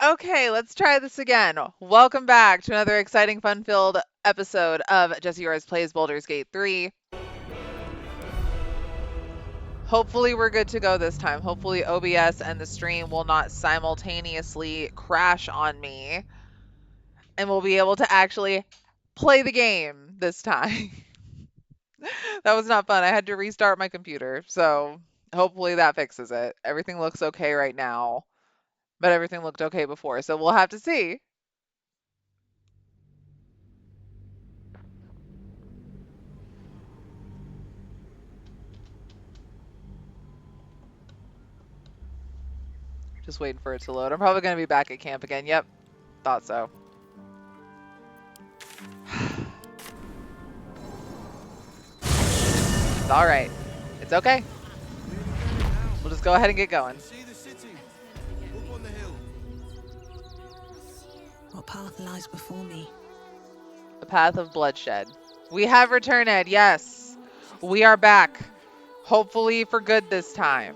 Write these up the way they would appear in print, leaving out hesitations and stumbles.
Okay, let's try this again. Welcome back to another exciting, fun-filled episode of Jessirawwrrs Plays Baldur's Gate 3. Hopefully we're good to go this time. Hopefully OBS and the stream will not simultaneously crash on me, and we'll be able to actually play the game this time. That was not fun. I had to restart my computer, so hopefully that fixes it. Everything looks okay right now, but everything looked okay before, so we'll have to see. Just waiting for it to load. I'm probably going to be back at camp again. Yep, thought so. It's all right. It's okay. We'll just go ahead and get going. What path lies before me? The path of bloodshed. We have returned, yes. We are back. Hopefully for good this time.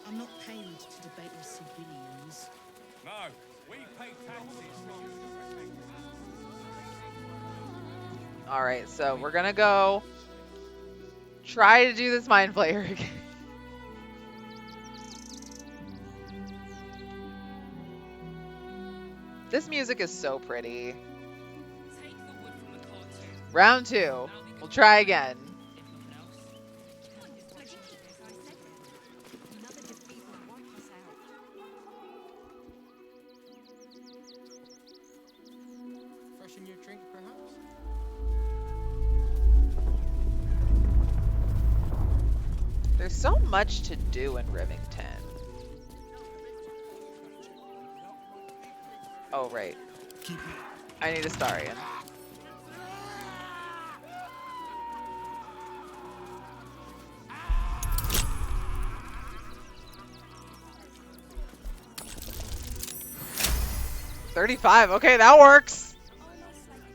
I'm not paid to debate with civilians. No, we pay taxes. All right, so we're going to go try to do this mind flayer again. This music is so pretty. Round 2. We'll try again. Freshen your drink, perhaps? There's so much to do in Rivington. Oh, right. I need a Starian. $35. Okay, that works.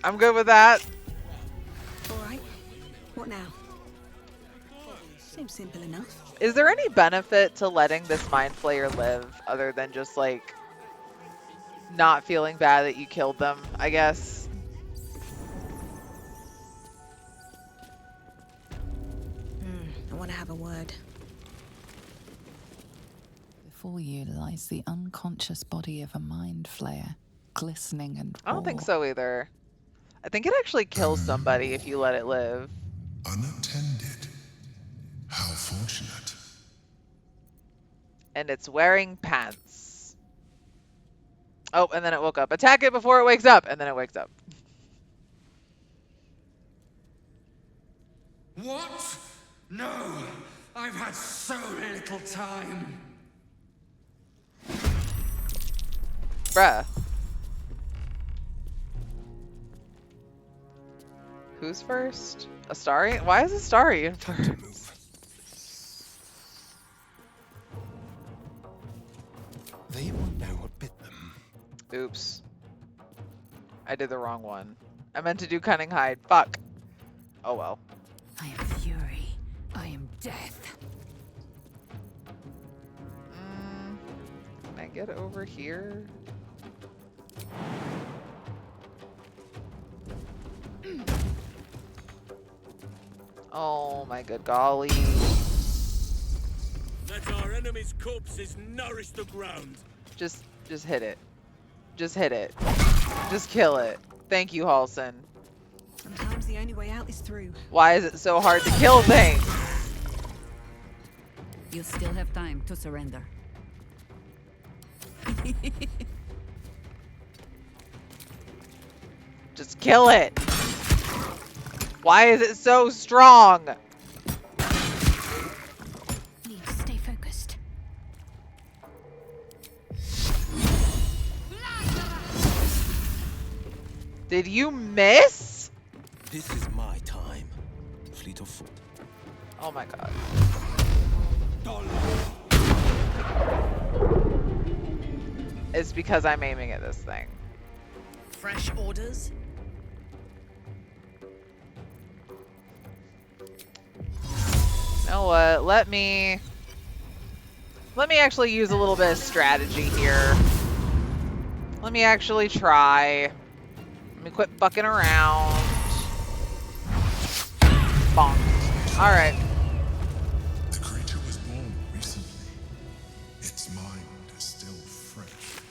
I'm good with that. All right. What now? Seems simple enough. Is there any benefit to letting this mind flayer live other than just like not feeling bad that you killed them, I guess? I want to have a word. Before you lies the unconscious body of a mind flayer, glistening and raw. I don't think so either. I think it actually kills somebody if you let it live. Unattended. How fortunate. And it's wearing pants. Oh, and then it woke up. Attack it before it wakes up. And then it wakes up. What? No! I've had so little time. Bruh. Who's first? Astarian? Why is Astarian first? They will know what bit them. Oops. I did the wrong one. I meant to do Cunning Hide. Fuck. Oh well. I am fury. I am death. Can I get over here? Oh my good golly. Let our enemy's corpses nourish the ground. Just hit it. Just hit it. Just kill it. Thank you, Halson. Sometimes the only way out is through. Why is it so hard to kill things? You still have time to surrender. Just kill it. Why is it so strong? Need to stay focused. Did you miss? This is my time. Fleet of foot. Oh my god. It's because I'm aiming at this thing. Fresh orders? You know what? Let me Let me actually use a little bit of strategy here. Let me actually try. Let me quit bucking around. Bonk. Alright. The creature was born recently. Its mind is still fresh.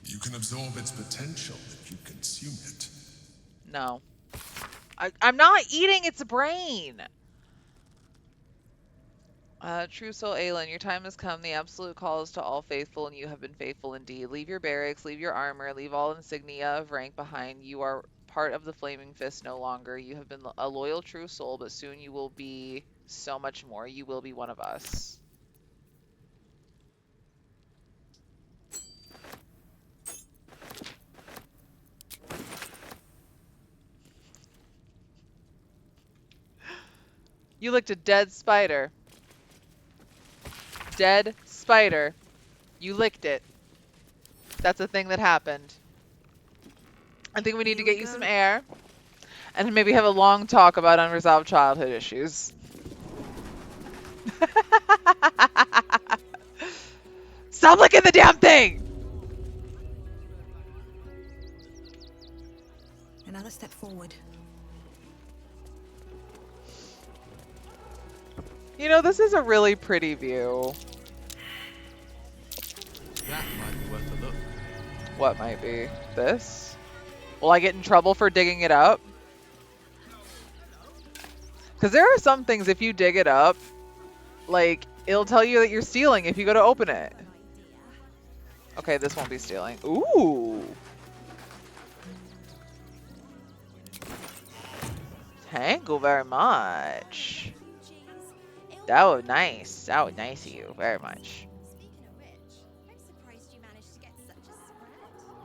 You can absorb its potential if you consume it. No. I'm not eating its brain. True soul Aelin, your time has come. The absolute call is to all faithful, and you have been faithful indeed. Leave your barracks, leave your armor, leave all insignia of rank behind. You are part of the Flaming Fist no longer. You have been a loyal true soul, but soon you will be so much more. You will be one of us. You licked a dead spider. Dead spider. You licked it. That's a thing that happened. I think we need to get you some air. And maybe have a long talk about unresolved childhood issues. Stop licking the damn thing! Another step forward. You know, this is a really pretty view. That might be worth a look. What might be? This? Will I get in trouble for digging it up? Because there are some things, if you dig it up, like, it'll tell you that you're stealing if you go to open it. Okay, this won't be stealing. Ooh! Thank you very much. That was nice. That was nice of you, very much.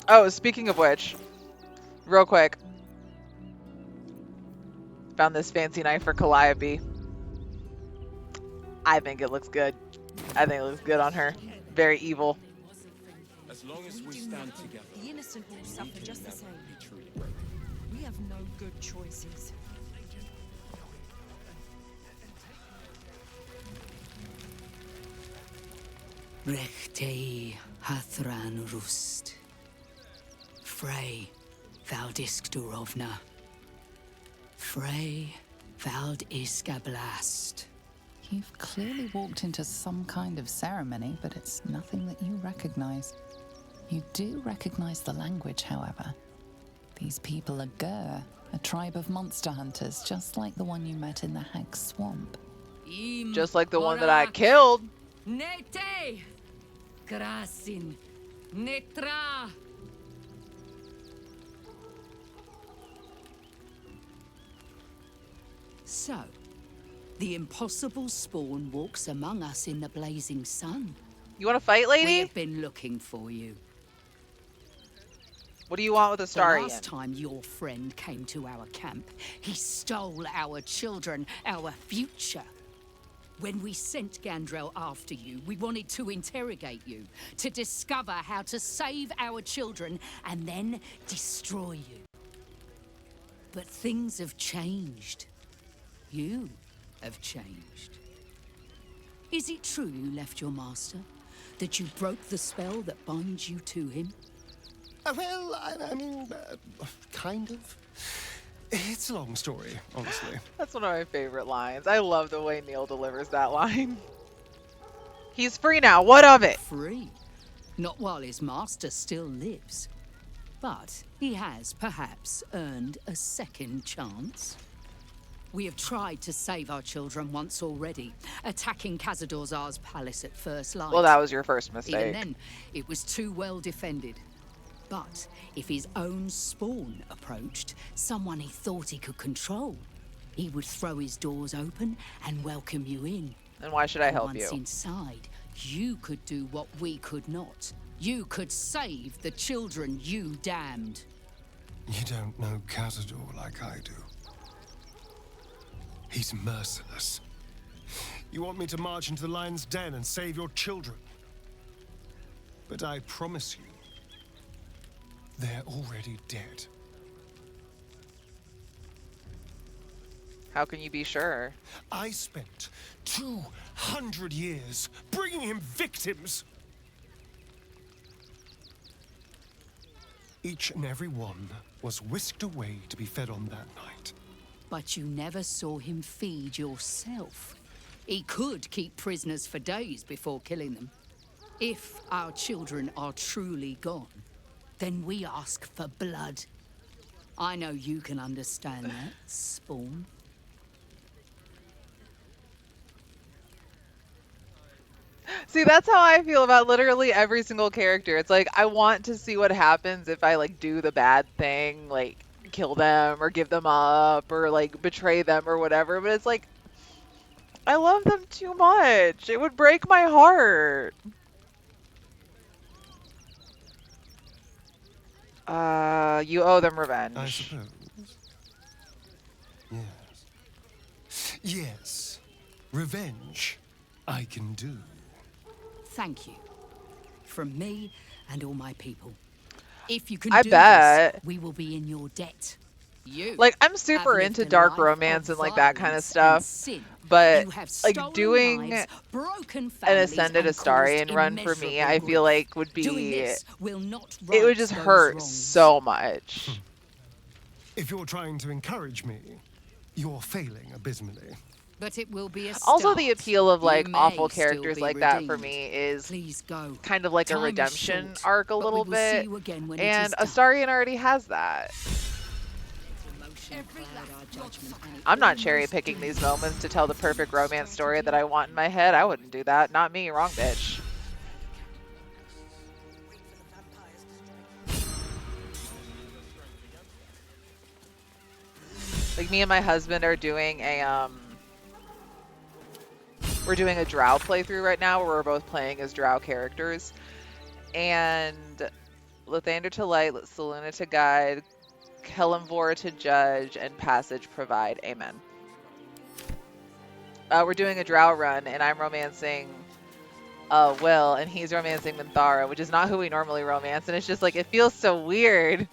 Oh, speaking of which, real quick. Found this fancy knife for Calliope. I think it looks good. I think it looks good on her. Very evil. As long as we stand together, The innocent will suffer just the same. be truly brave. We have no good choices. Rechtei hathran rust. Frey valdisk durovna. Frey vald iska blast. You've clearly walked into some kind of ceremony, but it's nothing that you recognize. You do recognize the language, however. These people are Gur, a tribe of monster hunters, just like the one you met in the Hag Swamp. Just like the one that I killed. Nete! Krasin! Netra! So, the impossible spawn walks among us in the blazing sun. You want to fight, lady? We've been looking for you. What do you want with a The Starian? last time your friend came to our camp, he stole our children, our future. When we sent Gandrel after you, we wanted to interrogate you, to discover how to save our children and then destroy you. But things have changed. You have changed. Is it true you left your master? That you broke the spell that binds you to him? Well, I mean, kind of. It's a long story, honestly. That's one of my favorite lines. I love the way Neil delivers that line. He's free now. What of it? Free. Not while his master still lives. But he has perhaps earned a second chance. We have tried to save our children once already, attacking Khazad-dûr'Zar's palace at first light. Well, that was your first mistake. Even then, it was too well defended. But if his own spawn approached, someone he thought he could control, he would throw his doors open and welcome you in. And why should I help Once you? inside, you could do what we could not. You could save the children you damned. You don't know Khazad-dûr like I do. He's merciless. You want me to march into the lion's den and save your children? But I promise you, they're already dead. How can you be sure? I spent 200 years bringing him victims. Each and every one was whisked away to be fed on that night. But you never saw him feed yourself. He could keep prisoners for days before killing them. If our children are truly gone, then we ask for blood. I know you can understand that, Spawn. See, that's how I feel about literally every single character. It's like I want to see what happens if I like do the bad thing, like kill them or give them up or like betray them or whatever, but it's like I love them too much. It would break my heart. You owe them I revenge. suppose. Yes. Yes. Revenge, I can do. Thank you. From me and all my people. If you can I do bet. this, we will be in your debt. You Like I'm have super lived into a dark life romance of and like that kind of violence stuff, and sin. but You have like stolen doing lives, broken an families, Ascended and Astarian caused run for me, I immeasurable feel grief. like would Doing be this will not it would right just those hurt wrongs. so much. If you're trying to encourage me, you're failing abysmally. But it will be a Also, start. the appeal of You like may awful still characters be like that for redeemed. me is Please go. kind of like a Time is redemption short, arc a but we little will see bit, you again when it and is done. Astarian already has that. Every last judgment and it I'm not almost cherry picking dooms these moments to tell the perfect romance story that I want in my head. I wouldn't do that. Not me, wrong bitch. Like me and my husband are doing a we're doing a Drow playthrough right now where we're both playing as Drow characters. And Lathander to light, Selena to guide, Kelemvor to judge, and Passage provide. Amen. We're doing a Drow run, and I'm romancing Will, and he's romancing Minthara, which is not who we normally romance, and it's just like, it feels so weird.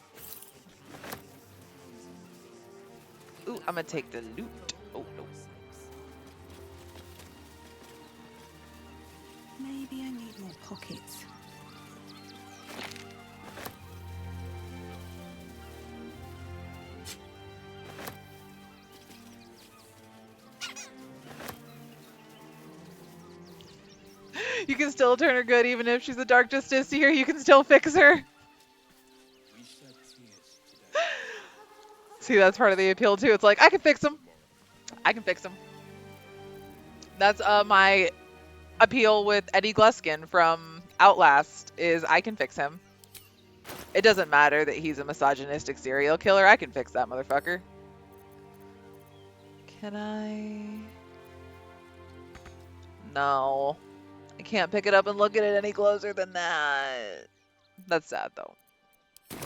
Ooh, I'm gonna take the loot. Oh, no. Maybe I need more pockets. You can still turn her good even if she's a dark justiciar. You can still fix her. See, that's part of the appeal too. It's like, I can fix him. I can fix him. That's my appeal with Eddie Gluskin from Outlast is I can fix him. It doesn't matter that he's a misogynistic serial killer. I can fix that motherfucker. Can I? No. I can't pick it up and look at it any closer than that. That's sad though. As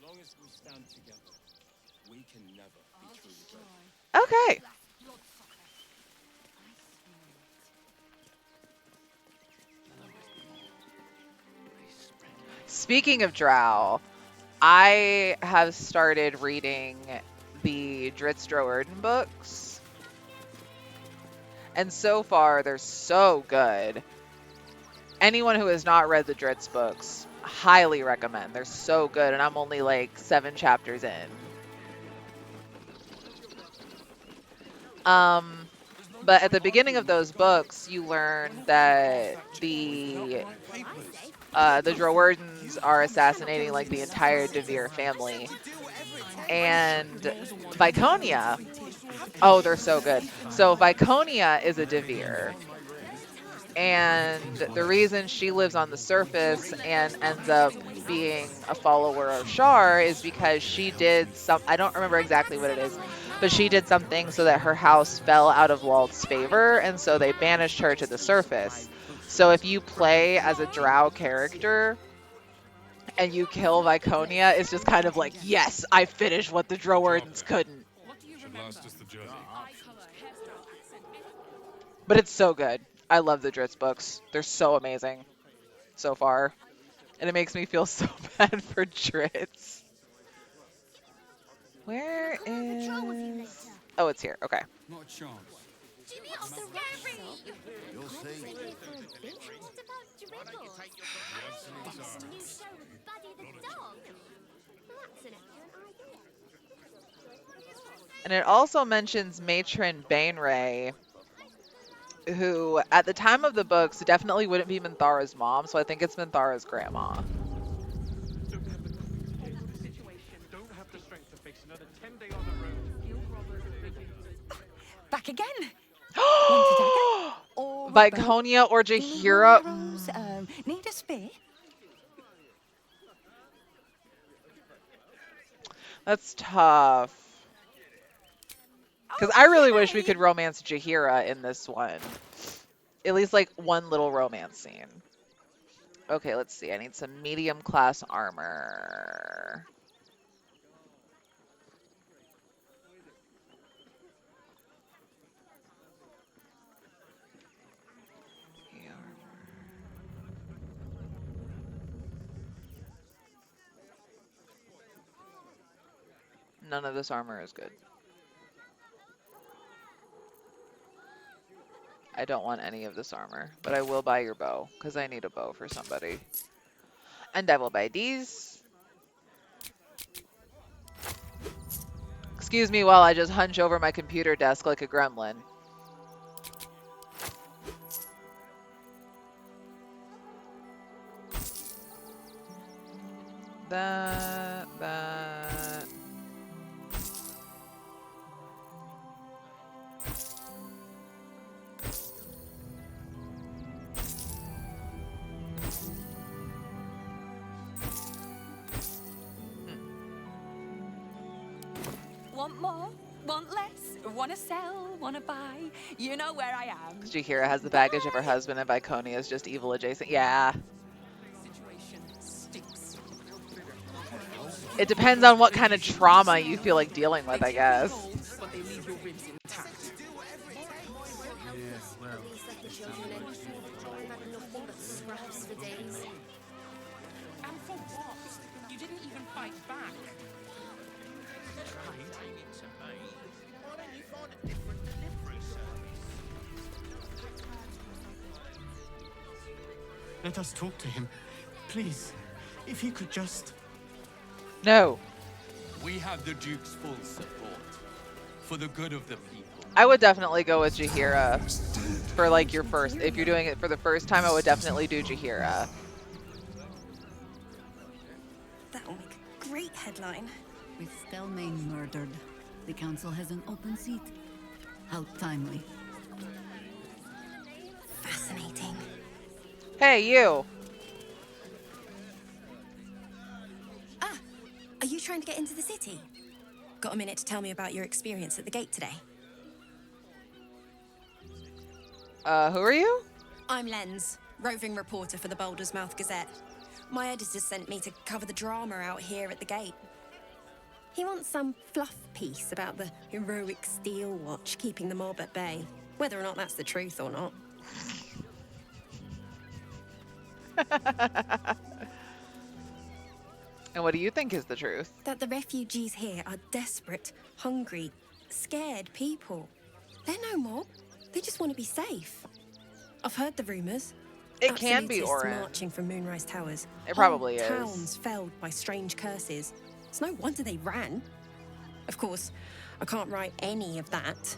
long as we stand together, we can never be truly great. Okay. Speaking of Drow, I have started reading the Jessirawwrrs books. And so far, they're so good. Anyone who has not read the Dritz books, highly recommend. They're so good, and I'm only like 7 chapters in. But at the beginning of those books, you learn that the Jessirawwrrs are assassinating like the entire Devere family. And Viconia, oh, they're so good. So Viconia is a Devere. And the reason she lives on the surface and ends up being a follower of Shar is because she did some, I don't remember exactly what it is, but she did something so that her house fell out of Walt's favor, and so they banished her to the surface. So if you play as a Drow character and you kill Viconia, it's just kind of like, yes, I finished what the Jessirawwrrs couldn't. Should last us the journey. But it's so good. I love the Dritz books. They're so amazing so far. And it makes me feel so bad for Dritz. Where is... Oh, it's here. Okay. Not a chance. Jimmy, I'm scary. You'll see. What about Jerickles? That's the new show with Buddy the dog. That's an excellent idea. And it also mentions Matron Bainray, who at the time of the books definitely wouldn't be Minthara's mom, so I think it's Minthara's grandma. Back again. Want a dagger? Or a bow? Viconia or Any Jahira? more arrows? Need a spear? That's tough. Because I really wish we could romance Jahira in this one. At least like one little romance scene. Okay, let's see. I need some medium class armor. None of this armor is good. I don't want any of this armor, but I will buy your bow, because I need a bow for somebody. And I will buy these. Excuse me while I just hunch over my computer desk like a gremlin. That. Want more? Want less? Want to sell? Want to buy? You know where I am. Jahira has the baggage of her husband and Viconia is just evil adjacent. Yeah. Situation stinks. It depends on what kind of trauma you feel like dealing with, I guess. But they leave your ribs intact. Scraps for days. And for what? You didn't even fight back. Let us talk to him. Please, if he could just... No. We have the Duke's full support. For the good of the people. I would definitely go with Jahira for like your first. If you're doing it for the first time, I would definitely do Jahira. That'll make a great headline. With Stelmane murdered, the council has an open seat. How timely. Fascinating. Hey, you. Ah, are you trying to get into the city? Got a minute to tell me about your experience at the gate today? Who are you? I'm Lens, roving reporter for the Baldur's Mouth Gazette. My editor sent me to cover the drama out here at the gate. He wants some fluff piece about the heroic Steel Watch keeping the mob at bay, whether or not that's the truth or not. And what do you think is the truth? That the refugees here are desperate, hungry, scared people. They're no mob. They just want to be safe. I've heard the rumors. It can be Absolutists Orin. marching from Moonrise Towers. It probably Whole is. Towns felled by strange curses. It's no wonder they ran. Of course, I can't write any of that.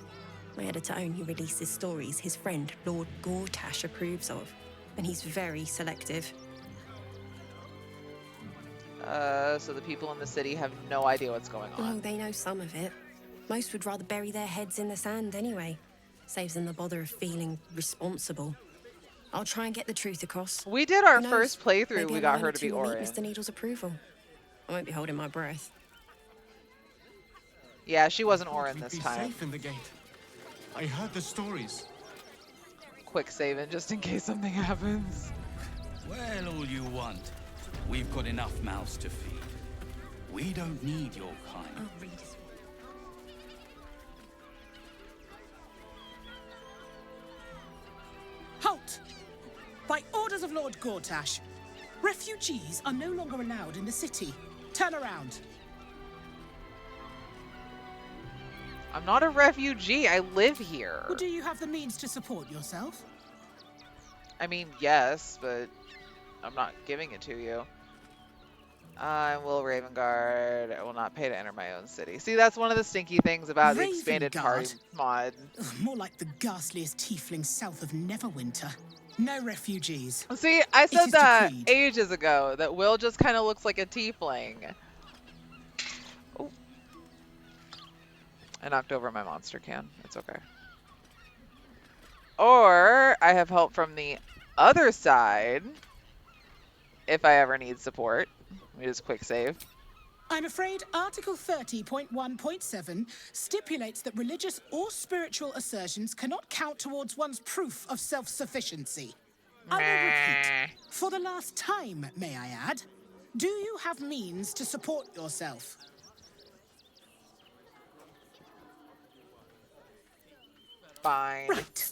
My editor only releases stories his friend Lord Gortash approves of, and he's very selective. So the people in the city have no idea what's going Oh, on. they know some of it. Most would rather bury their heads in the sand anyway. Saves them the bother of feeling responsible. I'll try and get the truth across. We did our Who knows? first playthrough. Maybe We a got line her or to be two will meet Orin. Mr. Needle's approval. I won't be holding my breath. Yeah, she wasn't Orin We'd this be time. safe in the gate. I heard the stories. Quick saving just in case something happens. Well, all you want. We've got enough mouths to feed. We don't need your kind. I'll read it. Halt! By orders of Lord Gortash, refugees are no longer allowed in the city. Turn around. I'm not a refugee. I live here. Well, do you have the means to support yourself? I mean, yes, but I'm not giving it to you. I will Ravengard. I will not pay to enter my own city. See, that's one of the stinky things about the expanded party Ravengard? mod. Ugh, more like the ghastliest tiefling south of Neverwinter. No refugees. See, I It said is that decreed. ages ago, that Will just kind of looks like a tiefling. Oh. I knocked over my monster can. It's okay. Or I have help from the other side if I ever need support. Let me just quick save. I'm afraid Article 30.1.7 stipulates that religious or spiritual assertions cannot count towards one's proof of self-sufficiency. I will repeat, for the last time, may I add, do you have means to support yourself? Fine. Right.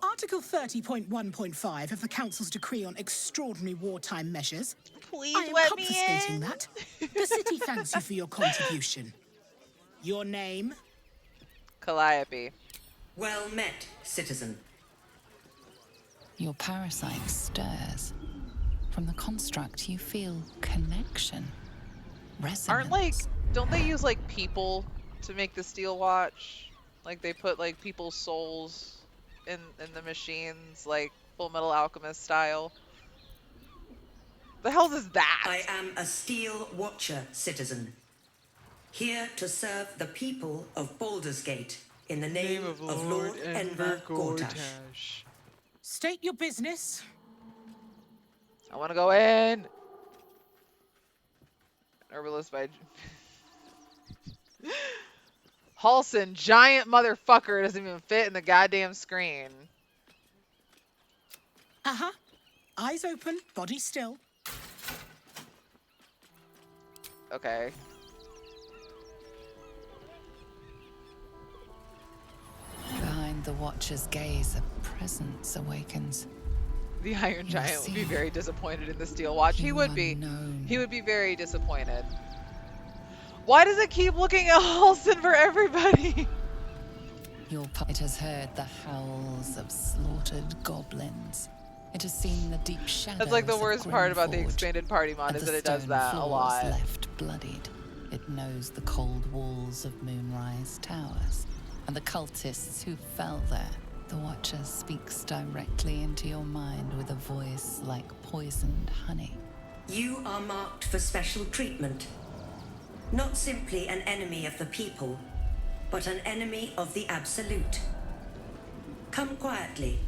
Article 30.1.5 of the Council's Decree on Extraordinary Wartime Measures. Please I am let me confiscating in. that. The city thanks you for your contribution. Your name? Calliope. Well met, citizen. Your parasite stirs. From the construct, you feel connection. Resonance. Don't they use like people to make the steel watch? Like they put like people's souls in the machines, like Full Metal Alchemist style. The hell is that? I am a steel watcher, citizen. Here to serve the people of Baldur's Gate in the name of Lord Enver Gortash. State your business. I want to go in. Herbalist by Halson, giant motherfucker, doesn't even fit in the goddamn screen. Uh-huh. Eyes open, body still. Okay. Behind the watcher's gaze, a presence awakens. The Iron You Giant would be see, very disappointed in the steel watch. He would be. unknown. He would be very disappointed. Why does it keep looking at Halson for everybody? It has heard the howls of slaughtered goblins. It has seen the deep shadows. That's like the of worst part about the Grimforge, expanded party mod and is the that it does stone that a floors lot. left bloodied. It knows the cold walls of Moonrise Towers and the cultists who fell there. The Watcher speaks directly into your mind with a voice like poisoned honey. You are marked for special treatment. Not simply an enemy of the people, but an enemy of the Absolute. Come quietly,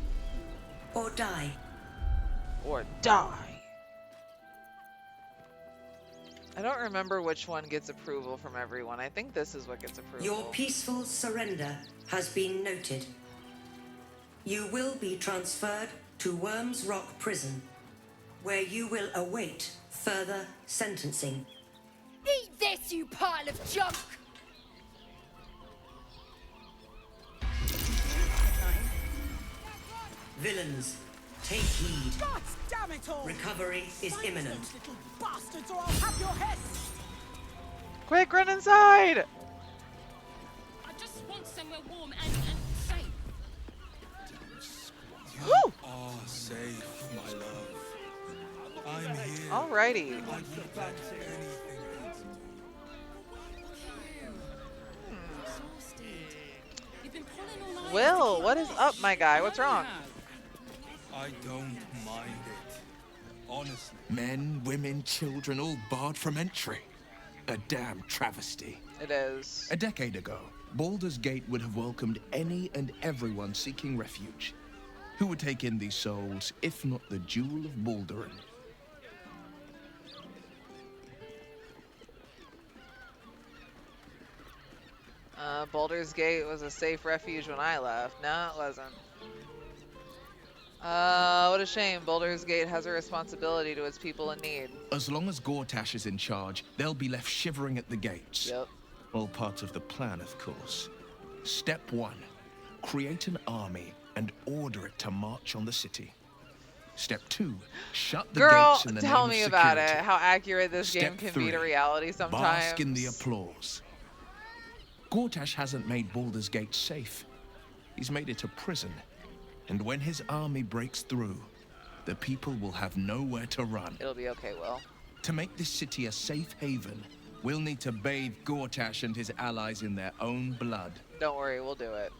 or die. Or die. I don't remember which one gets approval from everyone. I think this is what gets approval. Your peaceful surrender has been noted. You will be transferred to Worms Rock Prison, where you will await further sentencing. Eat this, you pile of junk! Villains, take heed. God damn it all! Recovery is imminent. Those little bastards, or I'll have your heads! Quick, run inside! I just want somewhere warm and safe. Woo! Ah, safe, my love. I'm here. Alrighty. I would bet anything else. You've been pulling all night. Will, what is up, my guy? What's wrong? I don't mind it. Honestly. Men, women, children, all barred from entry. A damn travesty. It is. A decade ago, Baldur's Gate would have welcomed any and everyone seeking refuge. Who would take in these souls, if not the Jewel of Baldurin? Baldur's Gate was a safe refuge when I left. No, it wasn't. What a shame. Baldur's Gate has a responsibility to its people in need. As long as Gortash is in charge, they'll be left shivering at the gates. Yep. All part of the plan, of course. Step 1. Create an army and order it to march on the city. Step 2. Shut the Girl, gates in the tell name me of about security. it. How accurate this Step game can be to 3. reality sometimes. Bask in the applause. Gortash hasn't made Baldur's Gate safe. He's made it a prison. And when his army breaks through, the people will have nowhere to run. It'll be okay, Will. To make this city a safe haven, we'll need to bathe Gortash and his allies in their own blood. Don't worry, we'll do it.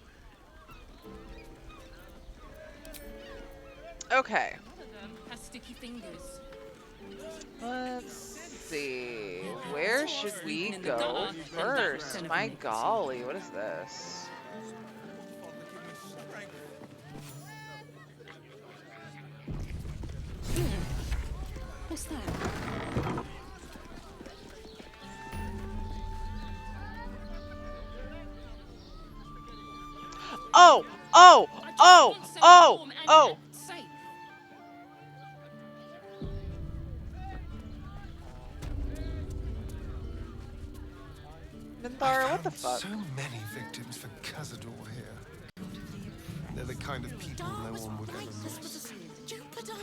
Okay. One of them has sticky fingers. Let's see. Where should we go first? My golly, what is this? What's that? Oh! Oh! Oh! Oh! Oh! Minthara, what the fuck? So many victims for Cazador here. They're the kind of people no one would ever miss.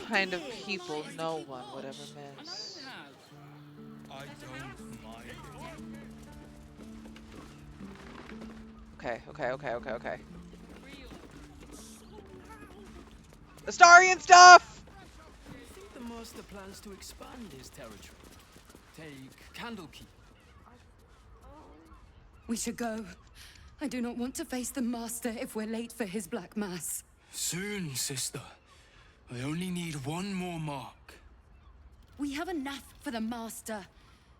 Kind of people no one would ever miss. I don't mind. Okay. Astarian stuff! I think the master plans to expand his territory. Take Candlekeep. We should go. I do not want to face the master if we're late for his black mass. Soon, sister. I only need one more mark. We have enough for the master.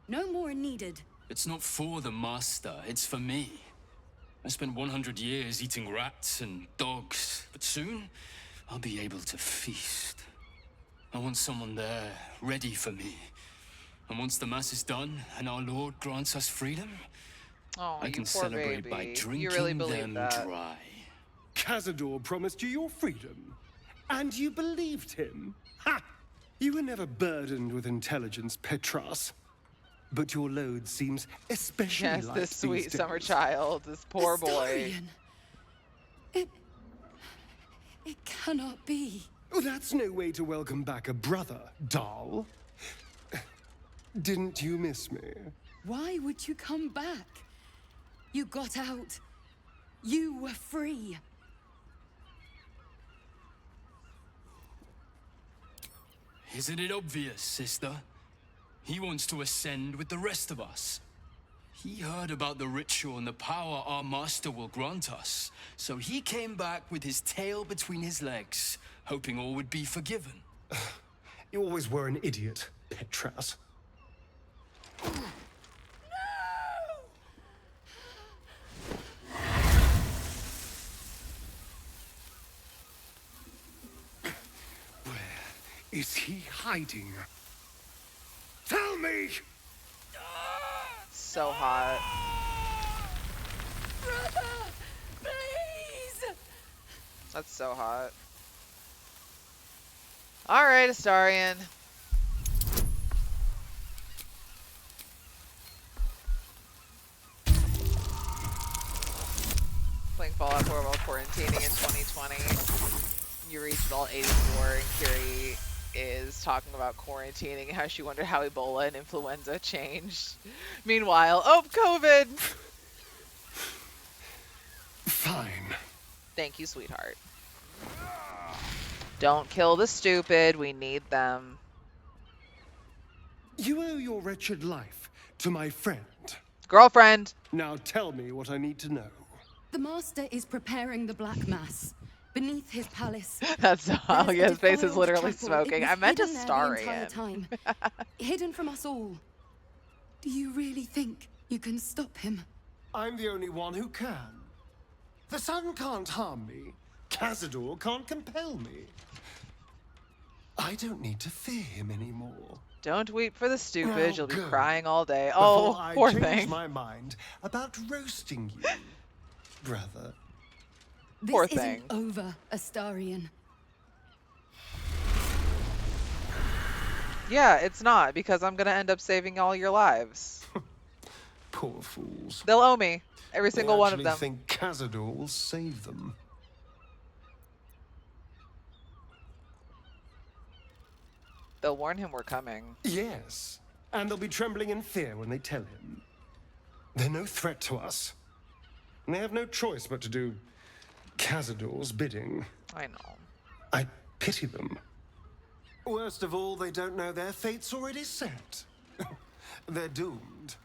No more needed. It's not for the master, it's for me. I spent 100 years eating rats and dogs, but soon I'll be able to feast. I want someone there, ready for me. And once the mass is done and our Lord grants us freedom, Oh, I can celebrate by drinking you really believe them that? dry. Cazador promised you your freedom. And you believed him? Ha! You were never burdened with intelligence, Petras. But your load seems especially Yes, light this sweet these summer days. child, this poor boy. Astarian. It cannot be. Oh, that's no way to welcome back a brother, doll. Didn't you miss me? Why would you come back? You got out. You were free. Isn't it obvious, sister? He wants to ascend with the rest of us. He heard about the ritual and the power our master will grant us, so he came back with his tail between his legs, hoping all would be forgiven. You always were an idiot, Petras. Is he hiding? Tell me! So hot. Brother, please! That's so hot. Alright, Astarian. Playing Fallout 4 while quarantining in 2020. You reached adult 84 and Curie is talking about quarantining and how she wondered how Ebola and influenza changed. Meanwhile, oh, COVID! Fine. Thank you, sweetheart. Don't kill the stupid. We need them. You owe your wretched life to my friend. Girlfriend! Now tell me what I need to know. The master is preparing the black mass. Beneath his palace. That's how there's a his face is defiled literally chapel. smoking. It I was meant hidden there the entire Astarian. time. Hidden from us all. Do you really think you can stop him? I'm the only one who can. The sun can't harm me. Cazador can't compel me. I don't need to fear him anymore. Don't weep for the stupid. Now You'll be go, crying all day. before Oh, I poor change thing. my mind about roasting you, brother. This Poor isn't thing. over, Astarian. Yeah, it's not, because I'm gonna end up saving all your lives. Poor fools. They'll owe me. Every single They one of actually them. think Cazador will save them. They'll warn him we're coming. Yes, and they'll be trembling in fear when they tell him. They're no threat to us. and they have no choice but to do Cazador's bidding. I know. I pity them. Worst of all, they don't know their fate's already set. They're doomed.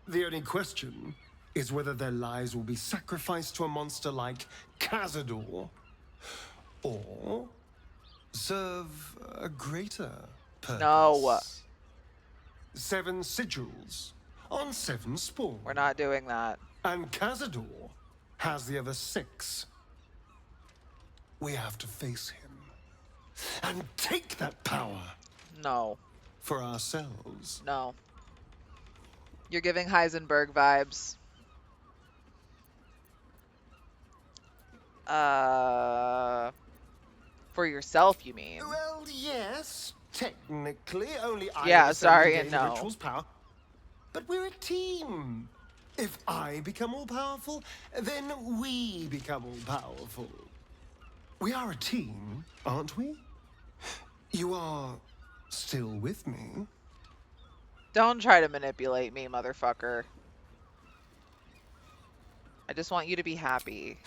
The only question is whether their lives will be sacrificed to a monster like Cazador, or serve a greater purpose. No. 7 sigils on 7 spawn. We're not doing that. And Cazador has the other 6. We have to face him and take that power. No. For ourselves. No. You're giving Heisenberg vibes. For yourself, you mean? Well, yes, technically, only I Yeah, understand sorry, the and game no. Ritual's power. But we're a team. If I become all powerful, then we become all powerful. We are a team, aren't we? You are still with me? Don't try to manipulate me, motherfucker. I just want you to be happy.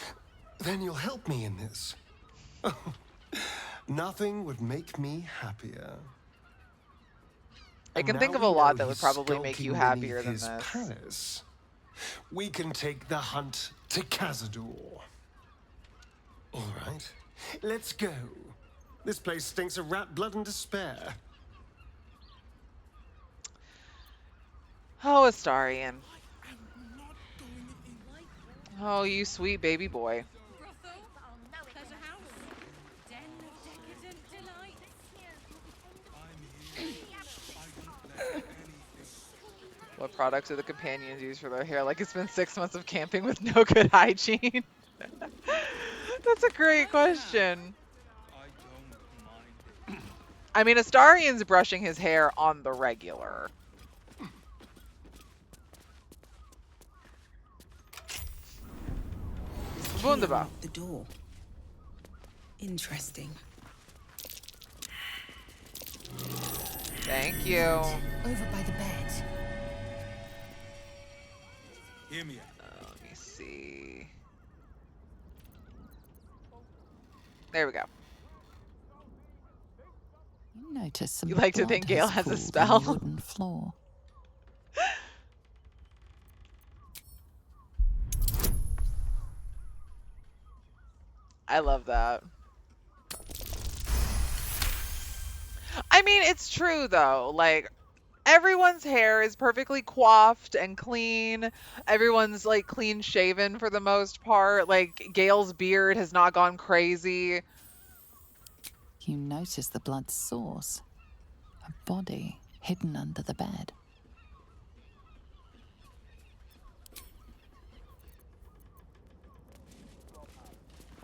Then you'll help me in this. Nothing would make me happier. I can And think now of a we lot know that would he's probably make you skulking happier beneath than his this. palace. We can take the hunt to Cazador. All right, let's go. This place stinks of rat blood and despair. Oh, Astarion. Oh, you sweet baby boy. What products do the companions use for their hair? Like it's been 6 months of camping with no good hygiene. That's a great question. I mean, Astarion's brushing his hair on the regular. Wunderbar. The door. Interesting. Thank you. Over by the bed. Hear me Let me see. There we go. You notice some You like to blood think Gale has a pooled on spell? the wooden floor. I love that. I mean, it's true though. Like, everyone's hair is perfectly coiffed and clean. Everyone's like clean shaven for the most part. Like, Gale's beard has not gone crazy. You notice the blood's source. A body hidden under the bed.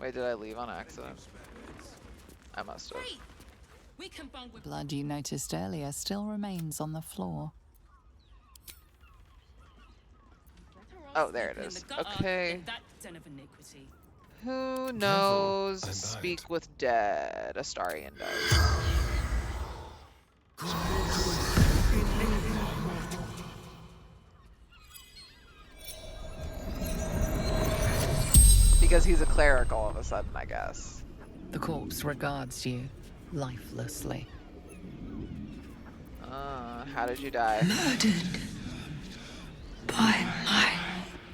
Wait, did I leave on accident? I must have. We can bond with Blood you noticed earlier still remains on the floor. Oh, there it is. Okay. in that den of iniquity. Who knows speak with dead? Astarion does. Because he's a cleric all of a sudden, I guess. The corpse regards you lifelessly. How did you die? Murdered by my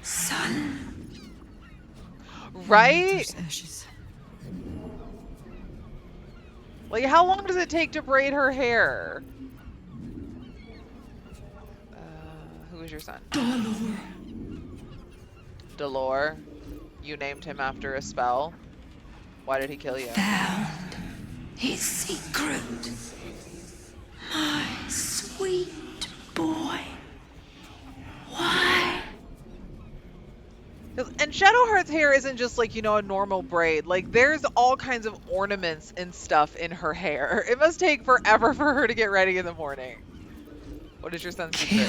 son. Right? Like, how long does it take to braid her hair? Who is your son? Delor. You named him after a spell. Why did he kill you? Found his secret. My sweet boy. Why? And Shadowheart's hair isn't just like, you know, a normal braid. Like, there's all kinds of ornaments and stuff in her hair. It must take forever for her to get ready in the morning. What is your son's secret?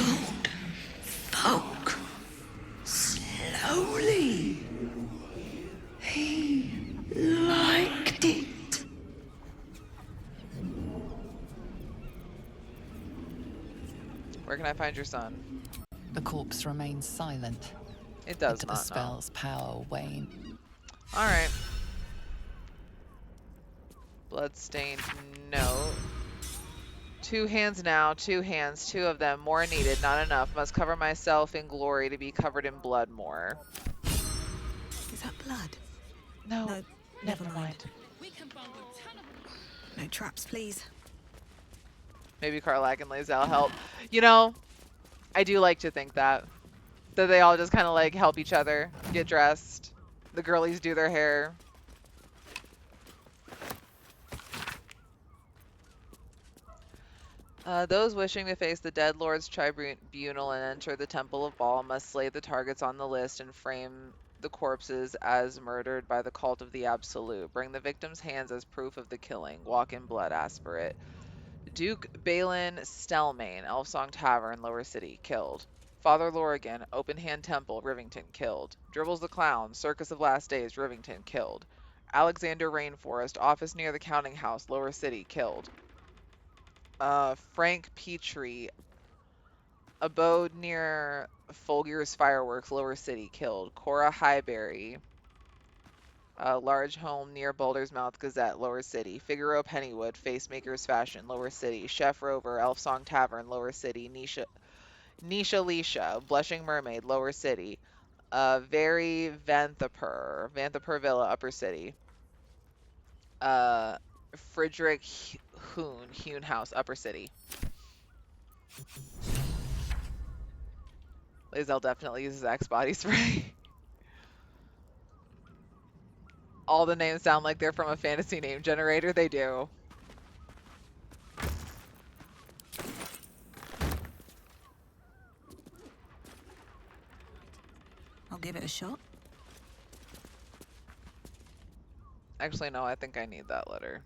Folk. Slowly. He liked it. Where can I find your son? The corpse remains silent. It does and not, the spell's power wane. All right. Bloodstained note. 2 hands now, 2 hands, 2 of them, more needed, not enough. Must cover myself in glory to be covered in blood more. Is that blood? No, never mind. No traps, please. Maybe Karlach and Lae'zel help. You know, I do like to think that they all just kind of like help each other get dressed. The girlies do their hair. Those wishing to face the dead lord's tribunal and enter the Temple of Baal must slay the targets on the list and frame the corpses as murdered by the cult of the Absolute. Bring the victim's hands as proof of the killing. Walk in blood, aspirate. Duke Balin Stelmane, Elfsong Tavern, Lower City, killed. Father Lorrigan, Open Hand Temple, Rivington, killed. Dribbles the Clown, Circus of Last Days, Rivington, killed. Alexander Rainforest, Office near the Counting House, Lower City, killed. Frank Petrie, Abode near Folger's Fireworks, Lower City, killed. Cora Highbury, Large Home near Boulder's Mouth Gazette, Lower City. Figaro Pennywood, Facemaker's Fashion, Lower City. Chef Rover, Elfsong Tavern, Lower City. Nisha Leisha, Blushing Mermaid, Lower City. Very Vanthapur Villa, Upper City. Friedrich Hoon House, Upper City. Lae'zel definitely uses Axe body spray. All the names sound like they're from a fantasy name generator. They do. I'll give it a shot. Actually, no, I think I need that letter.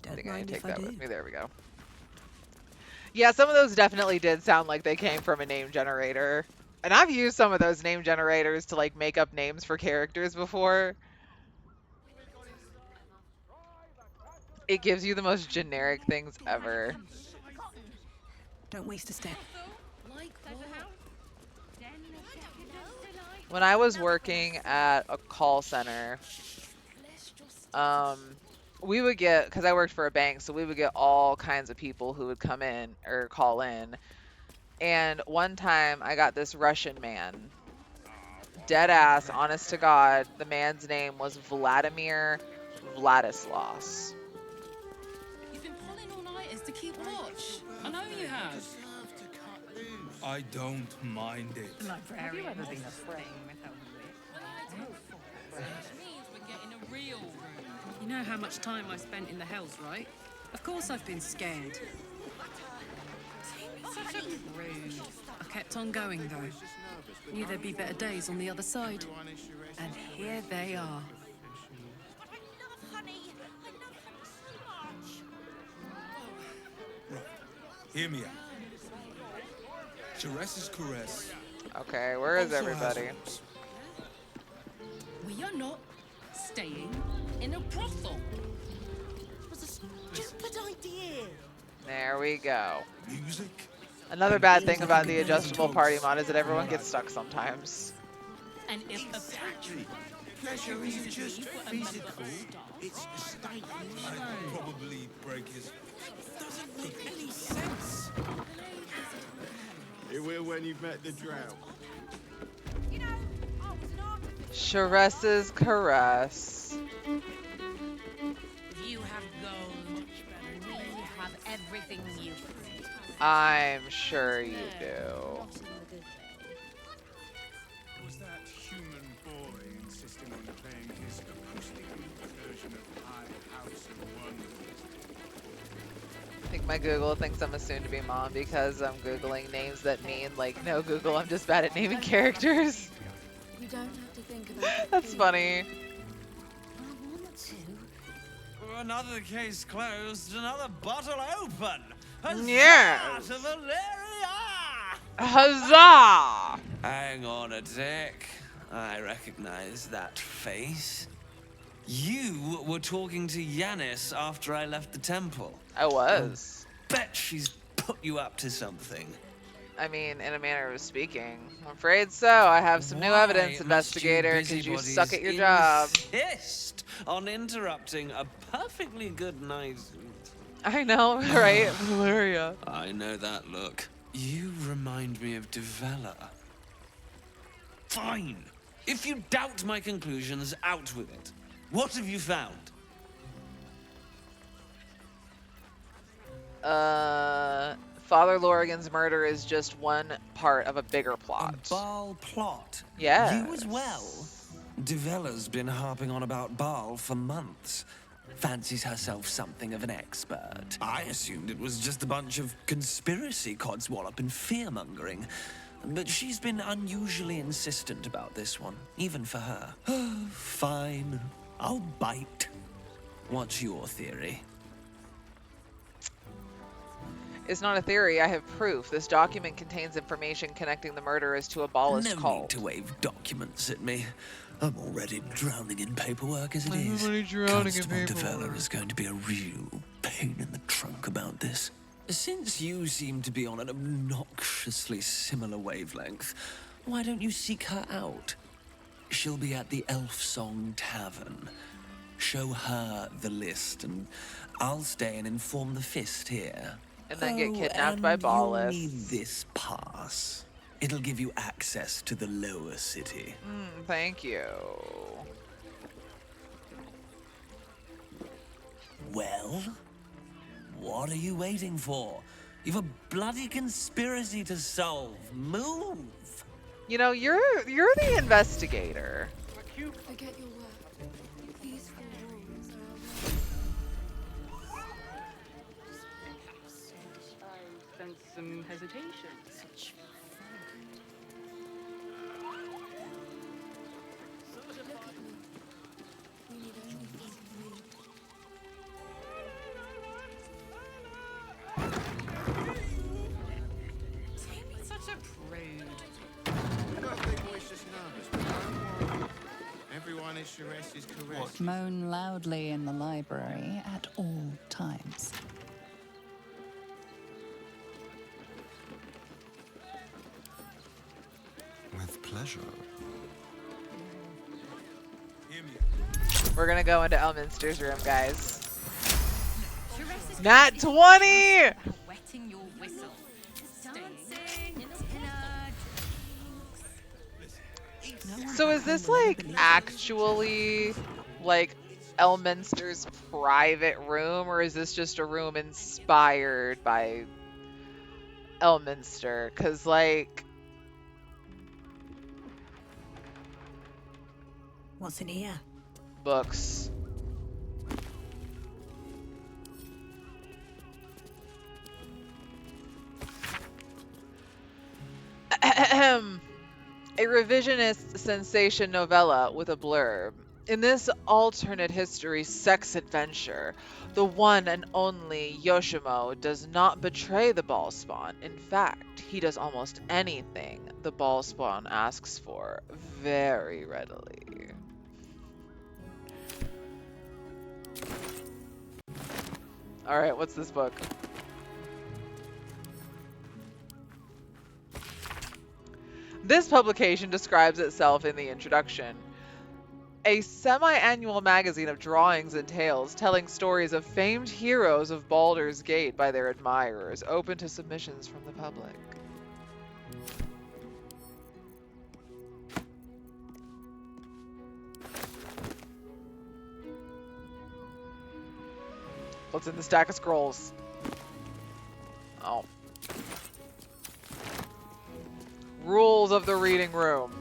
I think I need to take that with me. There we go. Yeah, some of those definitely did sound like they came from a name generator. And I've used some of those name generators to like make up names for characters before. It gives you the most generic things ever. Don't waste a step. When I was working at a call center, we would get, because I worked for a bank, so we would get all kinds of people who would come in or call in. And one time I got this Russian man, dead ass, honest to God, the man's name was Vladimir Vladislaus. You've been pulling all-nighters to keep watch. I know you have. I don't mind it. Have you ever been afraid? Means we're getting a real room. You know how much time I spent in the hells, right? Of course I've been scared. Rude. I kept on going, though. Knew there'd be better days on the other side. And here they are. Hear me out. Jessirawwrrs' caress. Okay, where is everybody? We are not staying in a brothel. It was a stupid idea. There we go. Music. Another bad thing about the adjustable party mod is that everyone gets stuck sometimes. And if a Pleasure isn't just physical, it's a state. I'd probably break his... Doesn't make any sense. It will when you've met the drought. You know, I was an artist. Jessirawwrrs' caress. You have gold. We have everything you need. I'm sure you do. Was that human boy insisting on playing his acoustic version of High House of Wonders? I think my Google thinks I'm a soon-to-be mom because I'm Googling names that mean, like, no, Google, I'm just bad at naming characters. You don't have to think about it. That's funny. I want to. Another case closed, another bottle open. Yes. To Valeria! Huzzah! Hang on a tick. I recognize that face. You were talking to Yanis after I left the temple. I was. Bet she's put you up to something. I mean, in a manner of speaking. I'm afraid so. I have some new evidence, investigator, because you suck at your job. Insist on interrupting a perfectly good night. I know, right? Valeria. I know that look. You remind me of Devella. Fine. If you doubt my conclusions, out with it. What have you found? Father Lorigan's murder is just one part of a bigger plot. A Baal plot? Yeah. You as well? Devella's been harping on about Baal for months. Fancies herself something of an expert. I assumed it was just a bunch of conspiracy codswallop and fear-mongering. But she's been unusually insistent about this one, even for her. Fine. I'll bite. What's your theory? It's not a theory, I have proof. This document contains information connecting the murderers to a Baalist cult. No need to wave documents at me. I'm already drowning in paperwork as it is. Constable Devella is going to be a real pain in the trunk about this. Since you seem to be on an obnoxiously similar wavelength, why don't you seek her out? She'll be at the Elf Song Tavern. Show her the list, and I'll stay and inform the Fist here. And then get kidnapped by Baalists. You'll need this pass. It'll give you access to the lower city. Thank you. Well, what are you waiting for? You've a bloody conspiracy to solve. Move! You know, you're the investigator. Forget your work. These four rules are I sense some hesitation. such Look at me. We need only think of me. Such a prude. I don't think we're just nervous, but don't worry. Everyone is Jessirawwrrs is correct. Moan loudly in the library at all times. With pleasure. We're gonna go into Elminster's room, guys. Nat 20! Wetting your whistle. So is this like actually like Elminster's private room, or is this just a room inspired by Elminster? Cause like, What's in here? books. A revisionist sensation novella with a blurb. In this alternate history sex adventure, the one and only Yoshimo does not betray the Ballspawn. In fact, he does almost anything the Ballspawn asks for very readily. Alright, what's this book? This publication describes itself in the introduction. A semi-annual magazine of drawings and tales telling stories of famed heroes of Baldur's Gate by their admirers, open to submissions from the public. What's in the stack of scrolls? Oh. Rules of the reading room.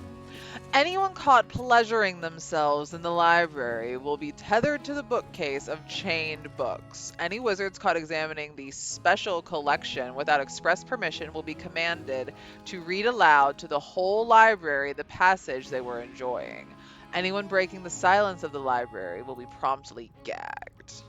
Anyone caught pleasuring themselves in the library will be tethered to the bookcase of chained books. Any wizards caught examining the special collection without express permission will be commanded to read aloud to the whole library the passage they were enjoying. Anyone breaking the silence of the library will be promptly gagged.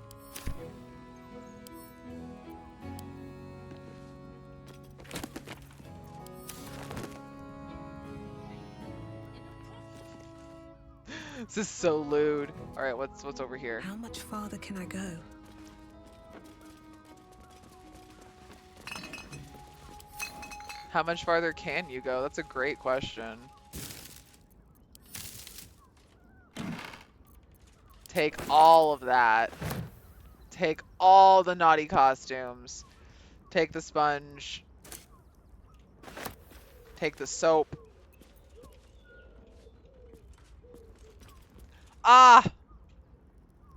This is so lewd. All right, what's over here? How much farther can I go? How much farther can you go? That's a great question. Take all of that. Take all the naughty costumes. Take the sponge. Take the soap. Ah!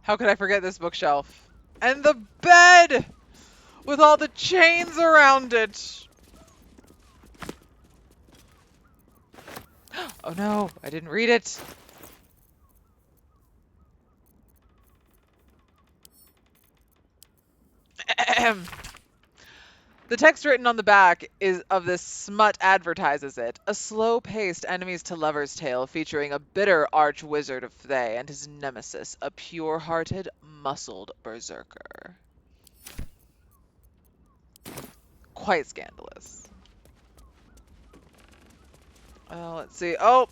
How could I forget this bookshelf? And the bed! With all the chains around it! Oh no, I didn't read it. The text written on the back of this smut advertises it. A slow-paced enemies to lovers tale featuring a bitter arch-wizard of Thay and his nemesis, a pure-hearted, muscled berserker. Quite scandalous. Let's see. Oh!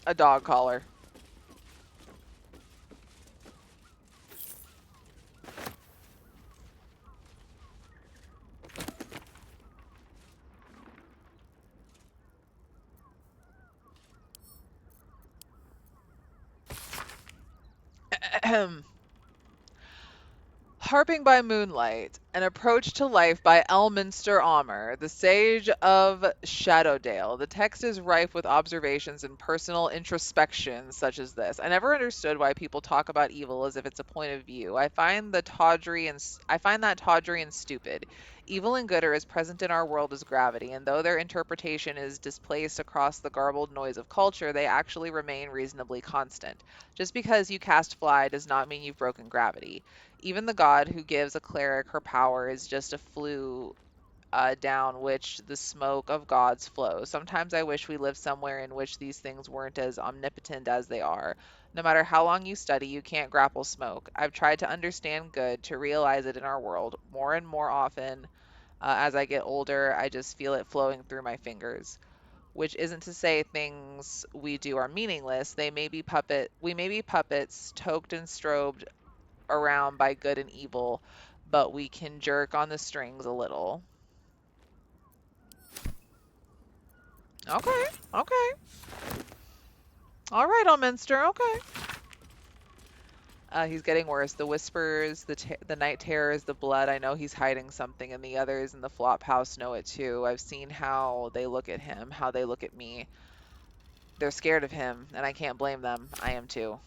A dog collar. Harping by Moonlight, an approach to life by Elminster Omer, the sage of Shadowdale. The text is rife with observations and personal introspection such as this. I never understood why people talk about evil as if it's a point of view. I find that tawdry and stupid. Evil and good are as present in our world as gravity, and though their interpretation is displaced across the garbled noise of culture, they actually remain reasonably constant. Just because you cast fly does not mean you've broken gravity. Even the god who gives a cleric her power is just a flue down which the smoke of gods flows. Sometimes I wish we lived somewhere in which these things weren't as omnipotent as they are. No matter how long you study, you can't grapple smoke. I've tried to understand good, to realize it in our world. More and more often, as I get older, I just feel it flowing through my fingers. Which isn't to say things we do are meaningless. We may be puppets, toked and strobed around by good and evil, but we can jerk on the strings a little. Okay, okay. All right, Elminster, okay. He's getting worse. The whispers, the night terrors, the blood. I know he's hiding something, and the others in the flop house know it too. I've seen how they look at him, how they look at me. They're scared of him, and I can't blame them. I am too.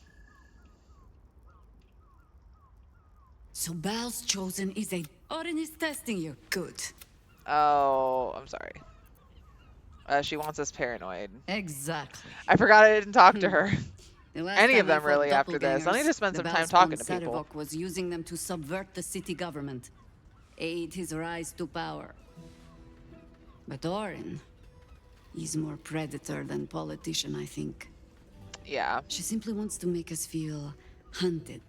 So Bal's chosen is a... Orin is testing you. Good. Oh, I'm sorry. She wants us paranoid. Exactly. I forgot I didn't talk to her. The last Any of time I them really fought after this. I need to spend doppelgangers, some the time Bal's talking to Pawn people. Sarevok was using them to subvert the city government, aid his rise to power. But Orin, he's more predator than politician, I think. Yeah. She simply wants to make us feel hunted,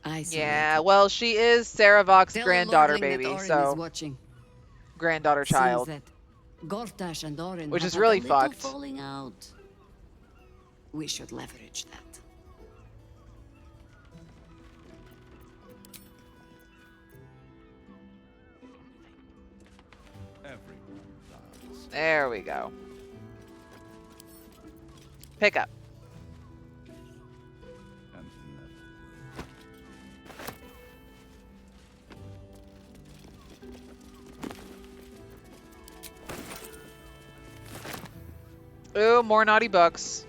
isolated. Yeah, well, she is Saravok's Tell granddaughter, the Lordling baby, that Orin so is watching. granddaughter Seems child, that Gortash and Orin which have is had really a little fucked. falling out. We should leverage that. There we go. Pick up. Ooh, more naughty books.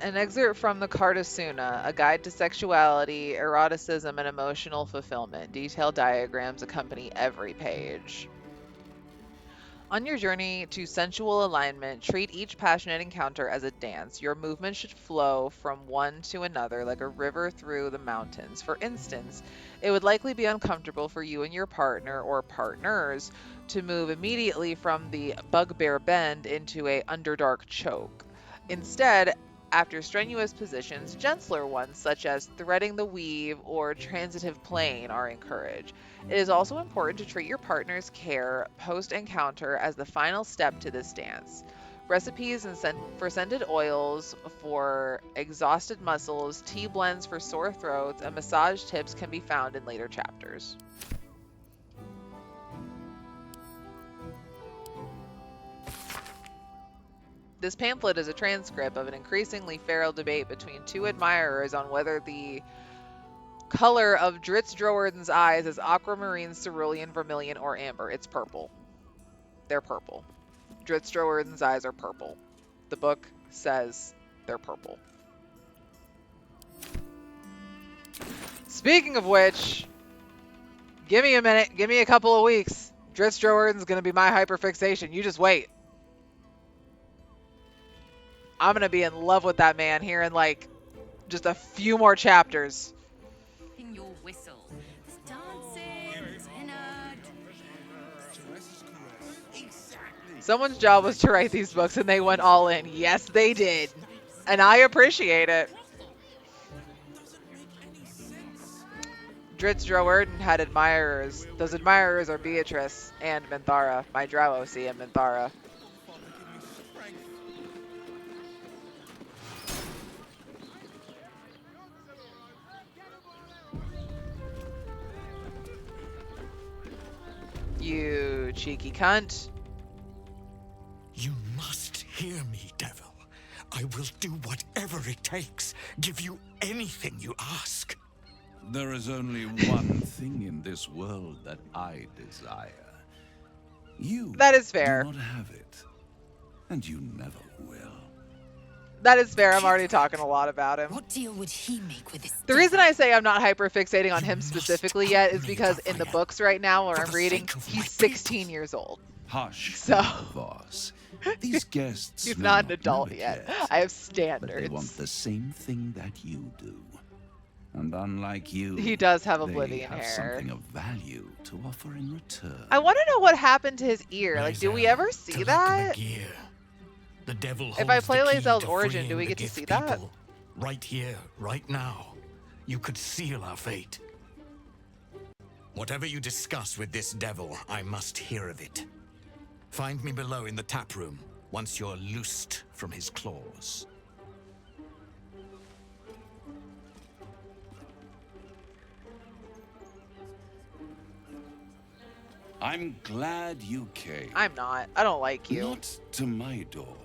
An excerpt from the Cartasuna, a guide to sexuality, eroticism, and emotional fulfillment. Detailed diagrams accompany every page. On your journey to sensual alignment, treat each passionate encounter as a dance. Your movement should flow from one to another like a river through the mountains. For instance, it would likely be uncomfortable for you and your partner or partners to move immediately from the bugbear bend into a underdark choke. Instead, After strenuous positions, gentler ones such as threading the weave or transitive plane are encouraged. It is also important to treat your partner's care post-encounter as the final step to this dance. Recipes for scented oils for exhausted muscles, tea blends for sore throats, and massage tips can be found in later chapters. This pamphlet is a transcript of an increasingly feral debate between two admirers on whether the color of Jessirawwrrs' eyes is aquamarine, cerulean, vermilion, or amber. It's purple. They're purple. Jessirawwrrs' eyes are purple. The book says they're purple. Speaking of which, give me a minute. Give me a couple of weeks. Jessirawwrrs is going to be my hyperfixation. You just wait. I'm going to be in love with that man here in like just a few more chapters. In your whistle. There's dancing, there's Ennard. Someone's job was to write these books and they went all in. Yes, they did. And I appreciate it. Jessirawwrrs had admirers. Those admirers are Beatrice and Minthara, my Drow-OC and Minthara. You cheeky cunt. You must hear me, devil. I will do whatever it takes. Give you anything you ask. There is only one thing in this world that I desire. You that is fair. Do not have it, and you never will. That is fair. I'm already talking a lot about him. What deal would he make with this? The reason I say I'm not hyperfixating on him specifically yet is because in the books right now where I'm reading, he's 16 years old. Hush, so boss. These guests he's not an adult yet. I have standards. But they want the same thing that you do. And unlike you, he does have oblivion they have hair. Something of value to offer in return. I want to know what happened to his ear. Like, do we ever see that? The devil if I play the key Lae'zel's to origin, do freeing we the get to gift see that? people. Right here, right now. You could seal our fate. Whatever you discuss with this devil, I must hear of it. Find me below in the tap room once you're loosed from his claws. I'm glad you came. I'm not. I don't like you. Not to my door.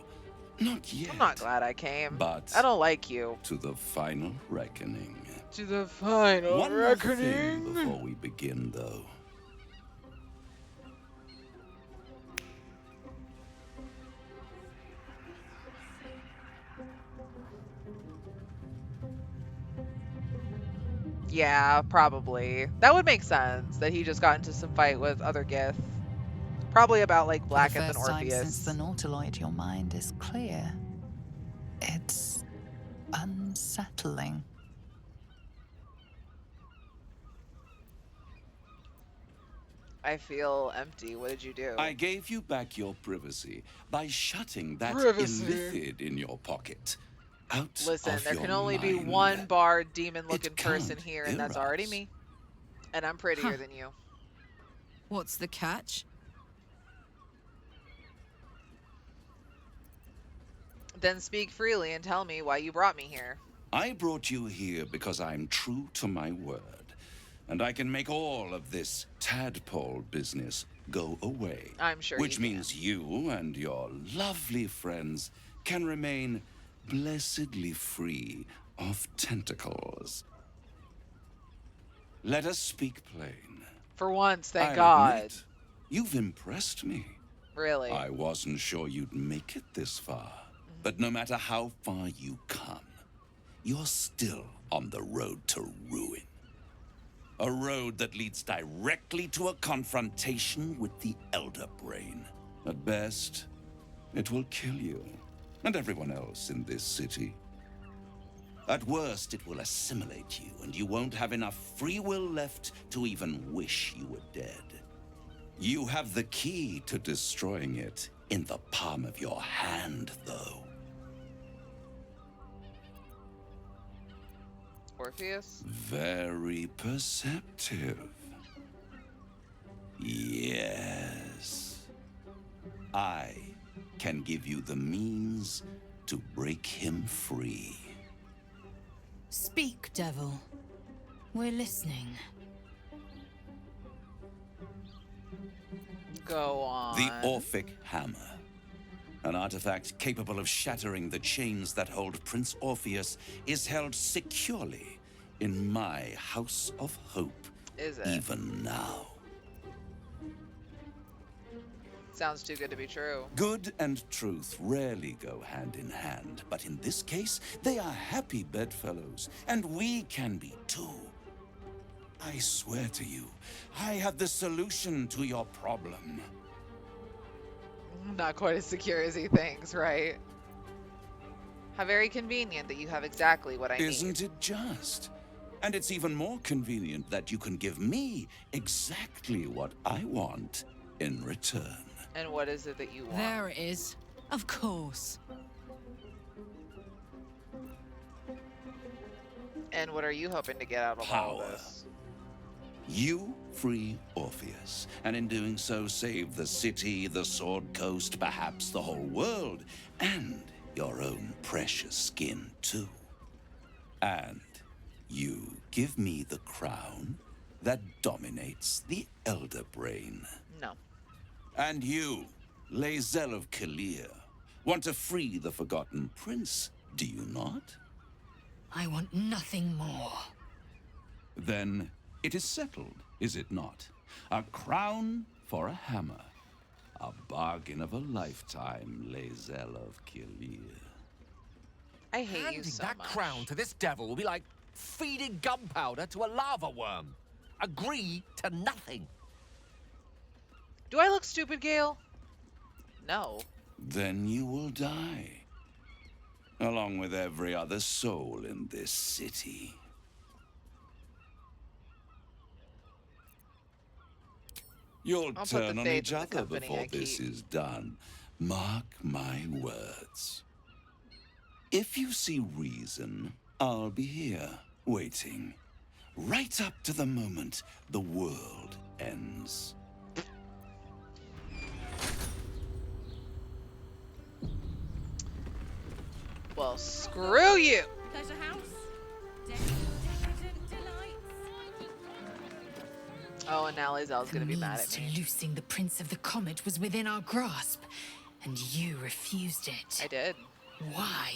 Not yet. I'm not glad I came. But I don't like you. To the final reckoning. To the final One reckoning. More thing before we begin, though. Yeah, probably. That would make sense, that he just got into some fight with other Gith. Probably about, like, Blacketh and For the first time Orpheus. since the Nautiloid, your mind is clear. It's unsettling. I feel empty. What did you do? I gave you back your privacy by shutting that Privacy. illithid in your pocket. Out Listen, of there your can only be mind. one barred demon-looking It person can't here, and hear that's already us. me. And I'm prettier than you. What's the catch? Then speak freely and tell me why you brought me here. I brought you here because I'm true to my word. And I can make all of this tadpole business go away. I'm sure Which you means you and your lovely friends can remain blessedly free of tentacles. Let us speak plain. For once, thank I'll God. admit, you've impressed me. Really? I wasn't sure you'd make it this far. But no matter how far you come, you're still on the road to ruin. A road that leads directly to a confrontation with the Elder Brain. At best, it will kill you and everyone else in this city. At worst, it will assimilate you, and you won't have enough free will left to even wish you were dead. You have the key to destroying it in the palm of your hand, though. Orpheus? Very perceptive. Yes. I can give you the means to break him free. Speak, devil. We're listening. Go on. The Orphic Hammer. An artifact capable of shattering the chains that hold Prince Orpheus is held securely in my House of Hope. Is it? Even now. Sounds too good to be true. Good and truth rarely go hand in hand, but in this case, they are happy bedfellows, and we can be too. I swear to you, I have the solution to your problem. Not quite as secure as he thinks, right? How very convenient that you have exactly what I need. Isn't it just? And it's even more convenient that you can give me exactly what I want in return. And what is it that you want? There it is. Of course. And what are you hoping to get out of all Power. this? You free Orpheus, and in doing so save the city, the Sword Coast, perhaps the whole world, and your own precious skin too. And you give me the crown that dominates the Elder Brain. No. And you, Lae'zel of Kalir, want to free the Forgotten Prince, do you not? I want nothing more. Then it is settled, is it not? A crown for a hammer. A bargain of a lifetime, Lae'zel of Kalir. I hate you Handing so that much. crown to this devil will be like feeding gunpowder to a lava worm. Agree to nothing. Do I look stupid, Gale? No. Then you will die. Along with every other soul in this city. You'll I'll put turn the on faith each in the other company before I this keep. is done. Mark my words. If you see reason, I'll be here, waiting. Right up to the moment the world ends. Well, screw you. Pleasure house. Oh, and now Lae'zel's gonna be mad at To me. loosing the Prince of the Comet was within our grasp, and you refused it. I did. Why?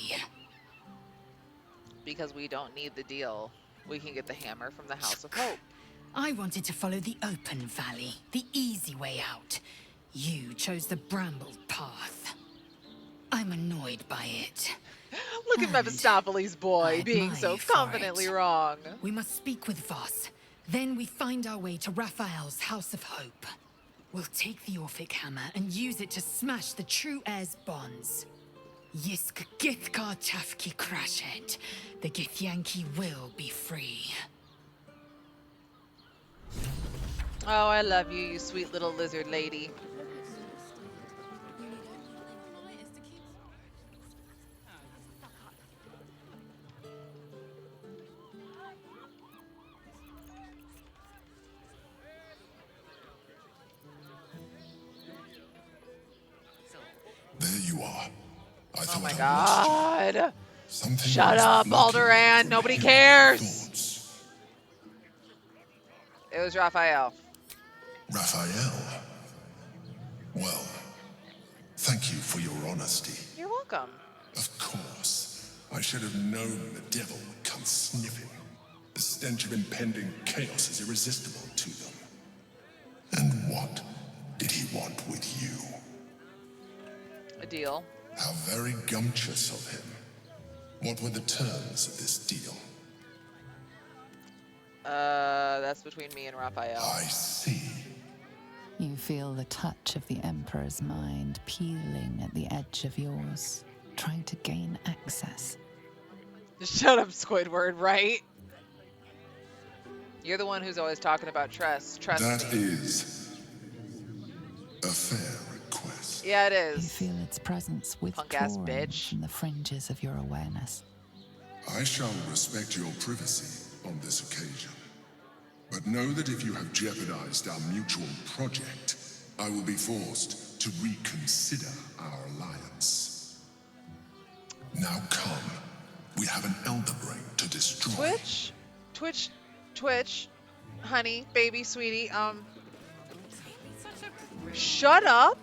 Because we don't need the deal. We can get the hammer from the House of Hope. I wanted to follow the open valley, the easy way out. You chose the brambled path. I'm annoyed by it. Look at Mephistopheles' boy I being admire so you for confidently it. wrong. We must speak with Voss. Then we find our way to Raphael's House of Hope. We'll take the Orphic Hammer and use it to smash the true heir's bonds. Yisk Githkar Tafki Krashet. The Githyanki will be free. Oh, I love you, you sweet little lizard lady. There you are. I Oh my thought god. Something Shut was up, blocking Balduran. Nobody my cares. It was Raphael. Raphael. Well, thank you for your honesty. You're welcome. Of course. I should have known the devil would come sniffing. The stench of impending chaos is irresistible to them. And what did he want with you? A deal. How very gumptious of him. What were the terms of this deal? That's between me and Raphael. I see. You feel the touch of the Emperor's mind peeling at the edge of yours, trying to gain access. Shut up, Squidward, right? You're the one who's always talking about trust. Trust That me. is a fair request. Yeah, it You is. feel its presence Punk-ass withdrawing bitch. from the fringes of your awareness. I shall respect your privacy on this occasion. But know that if you have jeopardized our mutual project, I will be forced to reconsider our alliance. Now come. We have an elder brain to destroy. Twitch, honey, baby, sweetie, shut up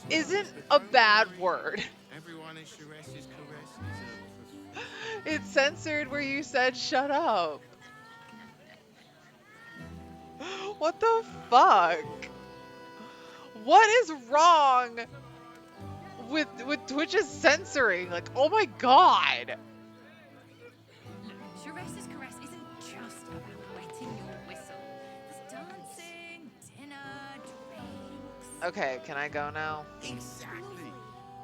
isn't a bad word. Everyone is Jessirawwrrs' caress. It's censored where you said shut up. What the fuck? What is wrong with Twitch's censoring? Like, oh my god. Jessirawwrrs' caress isn't just about wetting your whistle. There's dancing, dinner, drinks. Okay, can I go now? Exactly.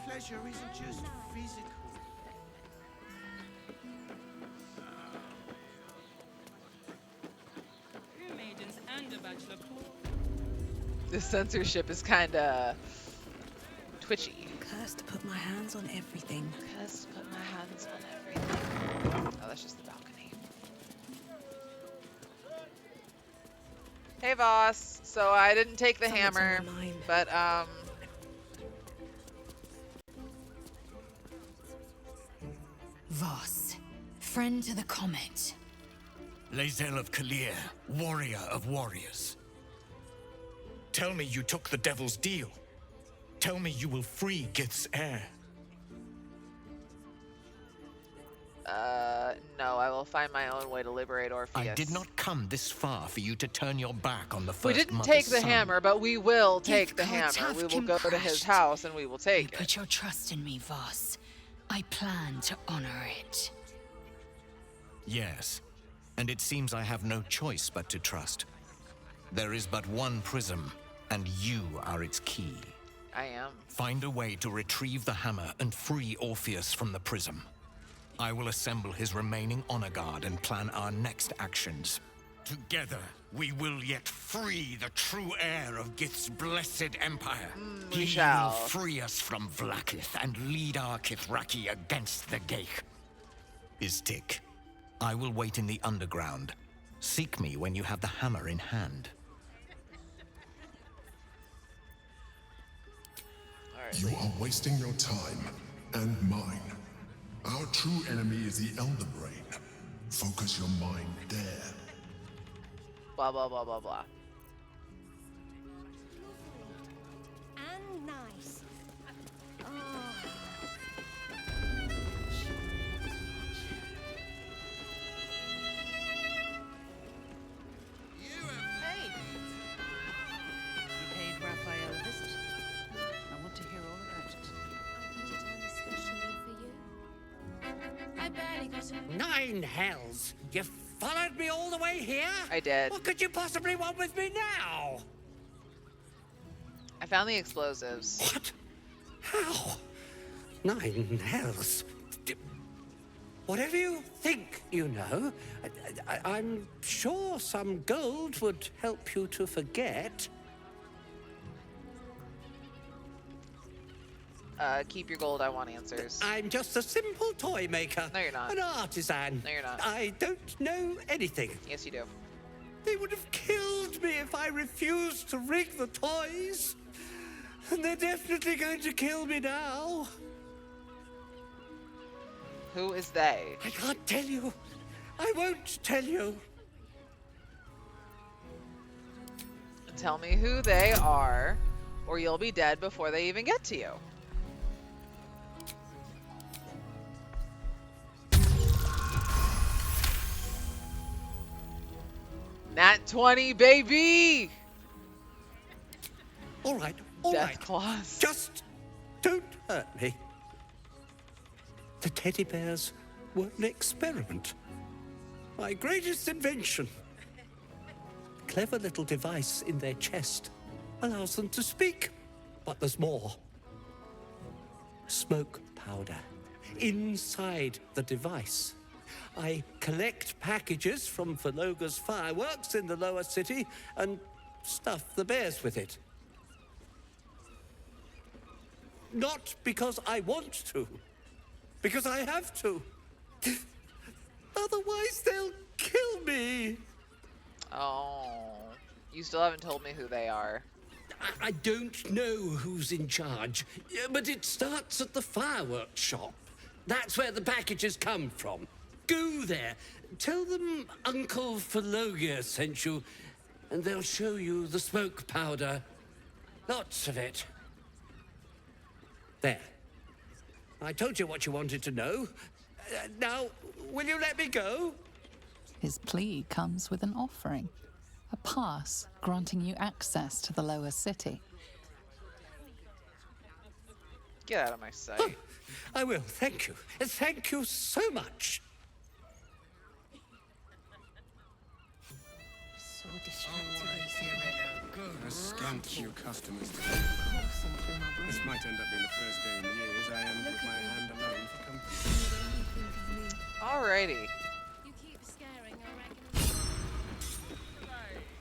Pleasure isn't just physical. Maidens and a bachelor pool. This censorship is kinda twitchy. Cursed to put my hands on everything. Cursed to put my hands on everything. Oh, that's just the balcony. Hey, Voss. So I didn't take the hammer, but Voss, friend to the comet. Lae'zel of Kalir, warrior of warriors. Tell me you took the devil's deal. Tell me you will free Gith's heir. No, I will find my own way to liberate Orpheus. I did not come this far for you to turn your back on the first We didn't mother's take the son. hammer, but we will take the gods hammer. have We will go to his crashed. house and we will take it. Put your trust in me, Voss. I plan to honor it. Yes, and it seems I have no choice but to trust. There is but one prism, and you are its key. I am. Find a way to retrieve the hammer and free Orpheus from the prism. I will assemble his remaining honor guard and plan our next actions. Together, we will yet free the true heir of Gith's blessed empire. we He shall. will free us from Vlaakith and lead our Kithraki against the Geich. Istik, I will wait in the underground. Seek me when you have the hammer in hand. You are wasting your time and mine. Our true enemy is the Elder Brain. Focus your mind there. Blah, blah, blah, blah, blah. And nice. Oh. Hey! You paid Raphael a visit. I want to hear all about it. I put it on especially for you. I barely got it. 9 hells! You followed me all the way here? I did. What could you possibly want with me now? I found the explosives. What? How? 9 hells? Whatever you think you know, I'm sure some gold would help you to forget. Keep your gold, I want answers. I'm just a simple toy maker. No, you're not. An artisan. No, you're not. I don't know anything. Yes, you do. They would have killed me if I refused to rig the toys. And they're definitely going to kill me now. Who is they? I can't tell you. I won't tell you. Tell me who they are, or you'll be dead before they even get to you. Nat 20, baby! All right, Death claws. Just don't hurt me. The teddy bears were an experiment. My greatest invention. A clever little device in their chest allows them to speak. But there's more. Smoke powder inside the device. I collect packages from Valoga's fireworks in the lower city and stuff the bears with it. Not because I want to, because I have to. Otherwise, they'll kill me. Oh, you still haven't told me who they are. I don't know who's in charge, but it starts at the fireworks shop. That's where the packages come from. Go there. Tell them Uncle Phalogia sent you, and they'll show you the smoke powder. Lots of it. There. I told you what you wanted to know. Now, will you let me go? His plea comes with an offering. A pass granting you access to the lower city. Get out of my sight. I will, thank you. Thank you so much. So distracted. A scant few customers today. This might end up being the first day in years I am with my hand alone for company. Alrighty. You keep scaring, I reckon.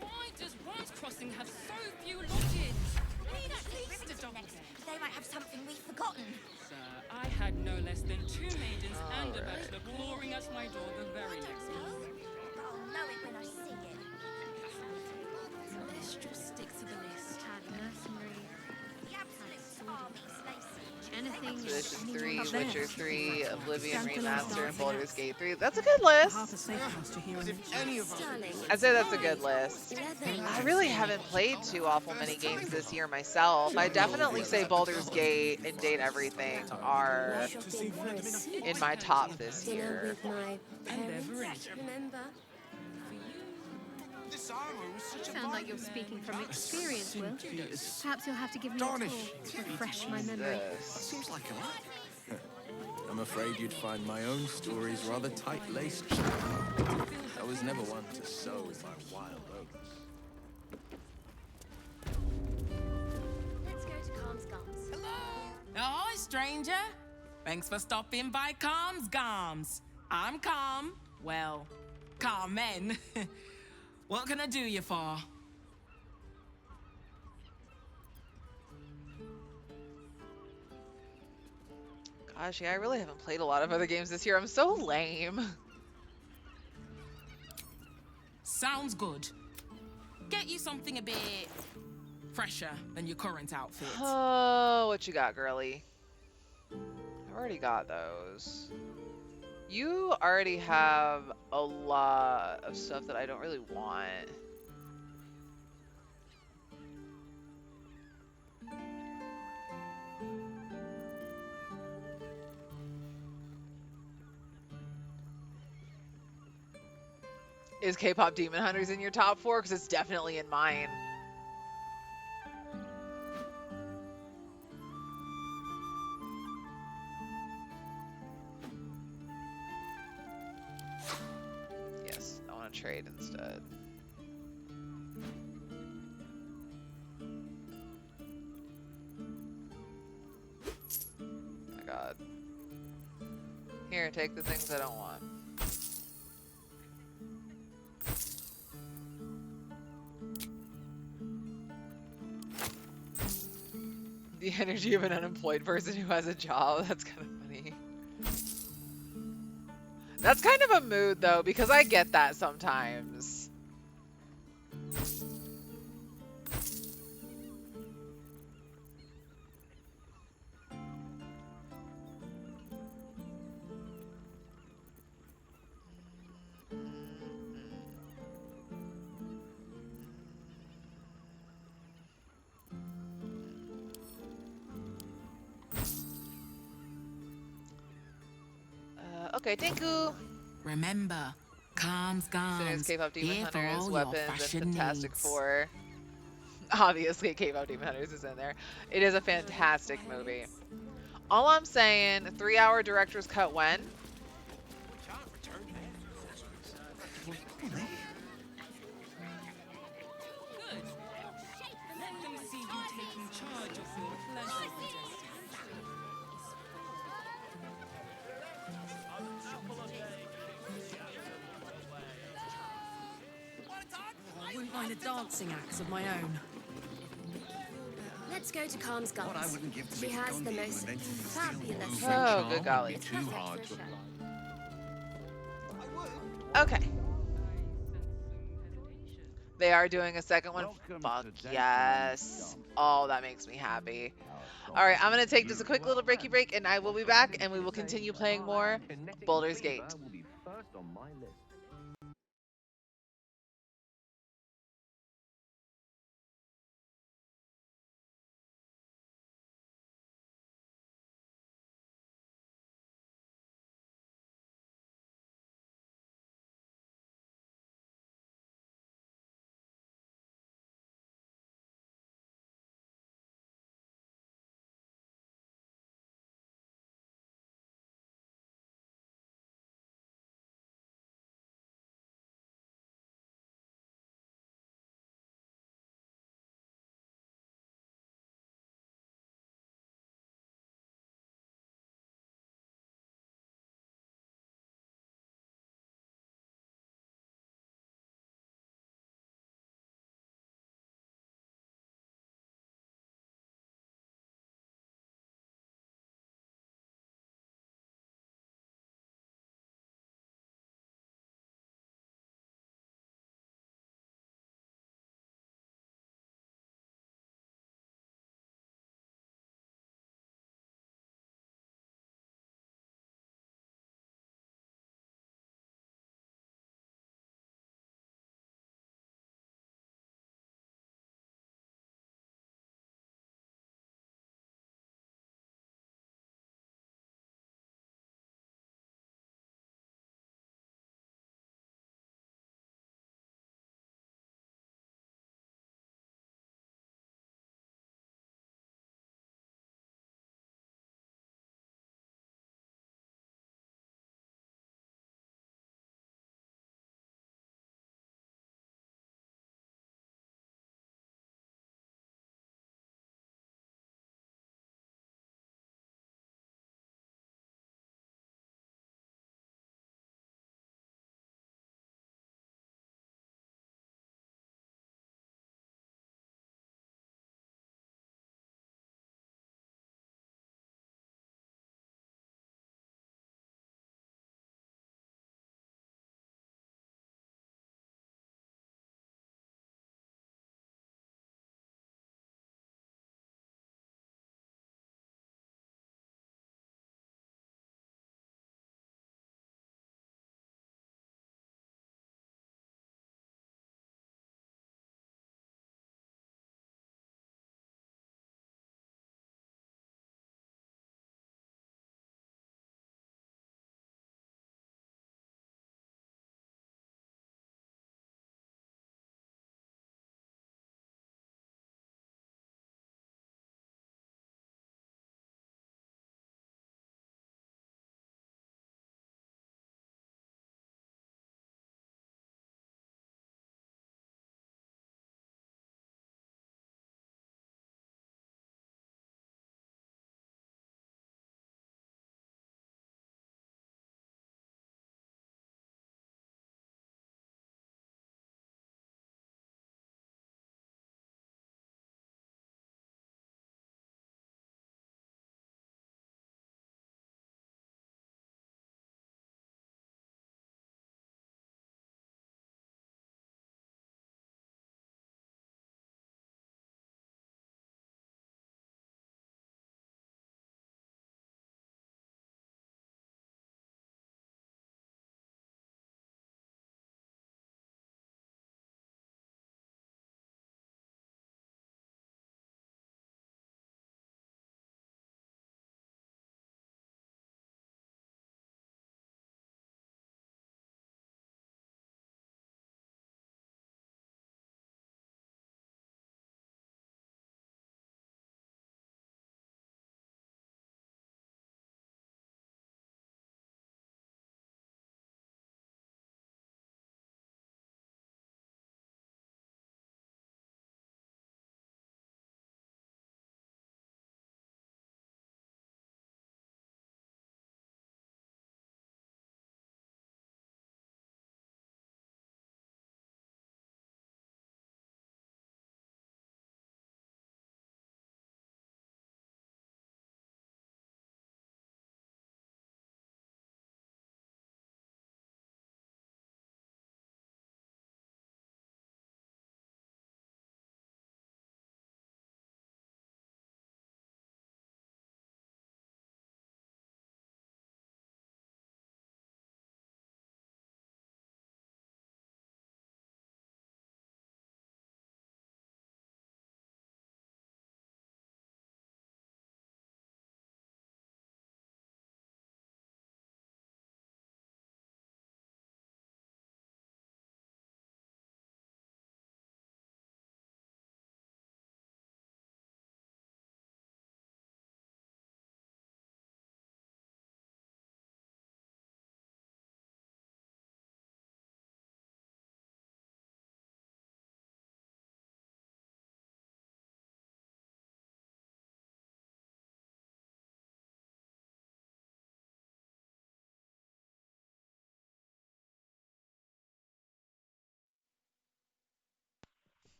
Why does Worms Crossing have so few lodges? Need at least they might have something we've forgotten. Sir, I had no less than 2 maidens and a bachelor clawing at my door the very next morning. I'll know it when I see it. Let's just stick to the list. Mercenary. The absolute army, Stacey. Anything. Expedition 3, Witcher 3, Oblivion Remaster, and Baldur's Gate 3. That's a good list. I'd say that's a good list. I really haven't played too awful many games this year myself. I definitely say Baldur's Gate and Date Everything are in my top this year. Remember? Sound like you're speaking from experience, Will. Perhaps you'll have to give me a talk to refresh my memory. Seems like a lot. I'm afraid you'd find my own stories rather tight-laced. I was never one to sow my wild oats. Let's go to Calm's Gums. Hi, stranger. Thanks for stopping by Calm's Gums. I'm Calm. Well, Carmen. What can I do you for? Gosh, yeah, I really haven't played a lot of other games this year. I'm so lame. Sounds good. Get you something a bit fresher than your current outfit. Oh, what you got, girly? I've already got those. You already have a lot of stuff that I don't really want. Is K-pop Demon Hunters in your top 4? Because it's definitely in mine. Yes, I want to trade instead. Oh my god. Here, take the things I don't want. The energy of an unemployed person who has a job. That's kind of funny. That's kind of a mood, though, because I get that sometimes. Okay, thank you. Remember, Calm's Gums. K-pop Demon Here for Hunters, all your Weapons, and fashion Fantastic needs. Four. Obviously, K-pop Demon Hunters is in there. It is a fantastic movie. All I'm saying, 3-hour director's cut when? Let them see you taking charge of your pleasure. I wouldn't mind a dancing act of my own. Let's go to Calm's Gums. What I wouldn't give to She be has the Gandhi most invented the fabulous. Oh, good golly. Too hard to apply. Okay. They are doing a second one. Fuck yes. Oh, that makes me happy. All right, I'm going to take just a quick little breaky break, and I will be back, and we will continue playing more Baldur's Gate.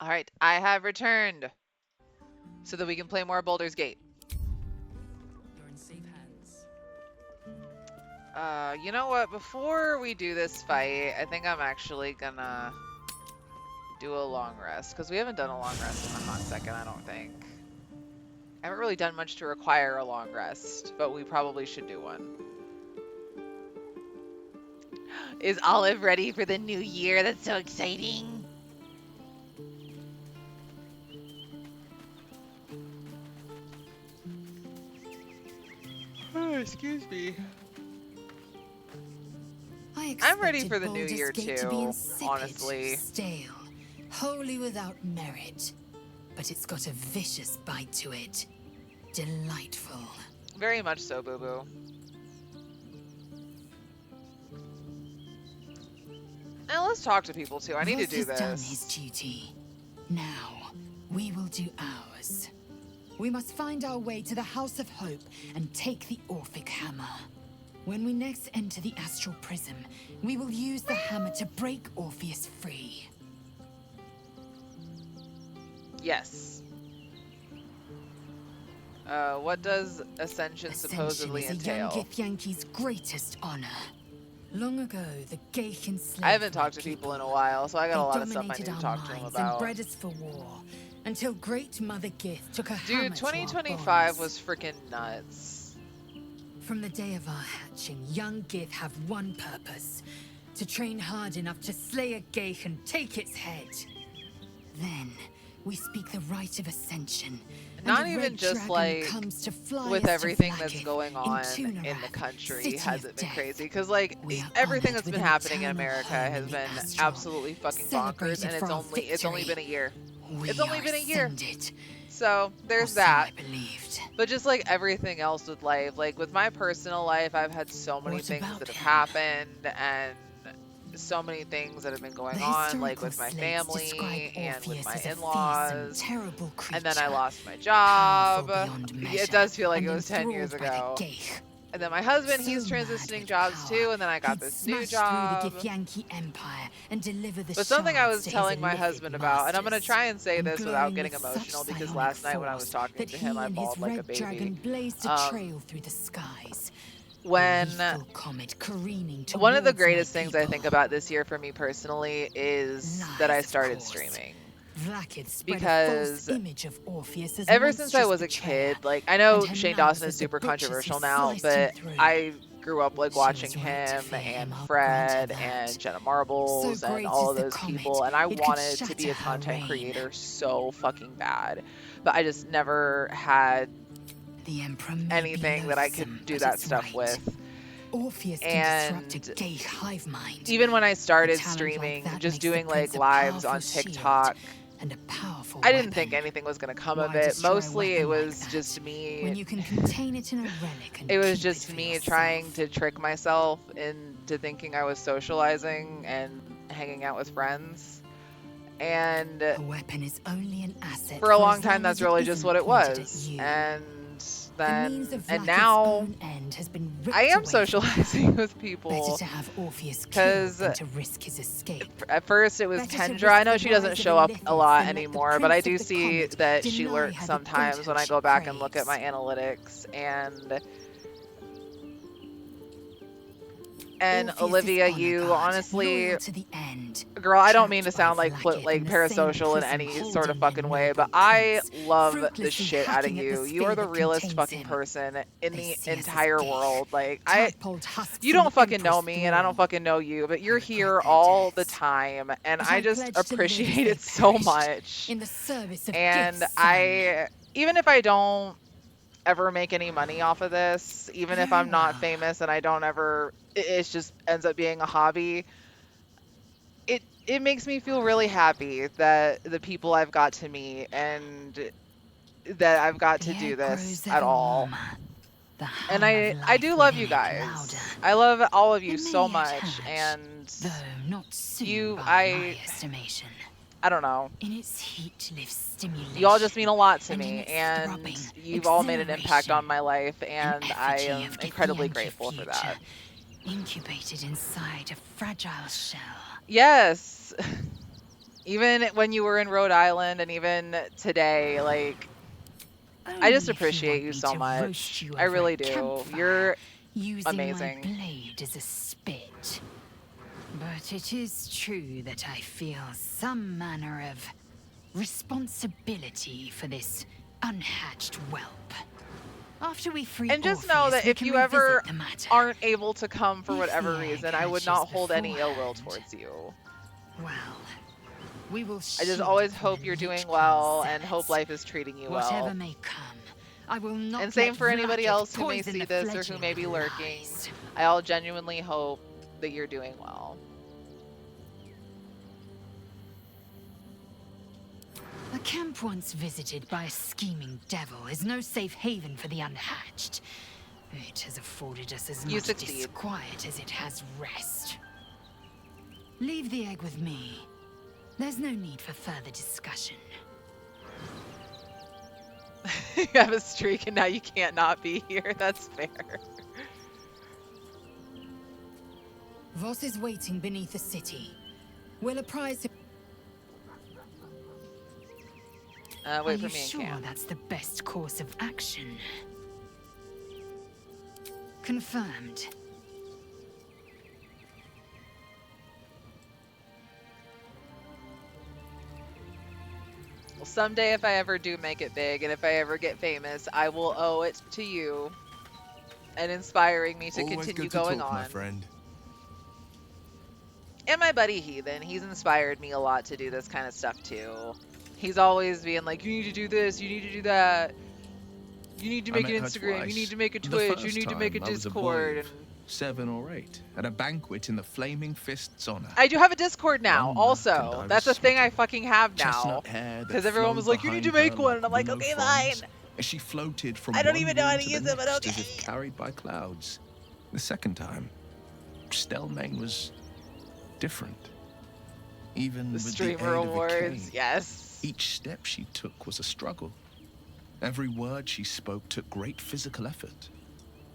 All right, I have returned so that we can play more Baldur's Gate. You're in safe hands. You know what? Before we do this fight, I think I'm actually gonna do a long rest, because we haven't done a long rest in a hot second, I don't think. I haven't really done much to require a long rest, but we probably should do one. Is Olive ready for the new year? That's so exciting. Oh, excuse me. I'm ready for the new year too, honestly. Stale, wholly without merit. But it's got a vicious bite to it. Delightful. Very much so, Boo Boo. Now let's talk to people too. I need to do this. Done his duty. Now, we will do ours. We must find our way to the House of Hope and take the Orphic Hammer. When we next enter the Astral Prism, we will use the hammer to break Orpheus free. Yes. What does Ascension supposedly is entail? a young Githyanki's greatest honor. Long ago, the Geich enslaved I haven't talked to people in a while, so I got a lot of stuff I need dominated to our talk to them minds about. and bred us for war, until Great Mother Gith took a hammer Dude, to our 2025 bonds. was freaking nuts. From the day of our hatching, young Gith have one purpose: to train hard enough to slay a Geich and take its head. Then we speak the rite of ascension. Not and a even red just dragon like comes to fly with us to everything that's Vlaakith going on in the Tunarak, country, city has of it been death. crazy? Because like We are everything honored that's with been an happening in eternal America home has in the been astral, absolutely fucking bonkers, celebrated and for our it's only victory. been a year. We It's only are been a year. ascended. So there's Or so that. I believed. But just like everything else with life, like with my personal life, I've had so many What things about that have him? happened, and so many things that have been going The on, like historical with my slates describe family and with Orpheus my as a in-laws. fearsome, terrible creature, And then I lost my job. beyond It measure, does feel like and it was 10 years enthralled by the ago. Geich. And then my husband, So he's mad transitioning with jobs power, too, and then I got he'd this new smash job. through the Githyanki Empire and deliver the But something I shards was to his telling my illicit husband about, and I'm going to masters. try and say And this without glowing getting with such emotional, because psionic last night when I force was talking that to him, he I and bawled his like a red baby. dragon blazed a trail through the skies. When A lethal comet careening one of the towards my greatest things I people. think about this year for me personally is that I started streaming. Vlaakith spread a Because false image of Orpheus as ever since I monstrous was a betrayer, kid, like I know and her Shane mouth Dawson is as the super butchers who controversial now, sliced but him through. I grew up like She watching was right to him fear him, and I'll Fred grant her that. and Jenna Marbles So and great all is of the those comet, people, and I it could wanted to be shatter a her content reign. creator so fucking bad, but I just never had The Emperor may be anything that I loathsome, could do but that it's stuff right. with. Orpheus can And disrupt a Geich hive mind. even when I started A talent streaming, like that just makes the doing prince like a lives on powerful shield TikTok, and a powerful I didn't weapon. think anything was going to come of Why it. destroy a Mostly it weapon like was that just me. when you can contain it in a relic and It was keep just it for me yourself. trying to trick myself into thinking I was socializing and hanging out with friends. And A weapon is only an asset for a long as time, long that's as it really just isn't what it pointed at was. you. And The means then, of and Vlaakith's now, own end has been ripped I am away from her. socializing with Better people. to have Orpheus killed Because than to risk his escape. at first it was Better to Kendra. risk I know the she doesn't rise of show up a Illithid lot than let the anymore, but I Prince do of the see Comet that she deny lurks her the sometimes godhood when I she go back and look at craves. my analytics. And Orpheus' Olivia, honor you guard, honestly, loyal to the end. girl, I don't mean to Trapped by sound like Vlaakith like in the same parasocial in prison any sort of holding their fucking way, noble but I prince, love the fruitlessly shit out of hacking at you. the You are sphere the that realest contains fucking him. person in They the see us as entire Geich, world. Like tadpoled husks you in don't the fucking know Empress me, and I don't thrall. fucking know you, but you're regret here their all the deaths. time, and But I I just pledge to live as appreciate they it so perished, much. in the service of And Gith's son. I, even if I don't ever make any money off of this, even if Very I'm not well. famous and I don't ever, it just ends up being a hobby. It makes me feel really happy that the people I've got to meet and that I've got to The do air this grows at ever all. warmer. The And hum of I life do love within you it guys. louder. I love all of you It may so yet much, hatch, and though not soon you, by my estimation. I don't know. In its heat lives stimulation. You all just mean a lot to and in me, its and throbbing, you've all made an impact exhilaration, on my life, and I effigy am of incredibly Githyanki grateful for future, that. incubated inside a fragile shell. Yes. Even when you were in Rhode Island and even today, like, I just appreciate you so much. I really do. You're using amazing. my blade as a spit. But it is true that I feel some manner of responsibility for this unhatched whelp. After we free And just know Orpheus, that we if can you ever revisit the matter. aren't able to come for If whatever the egg reason, I would not hatches hold any ill will beforehand. towards you. Well, we will I just shield always it from hope the you're Lich doing King's well and zealots. hope life is treating you Whatever well. may come, I will not And same let for anybody Vlaakith else who may poison see the this or who fledgling may be with lurking. lies. I all genuinely hope that you're doing well. A camp once visited by a scheming devil is no safe haven for the unhatched. It has afforded us as You much succeed. disquiet as it has rest. Leave the egg with me. There's no need for further discussion. You have a streak and now you can't not be here. That's fair. Voss is waiting beneath the city. We'll apprise him. Wait Are for you me sure and Cam. that's the best course of action? Confirmed. Well, someday if I ever do make it big and if I ever get famous, I will owe it to you and inspiring me to Always continue good to going talk, on. my friend. And my buddy Heathen, he's inspired me a lot to do this kind of stuff too. He's always being like, you need to do this, you need to do that. You need to I make an met her Instagram, you twice. need to make a The Twitch, you first need to make a time I was a boy Discord. of 7 or 8 at a banquet in the Flaming Fist's honor. I do have a Discord now, One also. look and I That's a was thing I fucking have now. Chestnut hair that Because everyone was like, you need to flowed make behind one. her And I'm like, willow okay, fronds fine. As she floated from I don't one even know how room to to use the it, but next okay. as if carried by clouds. The second time, Stelmane was different. Even The with the streamer aid of a awards, cane, yes. each step she took was a struggle. Every word she spoke took great physical effort.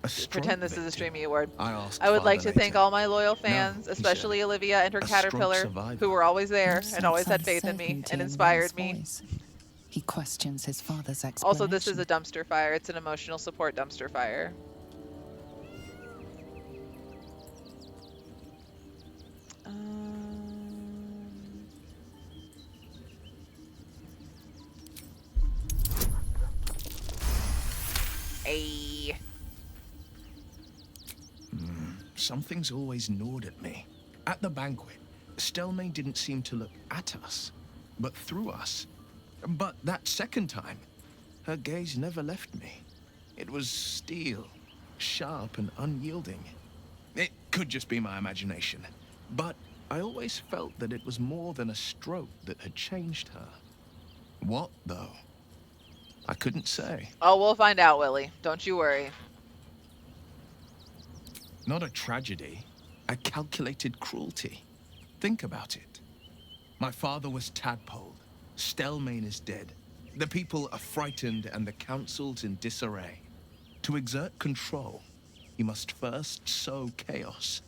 A Pretend this is a streaming award. I asked I would like to Father thank later. all my loyal No, fans, he especially said, Olivia and her "A stroke caterpillar, survivor." who were always there and Sense always had faith in me uncertainty and in inspired Will's me. voice. He questions his father's explanation. Also, this is a dumpster fire. It's an emotional support dumpster fire. Ayy. Something's always gnawed at me. At the banquet, Stelmane didn't seem to look at us, but through us. But that second time, her gaze never left me. It was steel, sharp and unyielding. It could just be my imagination, but I always felt that it was more than a stroke that had changed her. What, though? I couldn't say. Oh, we'll find out, Willie. Don't you worry. Not a tragedy, a calculated cruelty. Think about it. My father was tadpoled. Stelmane is dead. The people are frightened and the council's in disarray. To exert control, you must first sow chaos.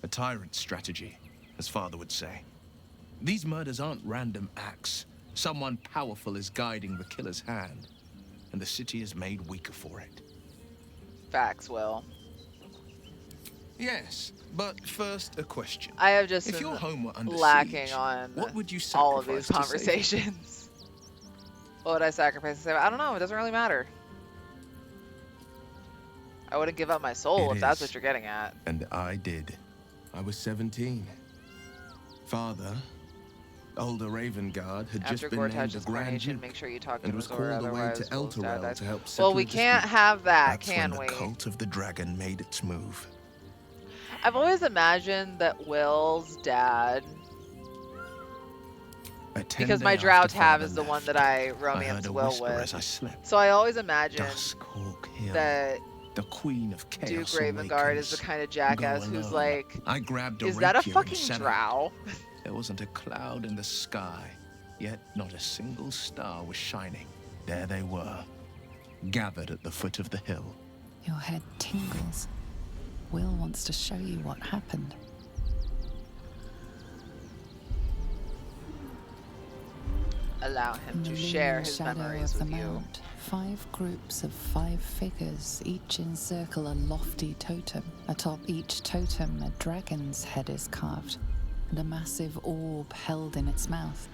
A tyrant's strategy, as father would say. These murders aren't random acts. Someone powerful is guiding the killer's hand, and the city is made weaker for it. Facts, Will. Yes, but first a question. I have just if been your home were under lacking siege, on what would you all of these sacrifice to save it? conversations. What would I sacrifice to save? I don't know. It doesn't really matter. I wouldn't give up my soul It if that's is. what you're getting at. And I did. I was 17. Father, older Raven Guard, had After just been Gore named a touches Grand coronation, Duke make sure you talk to and was Mazor, called away otherwise to we'll stab Elturel that. to help settle Well, we a can't dispute. have that, That's can when we? the cult of the dragon made its move. I've always imagined that Will's dad, At 10 because my day Drow after Tab Father is the one left, that I I romance heard a Will whisper with. as I slept. So I always imagine Duskhawk Hill, that the queen of chaos Duke Ravengard is the awakens. kind of jackass Go who's alone. like, I grabbed a is that a rapier and fucking set drow? out. There wasn't a cloud in the sky, yet not a single star was shining. There they were, gathered at the foot of the hill. Your head tingles. Will wants to show you what happened. allow him In the to share looming his shadow memories of the with you. mount, 5 groups of 5 figures each encircle a lofty totem. Atop each totem, a dragon's head is carved, and a massive orb held in its mouth.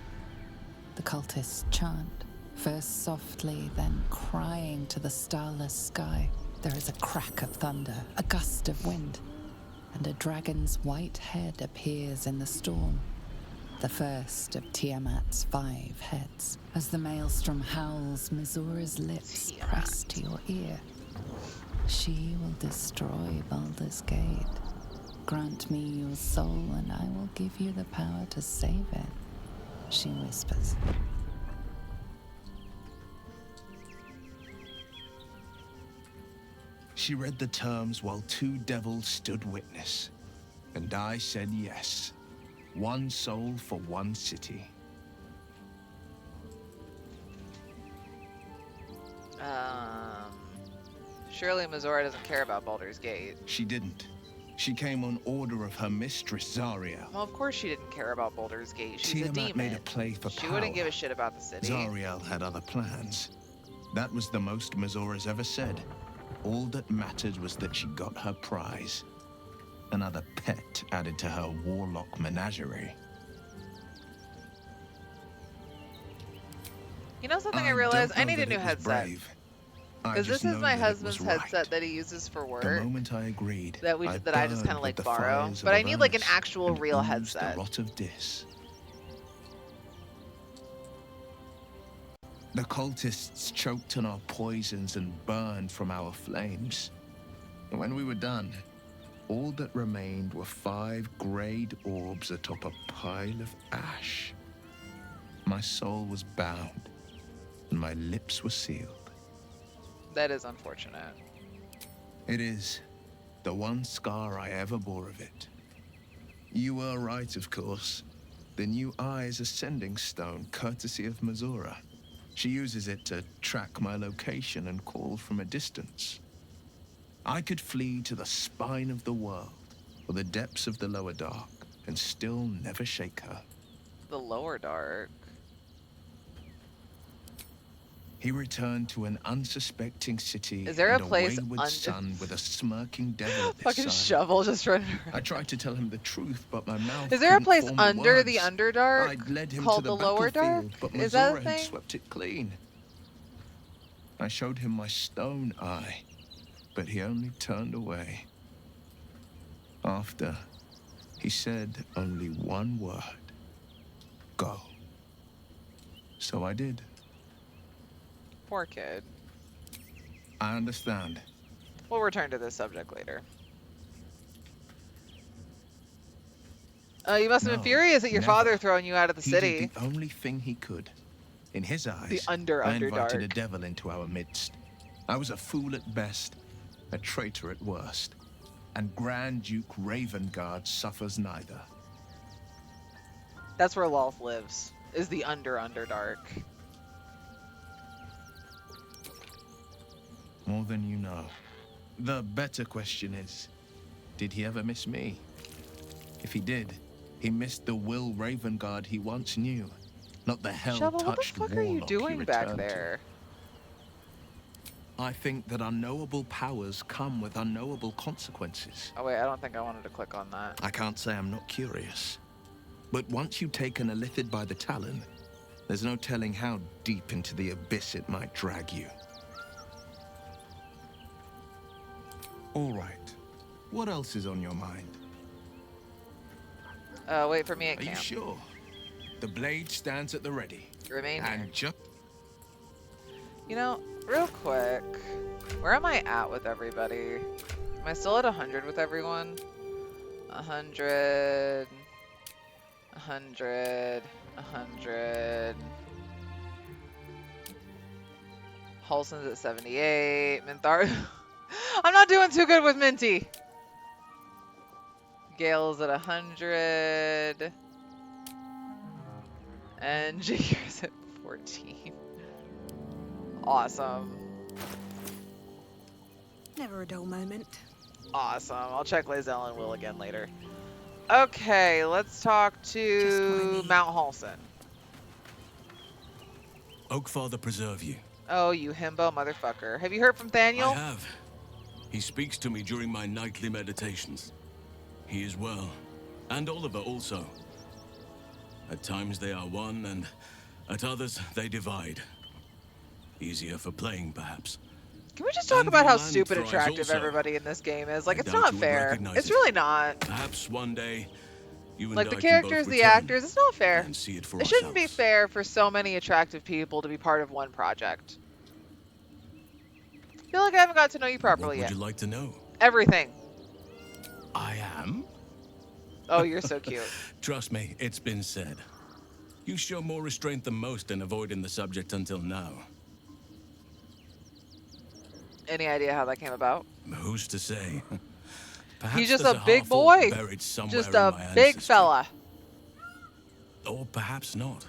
The cultists chant, first softly, then crying to the starless sky. There is a crack of thunder, a gust of wind, and a dragon's white head appears in the storm. The first of Tiamat's 5 heads. As the maelstrom howls, Mizora's lips press to your ear. She will destroy Baldur's Gate. Grant me your soul, and I will give you the power to save it, she whispers. She read the terms while 2 devils stood witness, and I said yes. 1 soul for 1 city. Surely Mizora doesn't care about Baldur's Gate. She didn't. She came on order of her mistress, Zariel. Well, of course she didn't care about Baldur's Gate. She's a Tiamat demon. made a play for She power. wouldn't give a shit about the city. Zariel had other plans. That was the most Mizora's ever said. All that mattered was that she got her prize. Another pet added to her warlock menagerie. You know something I realized? I need a new it was headset. brave. I Because this just is know my that it husband's was right. headset that he uses for work. The moment I agreed, That I just kind of like borrow. But I need like an actual real headset. The rot of dis. The cultists choked on our poisons and burned from our flames. And when we were done, all that remained were 5 greyed orbs atop a pile of ash. My soul was bound, and my lips were sealed. That is unfortunate. It is the one scar I ever bore of it. You were right, of course. The new eye is a sending stone, courtesy of Mizora. She uses it to track my location and call from a distance. I could flee to the spine of the world, or the depths of the lower dark, and still never shake her. The lower dark. He returned to an unsuspecting city. Is there a and place wayward under- son with a smirking devil at his Fucking side. shovel just running around. I tried to tell him the truth, but my mouth Is there a couldn't place form under words. the Underdark I'd led him called to the the Lower Dark? battlefield, but Is that a Mizora had thing? swept it clean. I showed him my stone eye, but he only turned away. After, he said only one word. Go. So I did. Poor kid. I understand. We'll return to this subject later. You must have been No, furious at your never. father throwing you out of the He city. did the only thing he could. In his eyes, The I invited Underdark. a devil into our midst. I was a fool at best, a traitor at worst, and Grand Duke Ravengard suffers neither. That's where Lolth lives, is the Underdark. More than you know. The better question is, did he ever miss me? If he did, he missed the Will Ravengard he once knew, not the Shovel, what the hell-touched fuck are you warlock he doing back returned to. there? I think that unknowable powers come with unknowable consequences. Oh wait, I don't think I wanted to click on that. I can't say I'm not curious. But once you take an Elithid by the talon, there's no telling how deep into the abyss it might drag you. All right. What else is on your mind? Wait for me at Are you camp. sure? The blade stands at the ready. Remain here. And just... You know, real quick, where am I at with everybody? Am I still at 100 with everyone? 100, 100, 100. Halson's at 78. Minthar. I'm not doing too good with Minty. Gale's at 100. And Jigger's at 14. Awesome. Never a dull moment. Awesome. I'll check Lazelle and Will again later. Okay, let's talk to Mount Halson. Oakfather preserve you. Oh, you himbo motherfucker. Have you heard from Thaniel? I have. He speaks to me during my nightly meditations. He is well. And Oliver also. At times they are one, and at others they divide. Easier for playing, perhaps. Can we just talk And about the how land stupid thrives everybody also. everybody in this game is? Like, I it's doubt not you would fair. recognize It's it. really not. Perhaps one day you and Like, I the can characters, both the return actors, it's not fair. and see it for It shouldn't be ourselves. fair for so many attractive people to be part of one project. I feel like I haven't got to know you properly What would yet. you like to know? Everything. I am? Oh, you're so cute. Trust me, it's been said. You show more restraint than most in avoiding the subject until now. Any idea how that came about? Who's to say? Perhaps He's just there's a big half-orc boy. buried somewhere Just in a my big ancestry. fella. Or perhaps not.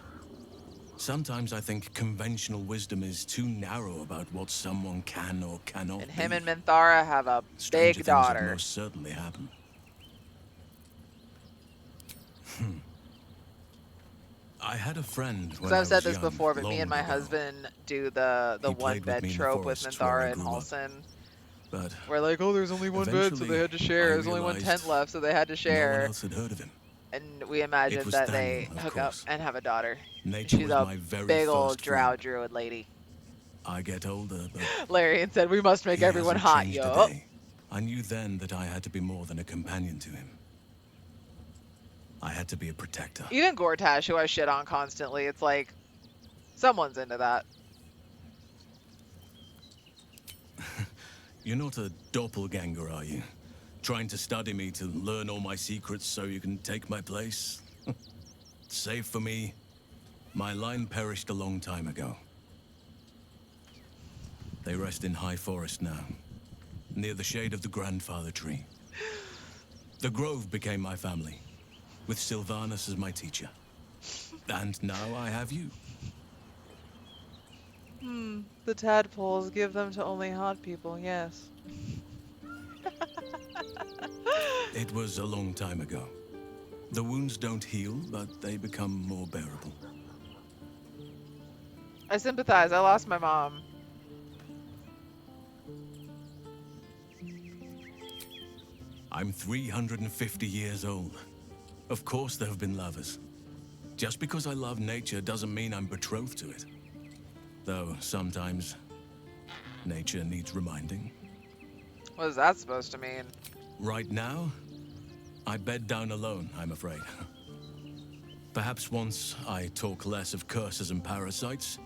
Sometimes I think conventional wisdom is too narrow about what someone can or cannot And him be. and Minthara have a Stranger big things have daughter. most certainly happened. I had a friend when So I I've was said this young, before, but me long and my ago. husband do the He one played with bed me in the trope with forests where I Minthara and grew up. Halsin. But We're like, oh, there's only one bed, so they had to share. I There's only one realized tent left, so they had to No one share. else had heard of him. And we imagined was that Daniel, they of hook course. up and have a daughter. Nature She's was a my very big old first drow friend. druid lady. I get older, but Larian said, we must make he everyone hasn't hot, changed yo. a day. I knew then that I had to be more than a companion to him. I had to be a protector. Even Gortash, who I shit on constantly, it's like, someone's into that. You're not a doppelganger, are you? Trying to study me to learn all my secrets so you can take my place? Save for me, my line perished a long time ago. They rest in High Forest now, near the shade of the grandfather tree. The Grove became my family, with Sylvanas as my teacher. And now I have you. The tadpoles give them to only hot people, yes. It was a long time ago. The wounds don't heal, but they become more bearable. I sympathize. I lost my mom. I'm 350 years old. Of course there have been lovers. Just because I love nature doesn't mean I'm betrothed to it. Though sometimes nature needs reminding. What is that supposed to mean? Right now, I bed down alone, I'm afraid. Perhaps once I talk less of curses and parasites,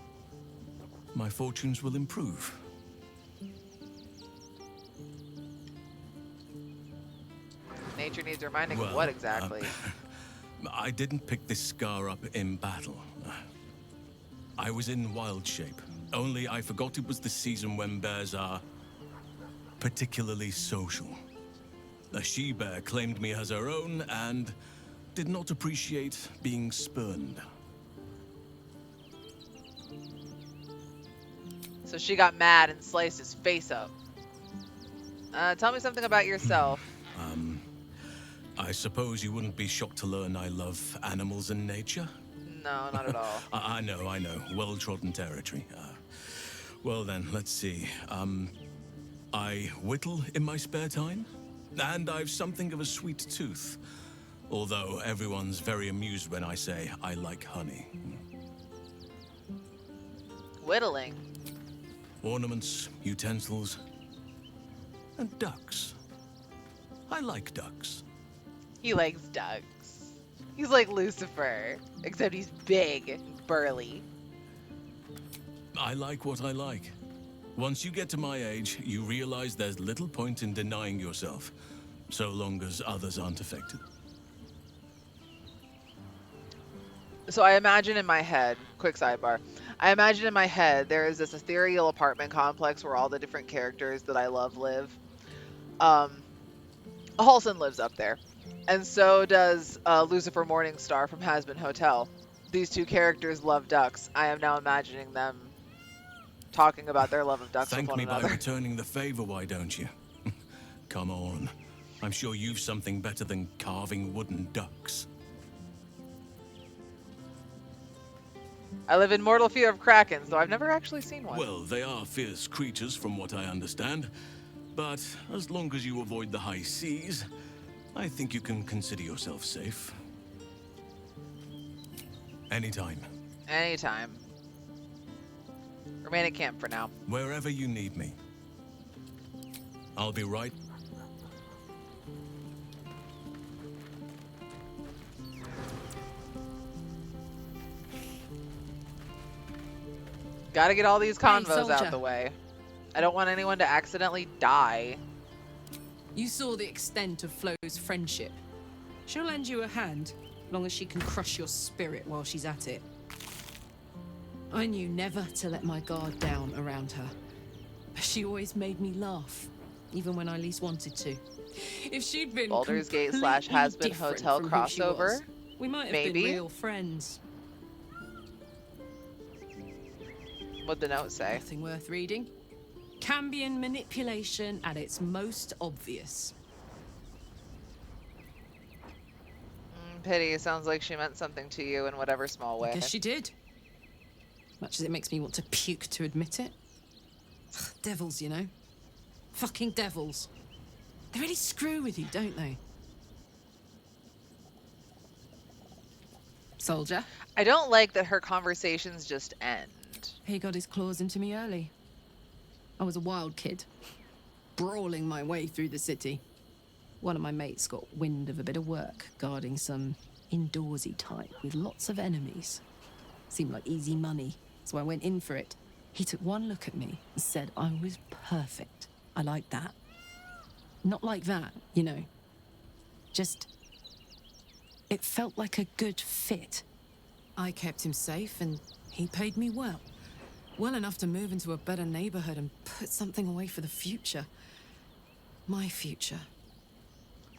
my fortunes will improve. Nature needs reminding of Well, what exactly? I didn't pick this scar up in battle. I was in wild shape. Only I forgot it was the season when bears are particularly social. A she-bear claimed me as her own and did not appreciate being spurned. So she got mad and sliced his face up. Tell me something about yourself. I suppose you wouldn't be shocked to learn I love animals and nature? No, not at all. I know. Well-trodden territory. Well then, let's see. I whittle in my spare time, and I've something of a sweet tooth. Although everyone's very amused when I say I like honey. Whittling. Ornaments, utensils, and ducks. I like ducks. He likes ducks. He's like Lucifer, except he's big and burly. I like what I like. Once you get to my age, you realize there's little point in denying yourself, so long as others aren't affected. So I imagine in my head, quick sidebar, I imagine in my head there is this ethereal apartment complex where all the different characters that I love live. Halsin lives up there. And so does Lucifer Morningstar from Hasbin Hotel. These two characters love ducks. I am now imagining them talking about their love of ducks with Thank one me another. by returning the favor, why don't you? Come on. I'm sure you've something better than carving wooden ducks. I live in mortal fear of krakens, though I've never actually seen one. Well, they are fierce creatures from what I understand. But as long as you avoid the high seas, I think you can consider yourself safe. Anytime. Anytime. Remain at camp for now. Wherever you need me. I'll be right. Gotta get all these convos out soldier. the way. I don't want anyone to accidentally die. You saw the extent of Flo's friendship. She'll lend you a hand, long as she can crush your spirit while she's at it. I knew never to let my guard down around her. She always made me laugh, even when I least wanted to. If she'd been Baldur's Gate / completely Has Been different Hotel from who she was, crossover? we might have Maybe. been real friends. What'd the note say? Nothing worth reading. Cambion manipulation at its most obvious. Pity. Sounds like she meant something to you in whatever small way. I guess she did. Much as it makes me want to puke to admit it. Devils, you know. Fucking devils. They really screw with you, don't they? Soldier. I don't like that her conversations just end. He got his claws into me early. I was a wild kid, brawling my way through the city. One of my mates got wind of a bit of work guarding some indoorsy type with lots of enemies. Seemed like easy money, so I went in for it. He took one look at me and said I was perfect. I like that. Not like that, you know. Just... it felt like a good fit. I kept him safe and he paid me well. Well enough to move into a better neighborhood and put something away for the future. My future.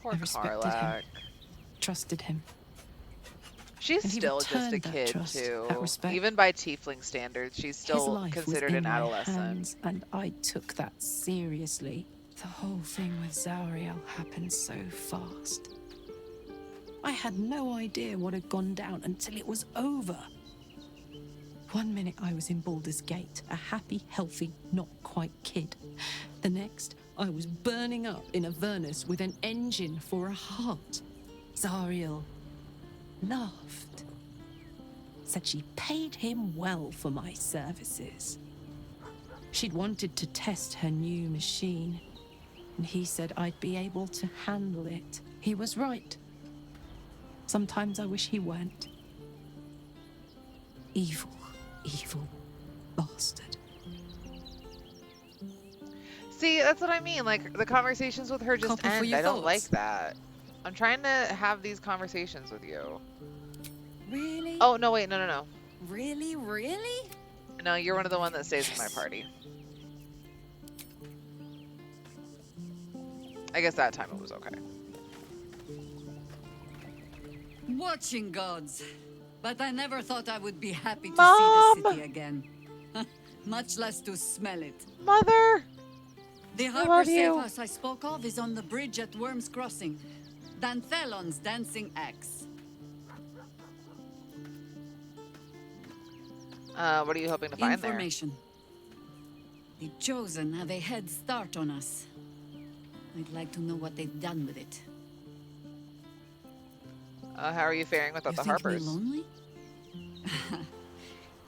Poor I respected Karlach. him. Trusted him. She's And he still just a returned that kid, trust, too. that respect. Even by tiefling standards, she's His still life was considered in an my adolescent. hands, and I took that seriously. The whole thing with Zariel happened so fast. I had no idea what had gone down until it was over. One minute I was in Baldur's Gate, a happy, healthy, not quite kid. The next, I was burning up in Avernus with an engine for a heart. Zariel laughed. Said she paid him well for my services. She'd wanted to test her new machine, and he said I'd be able to handle it. He was right. Sometimes I wish he weren't. Evil, evil bastard. See, that's what I mean. Like, the conversations with her just Couple for end. your I don't like thoughts. that. I'm trying to have these conversations with you. Really? Oh, no, wait, no. Really? Really? No, you're one of the one that stays in my party. I guess that time it was okay. Watching gods. But I never thought I would be happy to Mom! see the city again. Much less to smell it. Mother! The I harbor love safe you. house I spoke of is on the bridge at Worm's Crossing. Danthelon's dancing axe. What are you hoping to find there? Information. The Chosen have a head start on us. I'd like to know what they've done with it. How are you faring without You the think me Harpers? lonely?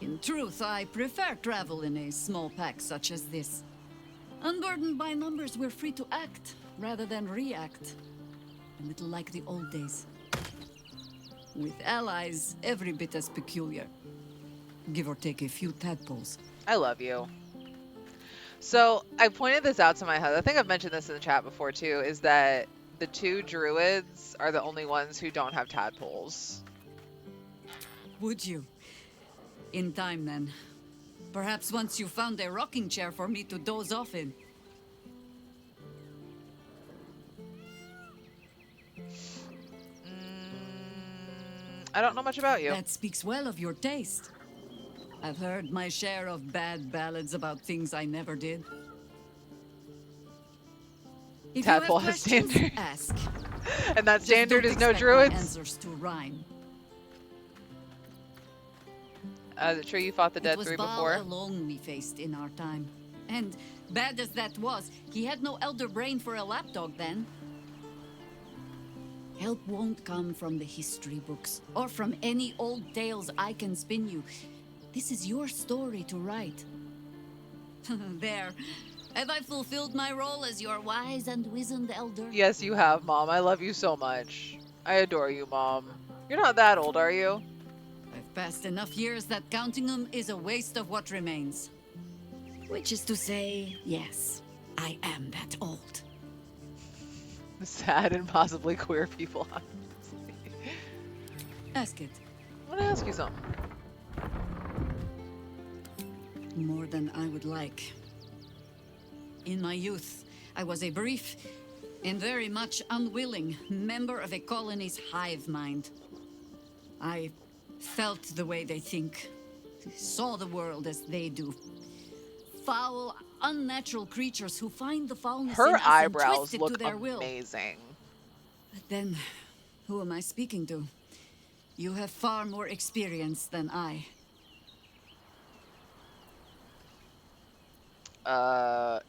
In truth, I prefer travel in a small pack such as this. Unburdened by numbers, we're free to act rather than react. A little like the old days. With allies, every bit as peculiar. Give or take a few tadpoles. I love you. So I pointed this out to my husband. I think I've mentioned this in the chat before too, is that the two druids are the only ones who don't have tadpoles. Would you? In time, then. Perhaps once you found a rocking chair for me to doze off in. I don't know much about you. That speaks well of your taste. I've heard my share of bad ballads about things I never did. If you have Tadpole has questions, standard. ask. And that Just standard don't is no expect my druids? answers to rhyme. Sure you fought the It Dead was 3 Baal before? alone we faced in our time. And bad as that was, he had no elder brain for a lapdog then. Help won't come from the history books, or from any old tales I can spin you. This is your story to write. There. Have I fulfilled my role as your wise and wizened elder? Yes, you have, Mom. I love you so much. I adore you, Mom. You're not that old, are you? I've passed enough years that counting them is a waste of what remains. Which is to say, yes, I am that old. Sad and possibly queer people. Ask it. I want to ask you something. More than I would like. In my youth, I was a brief and very much unwilling member of a colony's hive mind. I felt the way they think, saw the world as they do. Foul, unnatural creatures who find the foulness in Her us eyebrows and twist it look to their will. amazing. But then, who am I speaking to? You have far more experience than I.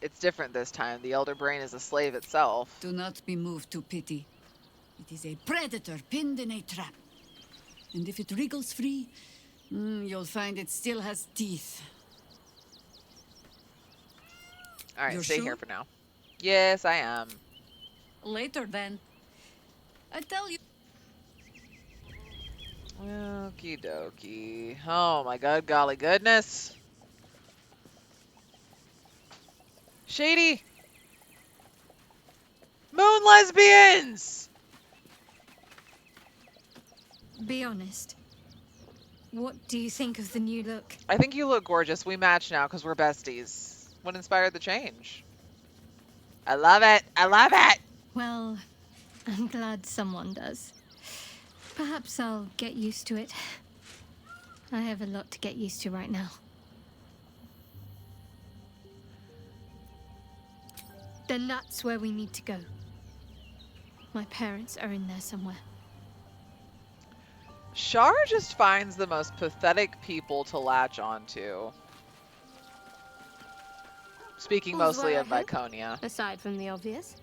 It's different this time. The Elder Brain is a slave itself. Do not be moved to pity. It is a predator pinned in a trap. And if it wriggles free, you'll find it still has teeth. Alright, You're stay sure? here for now. Yes, I am. Later, then. I tell you. Okie dokie. Oh my god, golly goodness. Shady! Moon lesbians! Be honest. What do you think of the new look? I think you look gorgeous. We match now because we're besties. What inspired the change? I love it. I love it. Well, I'm glad someone does. Perhaps I'll get used to it. I have a lot to get used to right now. Then that's where we need to go. My parents are in there somewhere. Shar just finds the most pathetic people to latch onto. Speaking All's mostly well, of I hope, Viconia. aside from the obvious.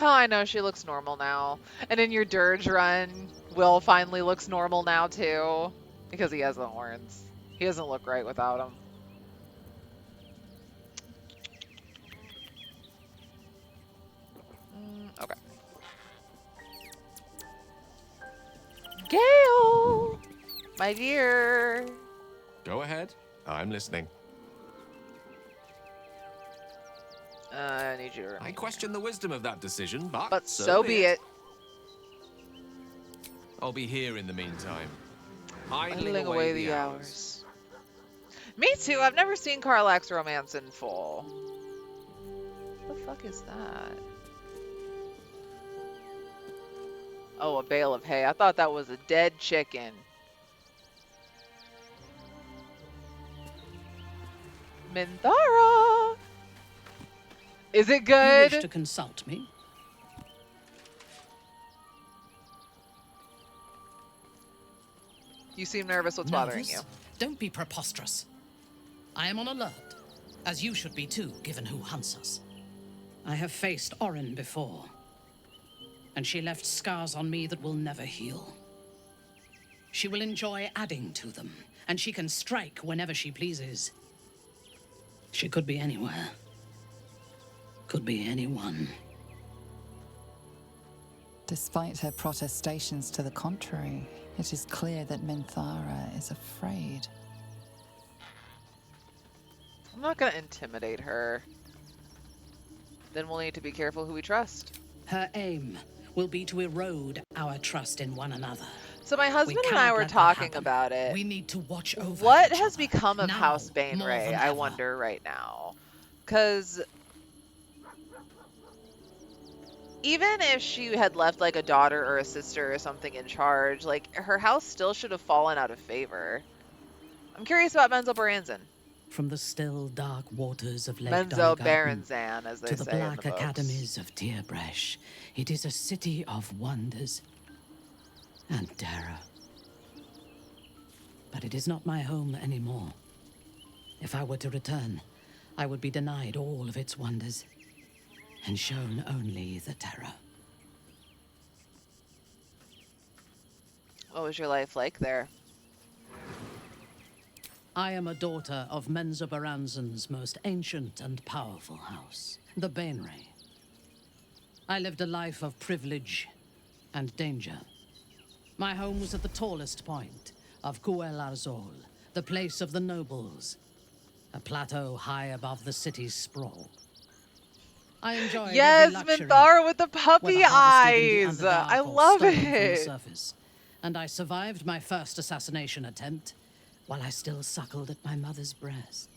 Oh, I know, she looks normal now. And in your Dirge run, Will finally looks normal now too. Because he has the horns. He doesn't look right without them. Okay. Gale! My dear! Go ahead. I'm listening. I need you to I question the wisdom of that decision, but, But so be it. I'll be here in the meantime. Idling away the hours. Me too. I've never seen Karlach's romance in full. What the fuck is that? Oh, a bale of hay. I thought that was a dead chicken. Minthara! Is it good? You wish to consult me? You seem nervous. What's bothering Nervous? you? Don't be preposterous. I am on alert, as you should be too, given who hunts us. I have faced Orin before, and she left scars on me that will never heal. She will enjoy adding to them, and she can strike whenever she pleases. She could be anywhere. Could be anyone. Despite her protestations to the contrary, it is clear that Minthara is afraid. I'm not going to intimidate her. Then we'll need to be careful who we trust. Her aim will be to erode our trust in one another. So my husband and I cannot were let that talking happen. about it. We need to watch over What each has other. become of Now, House more Bainray, than I ever. wonder right now. Because even if she had left like a daughter or a sister or something in charge, like her house still should have fallen out of favor. I'm curious about Menzo Baranzan. From the still dark waters of Lake Menzo Donegal Baranzan, as they to the say in black the books. academies of Tierbresh, it is a city of wonders and terror. But it is not my home anymore. If I were to return, I would be denied all of its wonders, and shown only the terror. What was your life like there? I am a daughter of Menzoberranzan's most ancient and powerful house, the Bainray. I lived a life of privilege and danger. My home was at the tallest point of Cuel Arzol, the place of the nobles, a plateau high above the city's sprawl. I enjoyed yes, every luxury, Minthara with the puppy whether harvested in eyes. the Underdark I or love stolen from the it. surface. And I survived my first assassination attempt while I still suckled at my mother's breast.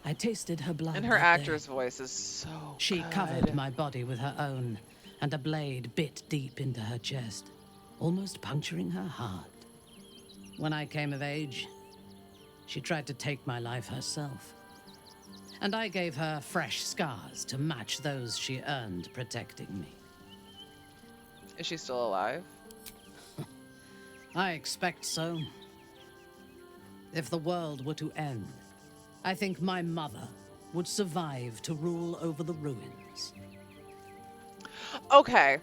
I tasted her blood. And her that actor's day. voice is so She good. covered my body with her own, and a blade bit deep into her chest, almost puncturing her heart. When I came of age, she tried to take my life herself. And I gave her fresh scars to match those she earned protecting me. Is she still alive? I expect so. If the world were to end, I think my mother would survive to rule over the ruins. Okay.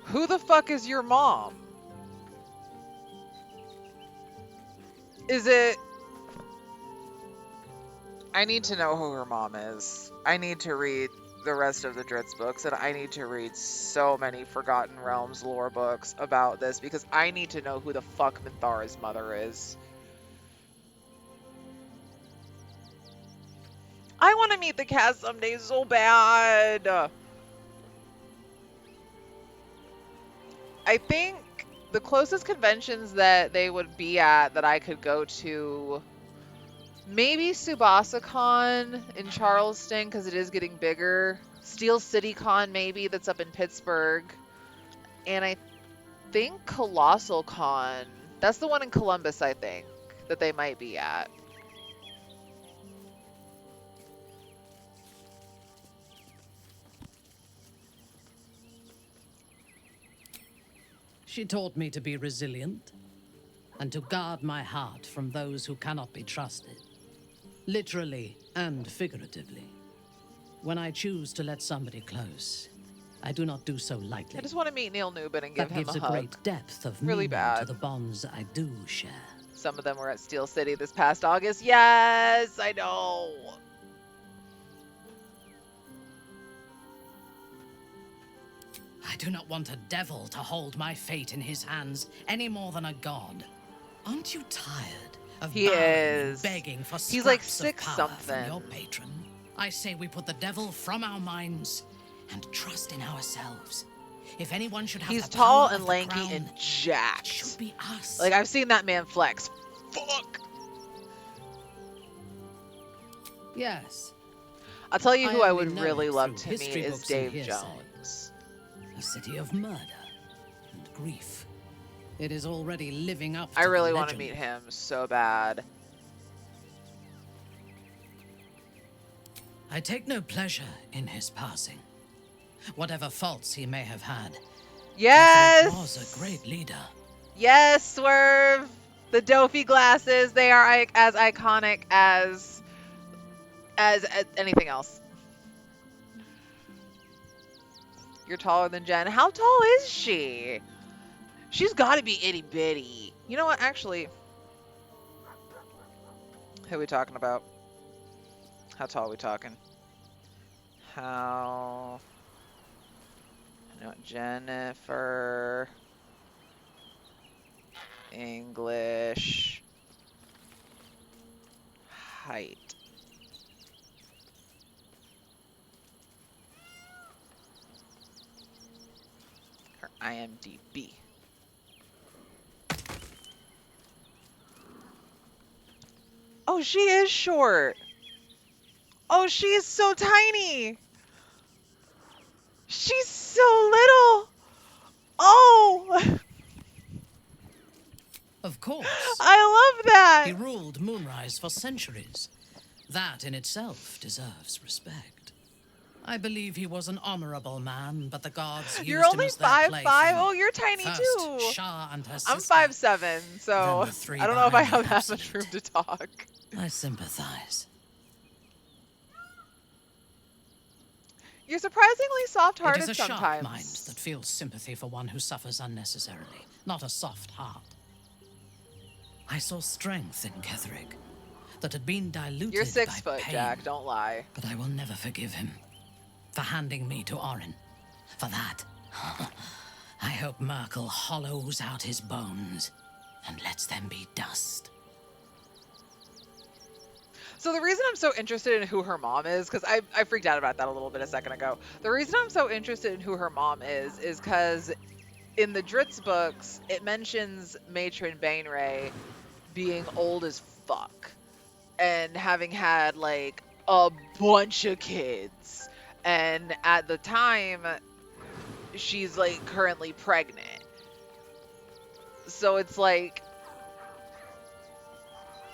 Who the fuck is your mom? Is it... I need to know who her mom is. I need to read the rest of the Dritz books, and I need to read so many Forgotten Realms lore books about this, because I need to know who the fuck Minthara's mother is. I want to meet the cast someday so bad. I think the closest conventions that they would be at that I could go to, maybe SubasaCon in Charleston, because it is getting bigger. Steel City Con, maybe, that's up in Pittsburgh. And I think Colossal Con, that's the one in Columbus, I think, that they might be at. She taught me to be resilient and to guard my heart from those who cannot be trusted, literally and figuratively. When I choose to let somebody close, I do not do so lightly. I just want to meet Neil Newbin and give That him gives a a hug. great depth of Really meaning bad. to the bonds I do share. Some of them were at Steel City this past August. Yes, I know. I do not want a devil to hold my fate in his hands any more than a god. Aren't you tired of He bowing and is. begging for He's like scraps of 6 power from something. your patron? I say we put the devil from our minds and trust in ourselves. If anyone should have He's the tall power and of the lanky crown, and jacked. it should be us. Like, I've seen that man flex. Fuck. Yes. I'll tell you who I only would know really it love through to meet history is books and Dave hearsay. Jones. A city of murder and grief. It is already living up to I the really want to legend. meet him so bad. I take no pleasure in his passing. Whatever faults he may have had, Yes! he was a great leader. Yes, Swerve! The Dofi glasses, they are as iconic as anything else. You're taller than Jen. How tall is she? She's got to be itty bitty. You know what? Actually, who are we talking about? How tall are we talking? How? I know Jennifer. English. Height. Her IMDb. Oh, she is short. Oh, she is so tiny. She's so little. Oh. Of course. I love that. He ruled Moonrise for centuries. That in itself deserves respect. I believe he was an honorable man, but the gods You're used him only as their 5'5". plaything. Oh, you're tiny First, too. Shah and her I'm sister, 5'7", so then the three I don't know if I behind have the that much room absolute. to talk. I sympathize. You're surprisingly It soft-hearted is a sharp sometimes. mind that feels sympathy for one who suffers unnecessarily, not a soft heart. I saw strength in Ketherick that had been diluted You're 6 by foot, pain, Jack. Don't lie. but I will never forgive him for handing me to Orin. For that, I hope Merkel hollows out his bones and lets them be dust. So the reason I'm so interested in who her mom is, because I freaked out about that a little bit a second ago. The reason I'm so interested in who her mom is because in the Dritz books, it mentions Matron Bainray being old as fuck and having had like a bunch of kids. And at the time, she's like currently pregnant. So it's like,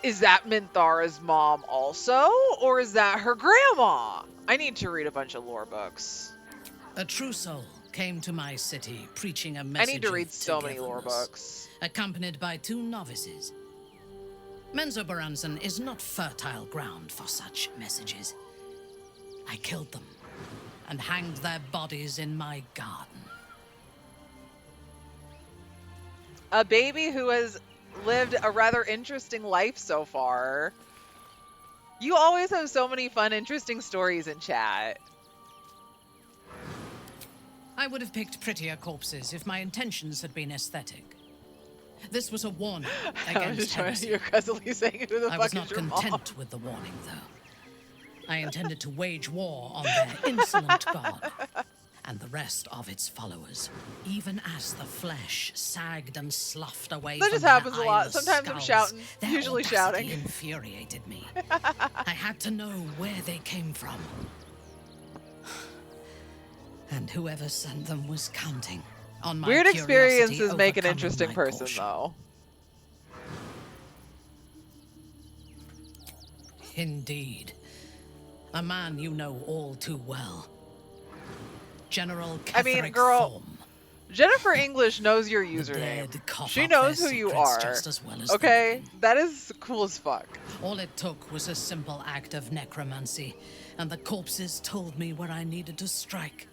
is that Minthara's mom also? Or is that her grandma? I need to read a bunch of lore books. A true soul came to my city preaching a I message need to read of so many lore togetherness, books. accompanied by 2 novices. Menzoberranzan is not fertile ground for such messages. I killed them and hanged their bodies in my garden. A baby who has lived a rather interesting life so far. You always have so many fun, interesting stories in chat. I would have picked prettier corpses if my intentions had been aesthetic. This was a warning I was against just trying to heresy. hear Cressley saying who the I fuck was is not your content mom? with the warning, though. I intended to wage war on their insolent god and the rest of its followers, even as the flesh sagged and sloughed away That from just their happens a lot. eyeless Sometimes I'm skulls. shouting, Their usually audacity shouting. infuriated me. I had to know where they came from. And whoever sent them was counting on my Weird curiosity experiences make an overcoming interesting my person, caution. though. Indeed. A man you know all too well. General I mean, Ketherick girl, Thorm. Jennifer English knows your username. dead cough She up knows their who you secrets are. just as well as the Okay? That is cool as fuck. All it took was a simple act of necromancy, and the corpses told me where I needed to strike.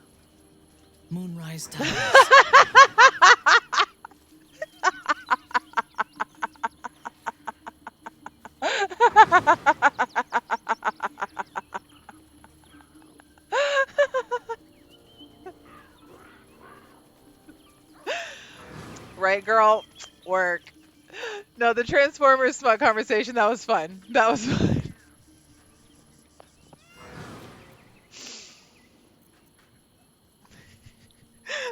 Moonrise Towers. Right, girl? Work. No, the Transformers smut conversation, that was fun. That was fun.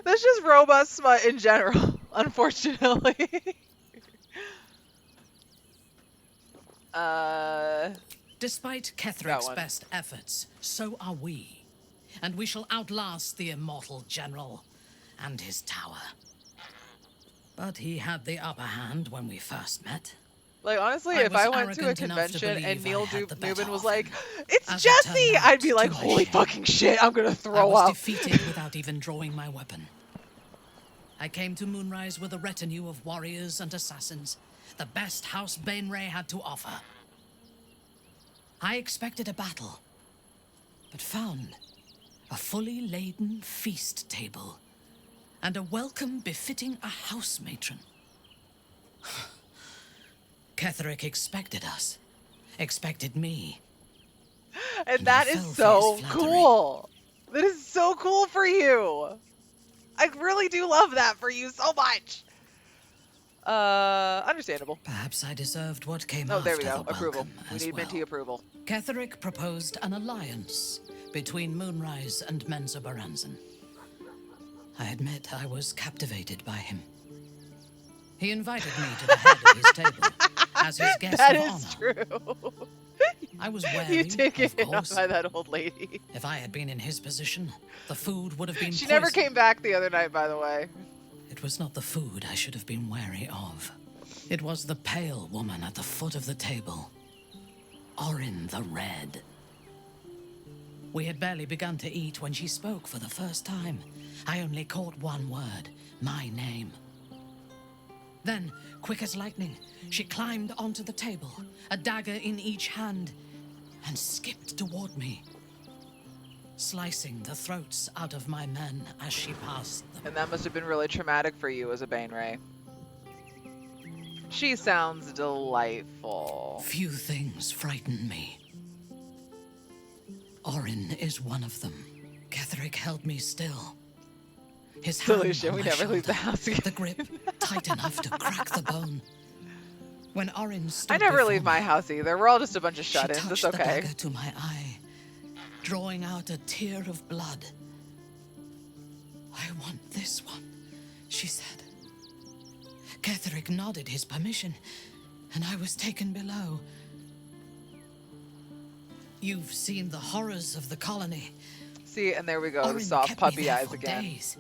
That's just robot smut in general, unfortunately. Despite That Ketherick's one. best efforts, so are we. And we shall outlast the immortal general and his tower. But he had the upper hand when we first met. Like, honestly, I if was I went to a arrogant enough to convention and believe Neil I had the better Newman was of like, him. it's As it Jesse! turned I'd be out, like, to my holy shame, fucking shit, I'm gonna I throw was up. defeated without even drawing my weapon. I came to Moonrise with a retinue of warriors and assassins, the best House Bainray had to offer. I expected a battle, but found a fully laden feast table and a welcome befitting a house matron. Ketherick expected us, expected me. And that is so cool. That is so cool for you. I really do love that for you so much. Understandable. Perhaps I deserved what came Oh, after there we go. the Approval. welcome We as need Minty well. approval. Ketherick proposed an alliance between Moonrise and Menzoberranzan. I admit I was captivated by him. He invited me to the head of his table as his guest That of is honor. true. I was wary, You did get of hit on course. by that old lady. If I had been in his position, the food would have been She never poisoned. came back the other night, by the way. It was not the food I should have been wary of. It was the pale woman at the foot of the table. Orin the Red. We had barely begun to eat when she spoke for the first time. I only caught one word, my name. Then, quick as lightning, she climbed onto the table, a dagger in each hand, and skipped toward me, slicing the throats out of my men as she passed them. And that must have been really traumatic for you as a Bainray. She sounds delightful. Few things frighten me. Orin is one of them. Ketherick held me still. His hand Solution, on we my never leave the shoulder, house again. the grip tight enough to crack the bone. When Orin stood I never before leave my me, house either. We're all just a bunch of she shut-ins. touched It's the okay. dagger to my eye, drawing out a tear of blood. I want this one, she said. Ketherick nodded his permission, and I was taken below. You've seen the horrors of the colony. See, and there we go, the Orin soft kept me puppy there eyes for again. days.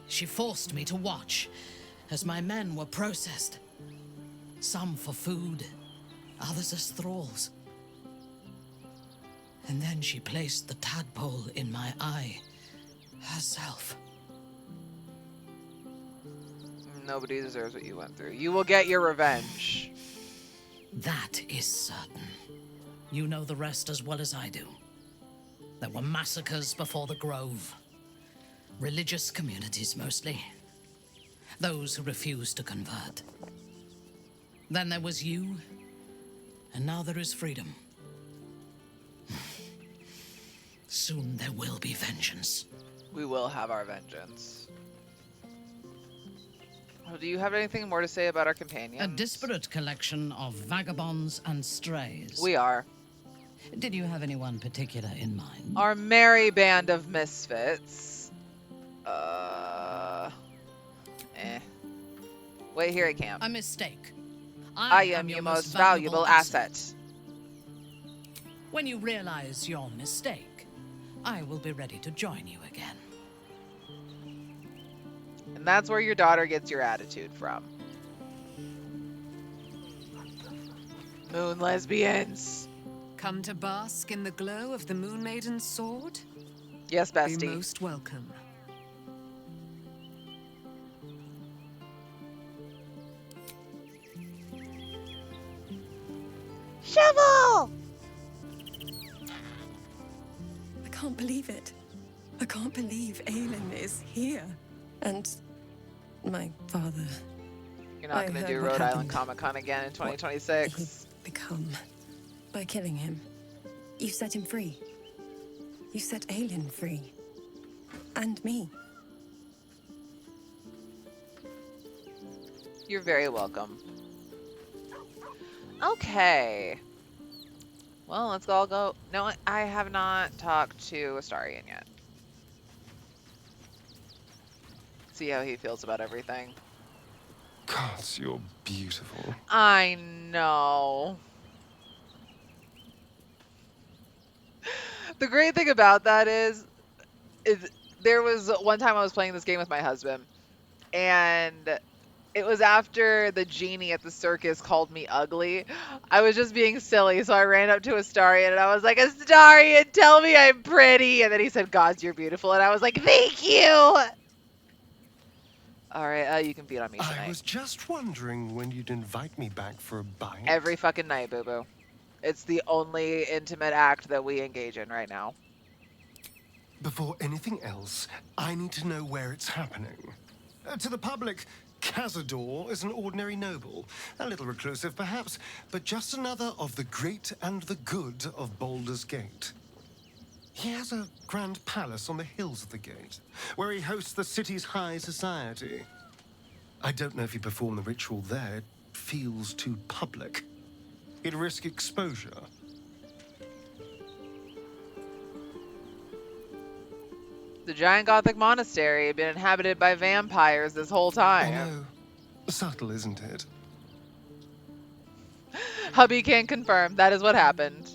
She forced me to watch as my men were processed. Some for food, others as thralls. And then she placed the tadpole in my eye herself. Nobody deserves what you went through. You will get your revenge. That is certain. You know the rest as well as I do. There were massacres before the Grove. Religious communities mostly. Those who refused to convert. Then there was you, and now there is freedom. Soon there will be vengeance. We will have our vengeance. Oh, do you have anything more to say about our companions? A disparate collection of vagabonds and strays. We are. Did you have anyone particular in mind? Our merry band of misfits. Wait here at camp. A mistake. I am your most valuable asset. When you realize your mistake, I will be ready to join you again. And that's where your daughter gets your attitude from. Moon lesbians. Come to bask in the glow of the Moon Maiden's sword? Yes, bestie. Be most welcome. Shovel! I can't believe it. I can't believe Aelin is here. And my father. You're not going to do Rhode Island Comic Con again in 2026. He's become by killing him. You set him free. You set Aelin free. And me. You're very welcome. Okay. Well, let's all go. No, I have not talked to Astarion yet. See how he feels about everything. God, you're beautiful. I know. The great thing about that is there was one time I was playing this game with my husband, and it was after the genie at the circus called me ugly. I was just being silly, so I ran up to Astarion and I was like, Astarion, tell me I'm pretty. And then he said, God, you're beautiful. And I was like, thank you. All right, you can beat on me tonight. I was just wondering when you'd invite me back for a bite. Every fucking night, boo-boo. It's the only intimate act that we engage in right now. Before anything else, I need to know where it's happening. To the public, Cazador is an ordinary noble. A little reclusive, perhaps, but just another of the great and the good of Baldur's Gate. He has a grand palace on the hills of the gate, where he hosts the city's high society. I don't know if he performed the ritual there. It feels too public. He'd risk exposure. The giant Gothic monastery had been inhabited by vampires this whole time. I know. Subtle, isn't it? Hubby can confirm that is what happened.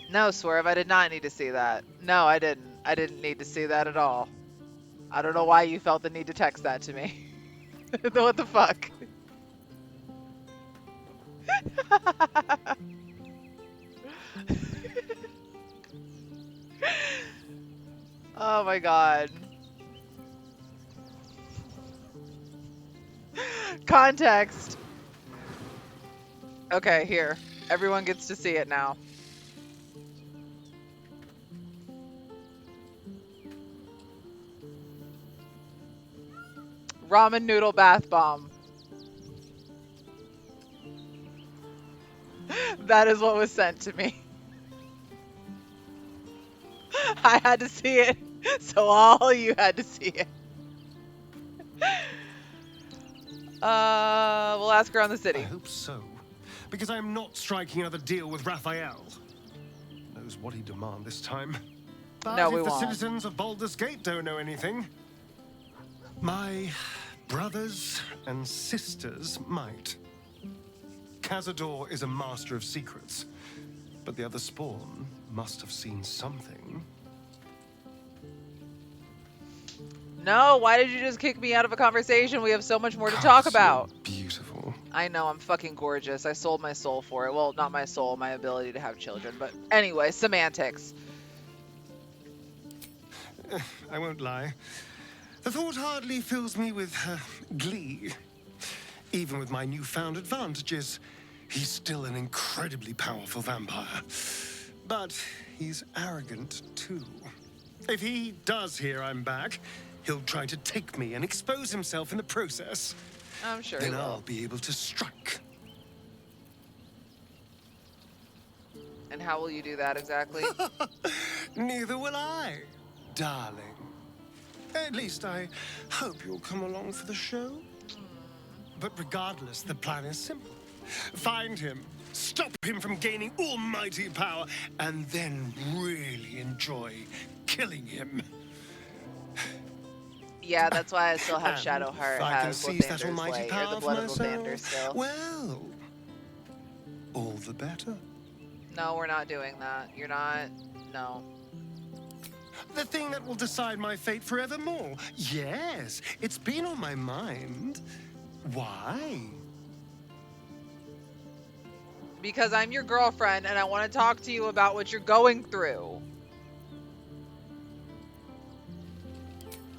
No, Swerve, I did not need to see that. No, I didn't. I didn't need to see that at all. I don't know why you felt the need to text that to me. What the fuck? Oh my god. Context. Okay, here. Everyone gets to see it now. Ramen noodle bath bomb. That is what was sent to me. I had to see it, so all you had to see it. We'll ask her on the city. I hope so, because I'm not striking another deal with Raphael. Knows what he'd demand this time. But No, if we the won't. citizens of Baldur's Gate don't know anything, my brothers and sisters might. Cazador is a master of secrets, but the other spawn must have seen something. No, why did you just kick me out of a conversation? We have so much more to talk about. Beautiful. I know, I'm fucking gorgeous. I sold my soul for it. Well, not my soul, my ability to have children. But anyway, semantics. I won't lie. The thought hardly fills me with glee. Even with my newfound advantages, he's still an incredibly powerful vampire. But he's arrogant, too. If he does hear I'm back, he'll try to take me and expose himself in the process. I'm sure he Then will. I'll be able to strike. And how will you do that exactly? Neither will I, darling. At least I hope you'll come along for the show. But regardless, the plan is simple. Find him, stop him from gaining almighty power, and then really enjoy killing him. Yeah, that's why I still have And Shadowheart. if I can Has seize that Lathander's almighty light, or power the for blood of myself, Lathander still. well, all the better. No, we're not doing that. You're not. No. The thing that will decide my fate forevermore. Yes, it's been on my mind. Why? Because I'm your girlfriend and I want to talk to you about what you're going through.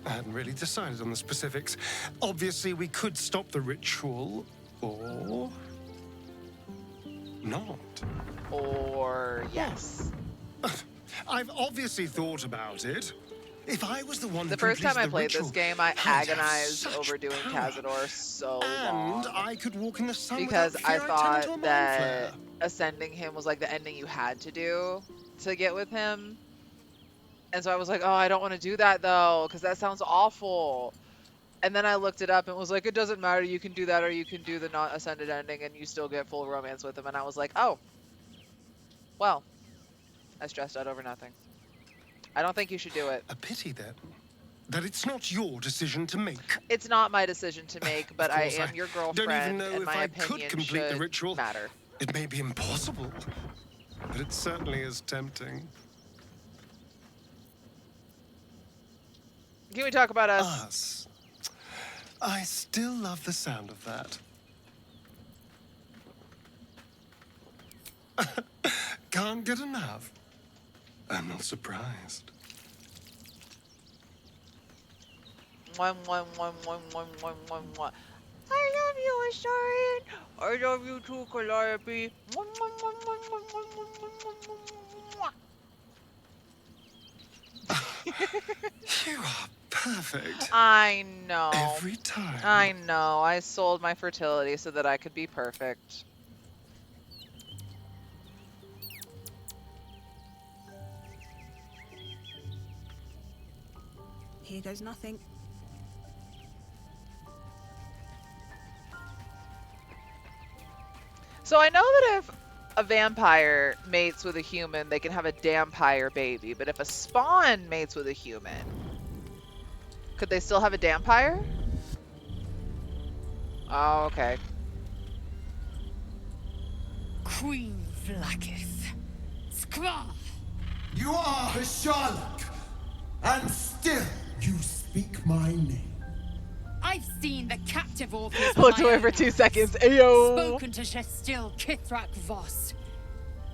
I hadn't really decided on the specifics. Obviously, we could stop the ritual, or not. Or yes. I've obviously thought about it. If I was the one The who first time I completed the played this ritual, game, I I'd have agonized such over doing power. Cazador so And long. I could walk in the sun Because without I fear I'd turn into a thought mind that flayer. ascending him was like the ending you had to do to get with him. And so I was like, oh, I don't want to do that though, because that sounds awful. And then I looked it up and was like, it doesn't matter. You can do that or you can do the not ascended ending and you still get full romance with him. And I was like, oh, well, I stressed out over nothing. I don't think you should do it. A pity then that it's not your decision to make. It's not my decision to make, but Of I course, am your don't girlfriend, even know and if my I could opinion complete the should ritual. matter. It may be impossible, but it certainly is tempting. Can we talk about us? Us. I still love the sound of that. Can't get enough. I'm not surprised. Mwah, mwah, mwah, mwah, mwah, mwah, mwah, mwah. I love you, Astarion. I love you too, Calliope. Mwah, mwah, mwah, mwah, mwah, mwah, mwah, mwah, mwah, mwah. You are perfect. I know. Every time. I know. I sold my fertility so that I could be perfect. Here goes nothing. So I know that if a vampire mates with a human, they can have a dampire baby. But if a spawn mates with a human, could they still have a dampire? Oh, okay. Queen Vlaakith. Skra! You are a Sherlock, and still you speak. speak my name. I've seen the captive Orpheus. Looked away for 2 seconds. Ayo! Spoken to Jessirawwrrrs.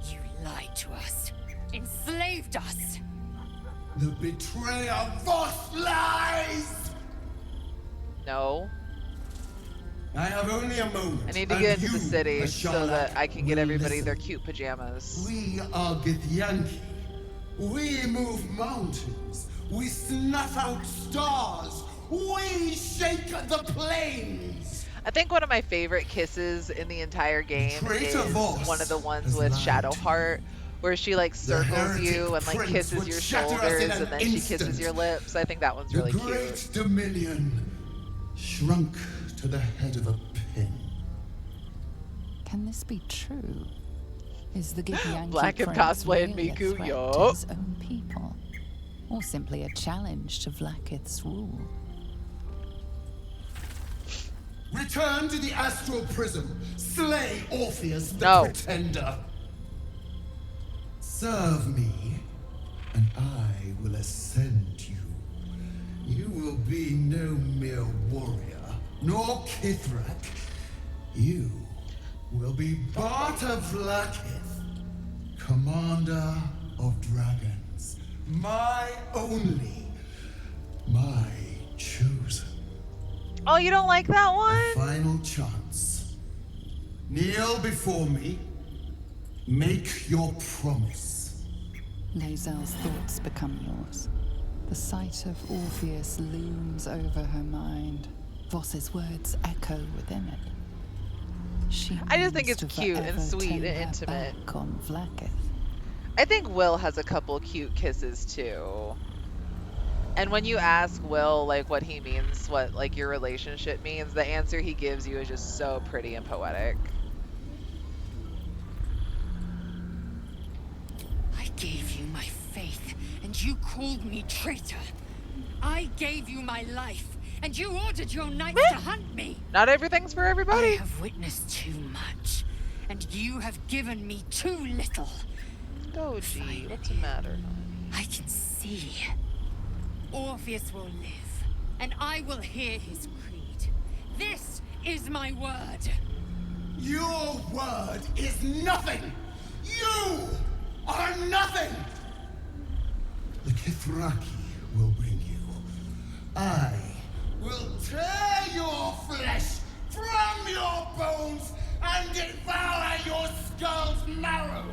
You lied to us. Enslaved us. The betrayer Voss lies! No. I have only a moment. I need to get into the city so that I can get everybody their cute pajamas. We are Githyanki. We move mountains. We snuff out stars. We shake the plains. I think one of my favorite kisses in the entire game is one of the ones with Shadowheart, where she like circles you and like kisses your shoulders and then she kisses your lips. I think that one's really cute. The great Dominion shrunk to the head of a pin. Can this be true? Is the Githyanki Black and prince cosplaying really a Miku, threat yup. to his own people? Or simply a challenge to Vlaakith's rule? Return to the astral prism. Slay Orpheus the pretender. Serve me, and I will ascend you. You will be no mere warrior, nor Kithrak. You will be Barta Vlaakith, commander of dragons. My only, my chosen. Oh, you don't like that one? Final chance. Kneel before me. Make your promise. Lae'zel's thoughts become yours. The sight of Orpheus looms over her mind. Voss's words echo within it. She I just think it's means to cute and forever sweet turn and her intimate. back on Vlaakith. I think Will has a couple cute kisses too. And when you ask Will like what he means, what like your relationship means, the answer he gives you is just so pretty and poetic. I gave you my faith, and you called me traitor. I gave you my life, and you ordered your knights to hunt me. Not everything's for everybody. I have witnessed too much, and you have given me too little. Doji, what's the matter? I can see. Orpheus will live, and I will hear his creed. This is my word. Your word is nothing. You are nothing. The Kithraki will bring you. I will tear your flesh from your bones and devour your skull's marrow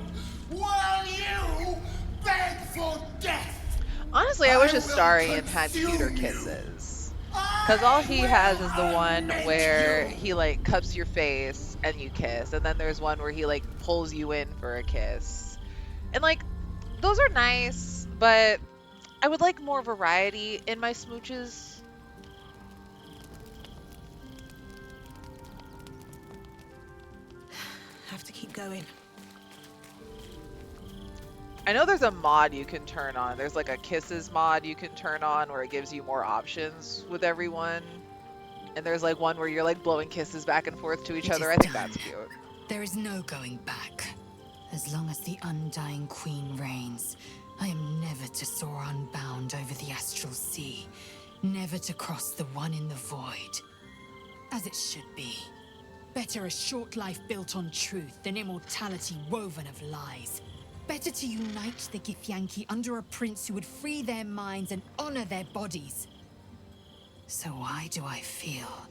while you beg for death. Honestly, I wish Astarion had cuter kisses. Because all he has is the one where he like cups your face and you kiss. And then there's one where he like pulls you in for a kiss. And like, those are nice, but I would like more variety in my smooches. Have to keep going. I know there's a mod you can turn on. There's like a kisses mod you can turn on where it gives you more options with everyone. And there's like one where you're like blowing kisses back and forth to each other. I think that's cute. There is no going back. As long as the Undying Queen reigns, I am never to soar unbound over the astral sea. Never to cross the one in the void. As it should be. Better a short life built on truth than immortality woven of lies. Better to unite the Githyanki under a prince who would free their minds and honor their bodies. So why do I feel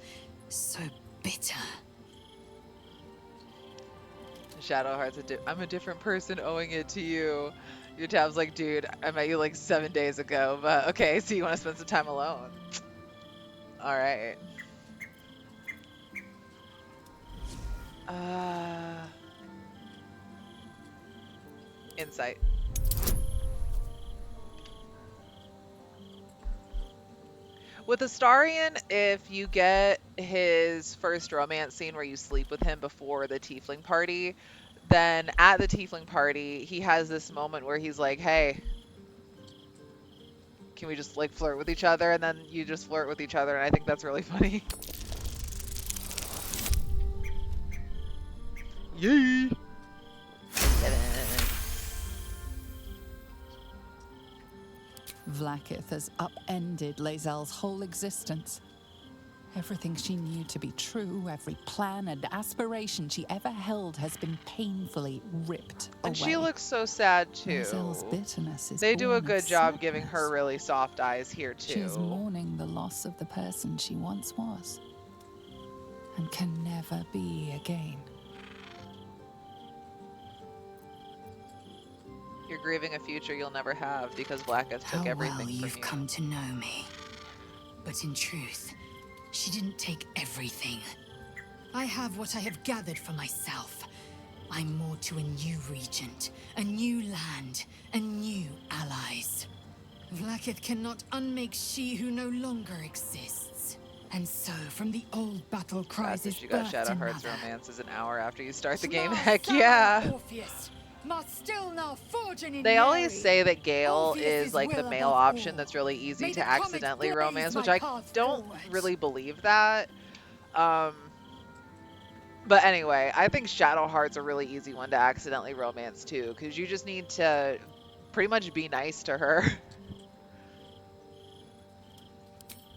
so bitter? Shadowheart's I'm a different person owing it to you. Your tab's like, dude, I met you like 7 days ago, but okay, so you want to spend some time alone. Alright. Insight. With Astarion, if you get his first romance scene where you sleep with him before the tiefling party, then at the tiefling party, he has this moment where he's like, hey, can we just like flirt with each other? And then you just flirt with each other, and I think that's really funny. Yay! Vlaakith has upended Lae'zel's whole existence. Everything she knew to be true, every plan and aspiration she ever held has been painfully ripped away. And she looks so sad too. Lae'zel's bitterness is They do a born of good job sadness. giving her really soft eyes here too. She is mourning the loss of the person she once was and can never be again. You're grieving a future you'll never have because Vlaakith took everything well from you've you. come to know me. But in truth, she didn't take everything. I have what I have gathered for myself. I'm more to a new regent, a new land, and new allies. Vlaakith cannot unmake she who no longer exists. And so, from the old battle cries is You got birthed Shadowheart's another. romances an hour after you start the game. Small Heck son of yeah! Orpheus must still now forge an They always Inari. say that Gale Orpheus is like the will male above option all. that's really easy May to the comet accidentally blaze romance, my which I path don't forward. really believe that. But anyway, I think Shadowheart's a really easy one to accidentally romance too, because you just need to pretty much be nice to her.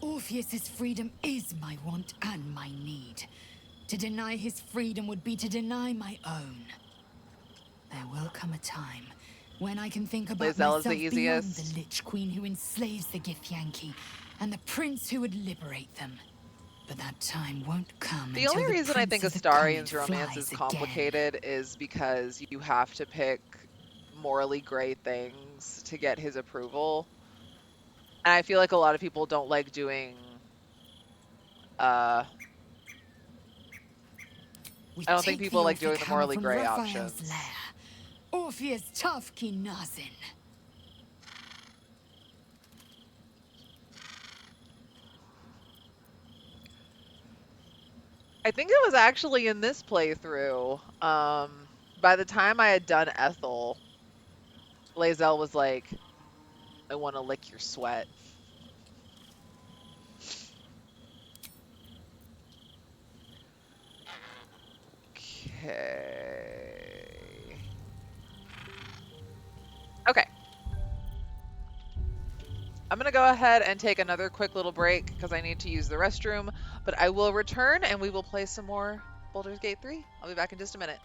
Orpheus's freedom is my want and my need. To deny his freedom would be to deny my own. There will come a time when I can think about Lae'zel myself is the beyond easiest. the Lich Queen who enslaves the Githyanki and the prince who would liberate them. But that time won't come The until only reason I think Prince of the Astarian's Comet romance is flies complicated is because you have to pick morally gray things to get his approval. And I feel like a lot of people don't like doing I don't think people like doing the morally gray options. Lair. Orpheus Tafki Nazin. I think it was actually in this playthrough. By the time I had done Ethel, Lae'zel was like, I want to lick your sweat. Okay. I'm going to go ahead and take another quick little break because I need to use the restroom, but I will return and we will play some more Baldur's Gate 3. I'll be back in just a minute.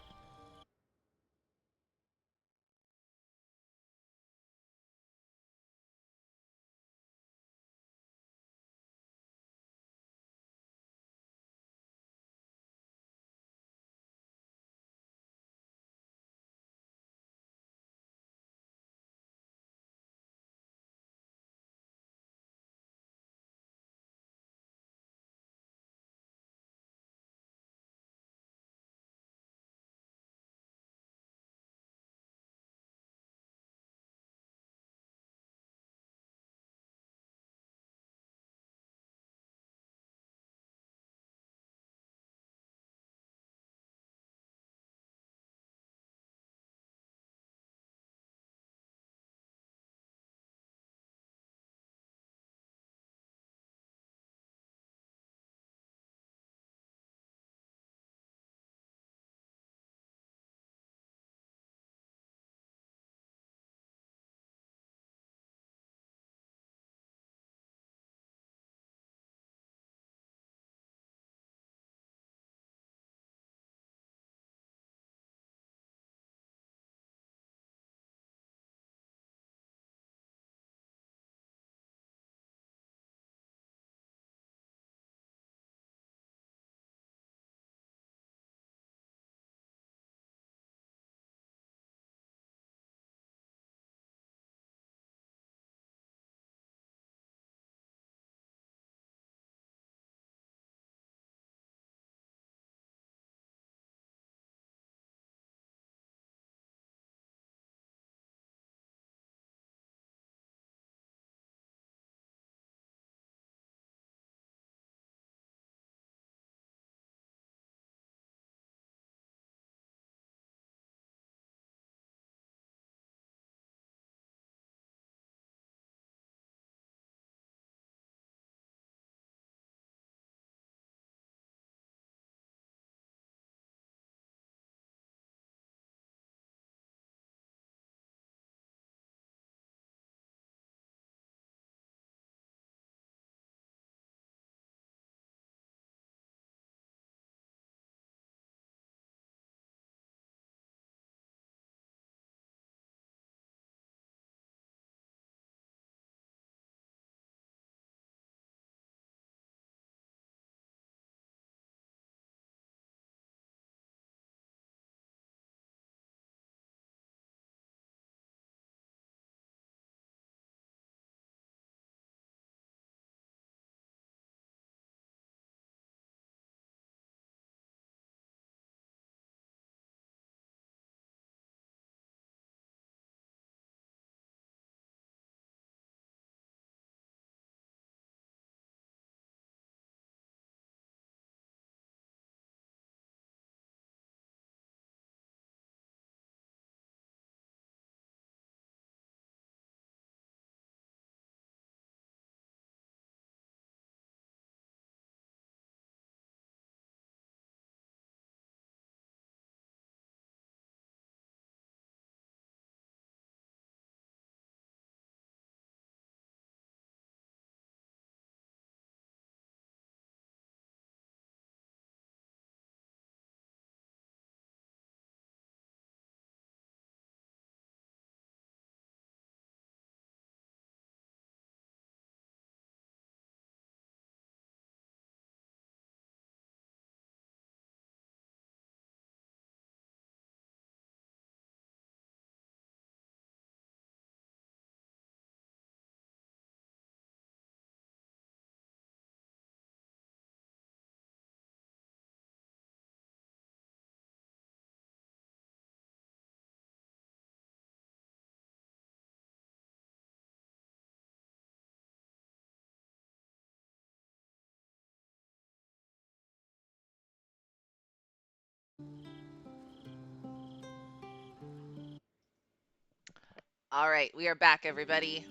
All right, we are back, everybody.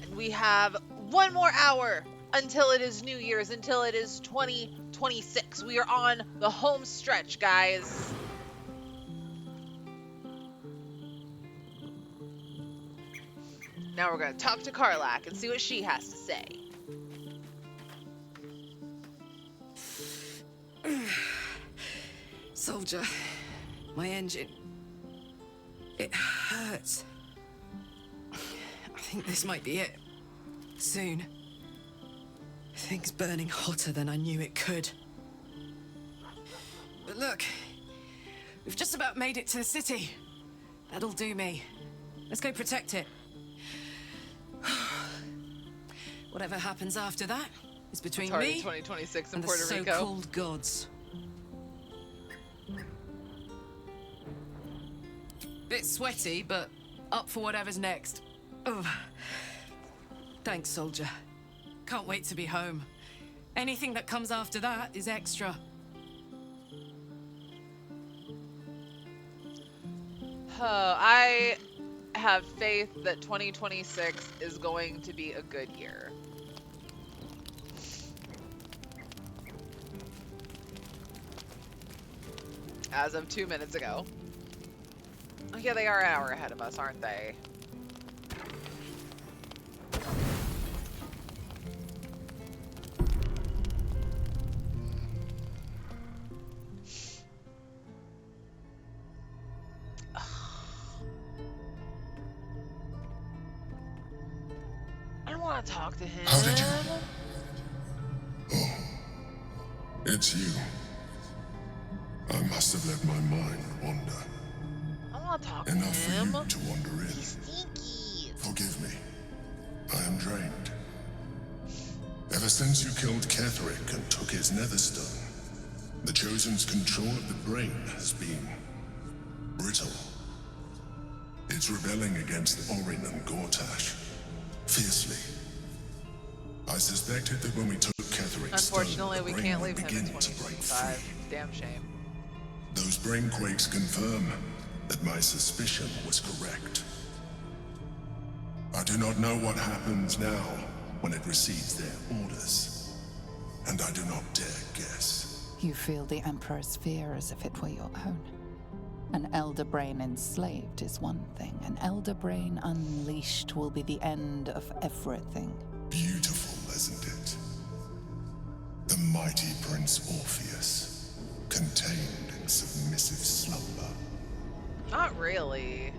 And we have one more hour until it is New Year's, until it is 2026. We are on the home stretch, guys. Now we're going to talk to Karlach and see what she has to say. Soldier, my engine. It hurts. I think this might be it. Soon. Things burning hotter than I knew it could. But look, we've just about made it to the city. That'll do me. Let's go protect it. Whatever happens after that is between me 2026 in and Puerto the Rico. so-called gods. Bit sweaty, but up for whatever's next. Ugh. Thanks, soldier. Can't wait to be home. Anything that comes after that is extra. I have faith that 2026 is going to be a good year. As of 2 minutes ago. Oh yeah, they are an hour ahead of us, aren't they? I don't want to talk to him. How did you? Oh, it's you. I must have let my mind wander. I want to talk Enough to him. for you to wander in. He's stinky. Forgive me. I am drained. Ever since you killed Ketherick and took his netherstone, the Chosen's control of the brain has been brittle. It's rebelling against Orin and Gortash fiercely. I suspected that when we took Ketherick's Unfortunately, stone, we the can't brain leave would him in begin to break 2025. free. Damn shame. Those brain quakes confirm that my suspicion was correct. I do not know what happens now when it receives their orders, and I do not dare guess. You feel the Emperor's fear as if it were your own. An elder brain enslaved is one thing. An elder brain unleashed will be the end of everything. Beautiful, isn't it? The mighty Prince Orpheus, contained in submissive slumber. Not really.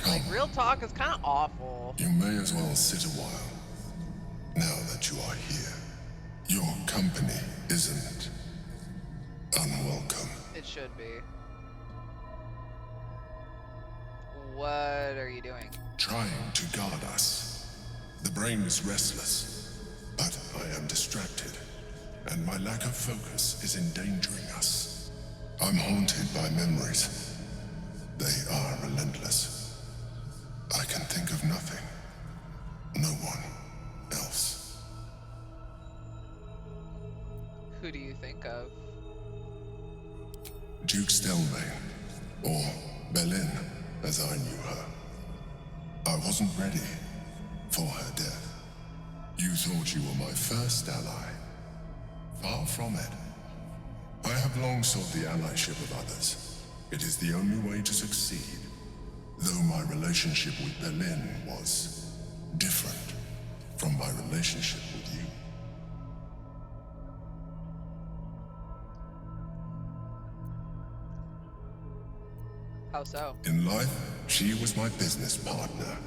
Like, real talk is kind of awful. You may as well sit a while, now that you are here. Your company isn't unwelcome. It should be. What are you doing? Trying to guard us. The brain is restless, but I am distracted, and my lack of focus is endangering us. I'm haunted by memories. They are relentless. I can think of nothing. No one else. Who do you think of? Duke Stelmane, or Belin, as I knew her. I wasn't ready for her death. You thought you were my first ally. Far from it. I have long sought the allyship of others. It is the only way to succeed. Though my relationship with Belin was different from my relationship with you. How so? In life, she was my business partner.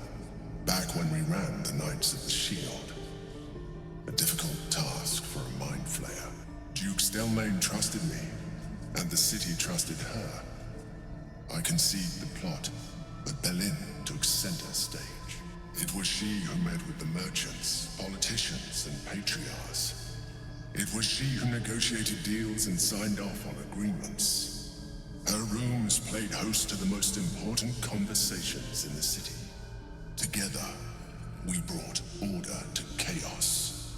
Back when we ran the Knights of the Shield. A difficult task for a mind flayer. Duke Stelmane trusted me, and the city trusted her. I conceived the plot, but Belin took center stage. It was she who met with the merchants, politicians, and patriarchs. It was she who negotiated deals and signed off on agreements. Her rooms played host to the most important conversations in the city. Together, we brought order to chaos.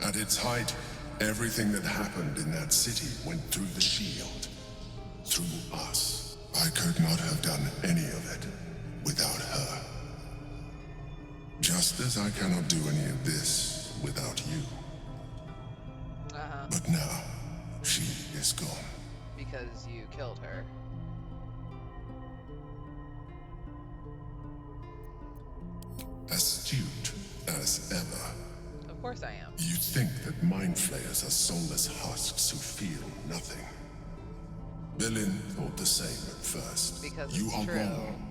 At its height, everything that happened in that city went through the shield. Through us. I could not have done any of it without her. Just as I cannot do any of this without you. But now, she is gone. Because you killed her. Astute as ever. Of course I am. You think that mind flayers are soulless husks who feel nothing. Billin thought the same at first. Because you it's are true. wrong.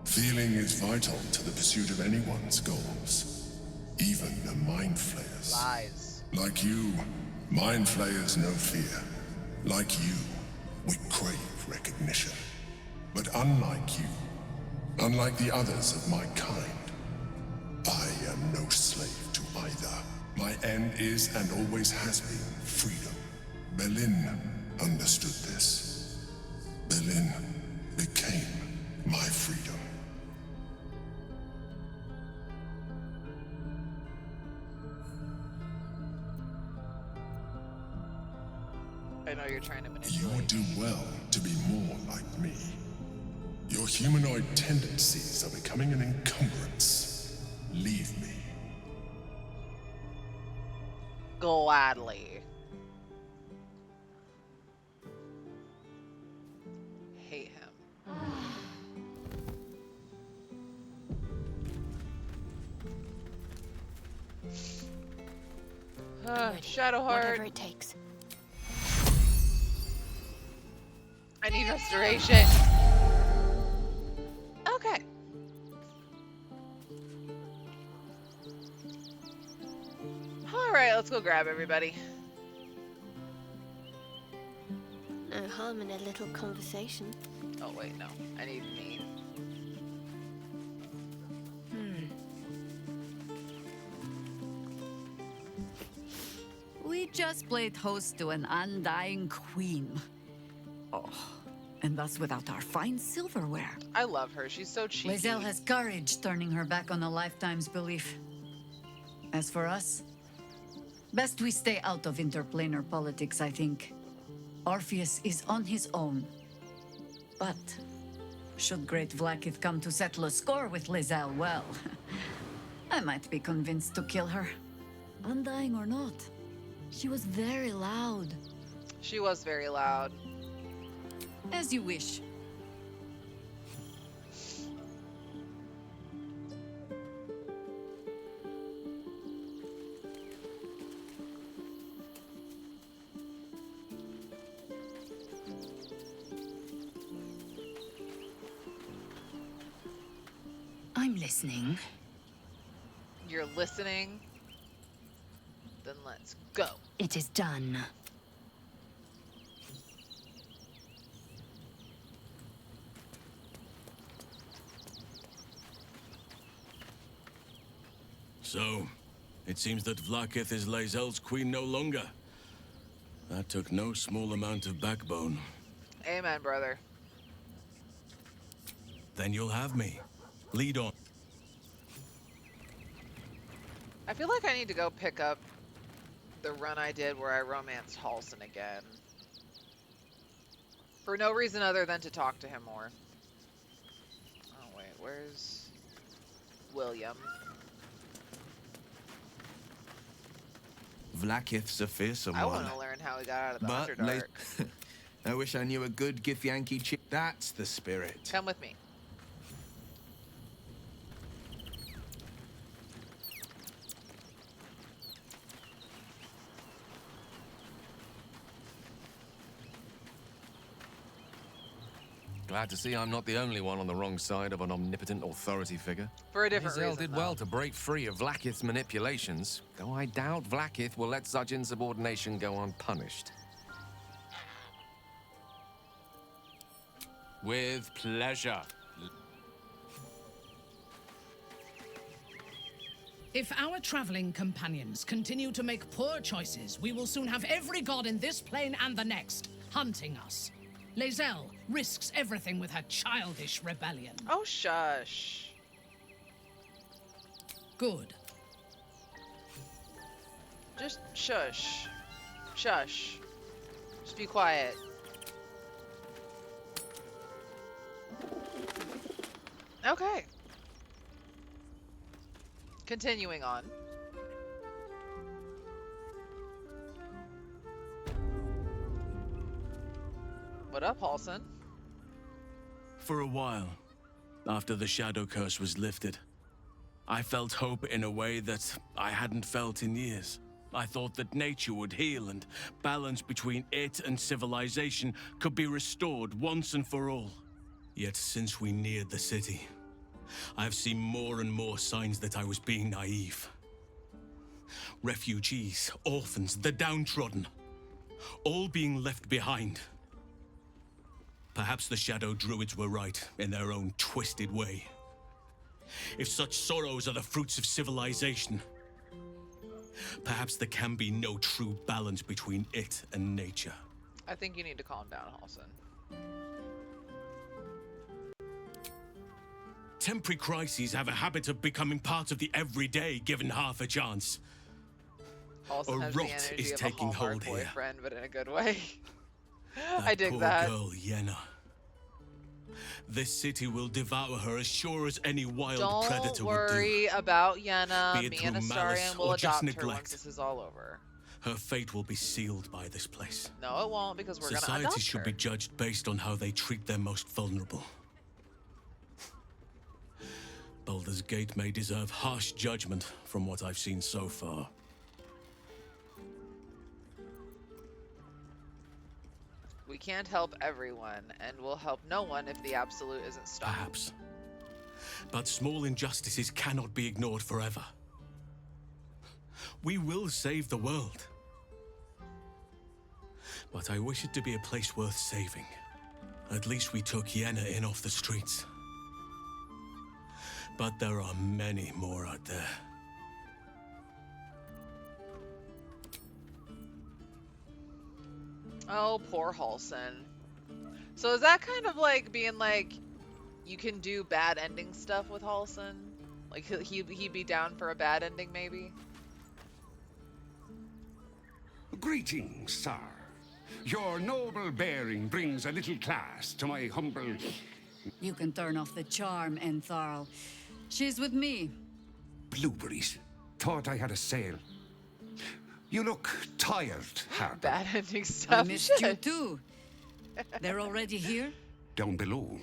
Feeling is vital to the pursuit of anyone's goals. Even the mind flayers. Lies. Like you, mind flayers know fear. Like you, we crave recognition. But unlike you, unlike the others of my kind, I am no slave to either. My end is and always has been freedom. Berlin understood this. Berlin became my freedom. I know you're trying to You manipulate. would do well to be more like me. Your humanoid tendencies are becoming an encumbrance. Leave me. Gladly. Hate him. Shadowheart. Whatever it takes. I need restoration. Okay. Alright, let's go grab everybody. No harm in a little conversation. Oh wait, no. I need me. We just played host to an undying queen. Oh, and that's without our fine silverware. I love her. She's so cheeky. Lae'zel has courage turning her back on a lifetime's belief. As for us, best we stay out of interplanar politics, I think. Orpheus is on his own. But should Great Vlaakith come to settle a score with Lae'zel, well, I might be convinced to kill her. Undying or not, she was very loud. She was very loud. As you wish. I'm listening. You're listening? Then let's go. It is done. So, it seems that Vlaakith is Lae'zel's queen no longer. That took no small amount of backbone. Amen, brother. Then you'll have me. Lead on. I feel like I need to go pick up the run I did where I romanced Halsin again. For no reason other than to talk to him more. Oh wait, where's William? Vlaakith's a fearsome I one. want to learn how he got out of the But Underdark. I wish I knew a good Githyanki chick. That's the spirit. Come with me. Glad to see I'm not the only one on the wrong side of an omnipotent authority figure. For a different Lae'zel reason, did though. well to break free of Vlaakith's manipulations, though I doubt Vlaakith will let such insubordination go unpunished. With pleasure. If our traveling companions continue to make poor choices, we will soon have every god in this plane and the next hunting us. Lae'zel risks everything with her childish rebellion. Oh, shush. Good. Just shush. Shush. Just be quiet. Okay. Continuing on. What up, Halson? For a while, after the shadow curse was lifted, I felt hope in a way that I hadn't felt in years. I thought that nature would heal and balance between it and civilization could be restored once and for all. Yet since we neared the city, I have seen more and more signs that I was being naive. Refugees, orphans, the downtrodden, all being left behind. Perhaps the Shadow Druids were right in their own twisted way. If such sorrows are the fruits of civilization, perhaps there can be no true balance between it and nature. I think you need to calm down, Halson. Temporary crises have a habit of becoming part of the everyday given half a chance. Halson has the rot energy is of taking a Hallmark hold here. boyfriend, but in a good way. That I dig poor that. girl, Yenna. This city will devour her as sure as any wild Don't predator would worry about Yenna. Be it Me through and malice Astarion will or just adopt her neglect. once this is all over. do. Her fate will be sealed by this place. No, it won't, because we're gonna Society adopt should her. be judged based on how they treat their most vulnerable. Baldur's Gate may deserve harsh judgment from what I've seen so far. We can't help everyone, and we'll help no one if the absolute isn't stopped. Perhaps. But small injustices cannot be ignored forever. We will save the world. But I wish it to be a place worth saving. At least we took Yenna in off the streets. But there are many more out there. Oh, poor Halson. So is that kind of like being like, you can do bad ending stuff with Halson? Like he'd be down for a bad ending, maybe? Greetings, sir. Your noble bearing brings a little class to my humble... You can turn off the charm, Entharl. She's with me. Blueberries. Thought I had a sale. You look tired, Harper. Bad ending stuff. I missed you too. They're already here? Down below.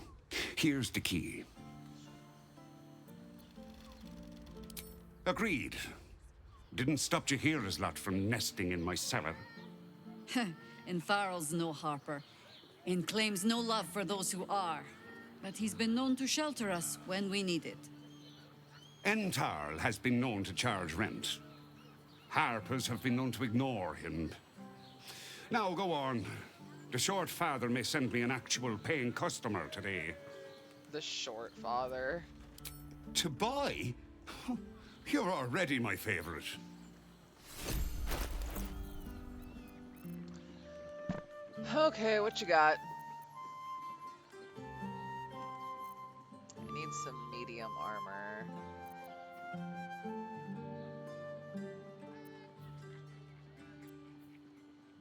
Here's the key. Agreed. Didn't stop Jessirawwrrs lot from nesting in my cellar. Entharl's no harper, and claims no love for those who are. But he's been known to shelter us when we need it. Entharl has been known to charge rent. Harpers have been known to ignore him. Now go on. The short father may send me an actual paying customer today. The short father. To buy? You're already my favorite. Okay, what you got? I need some medium armor.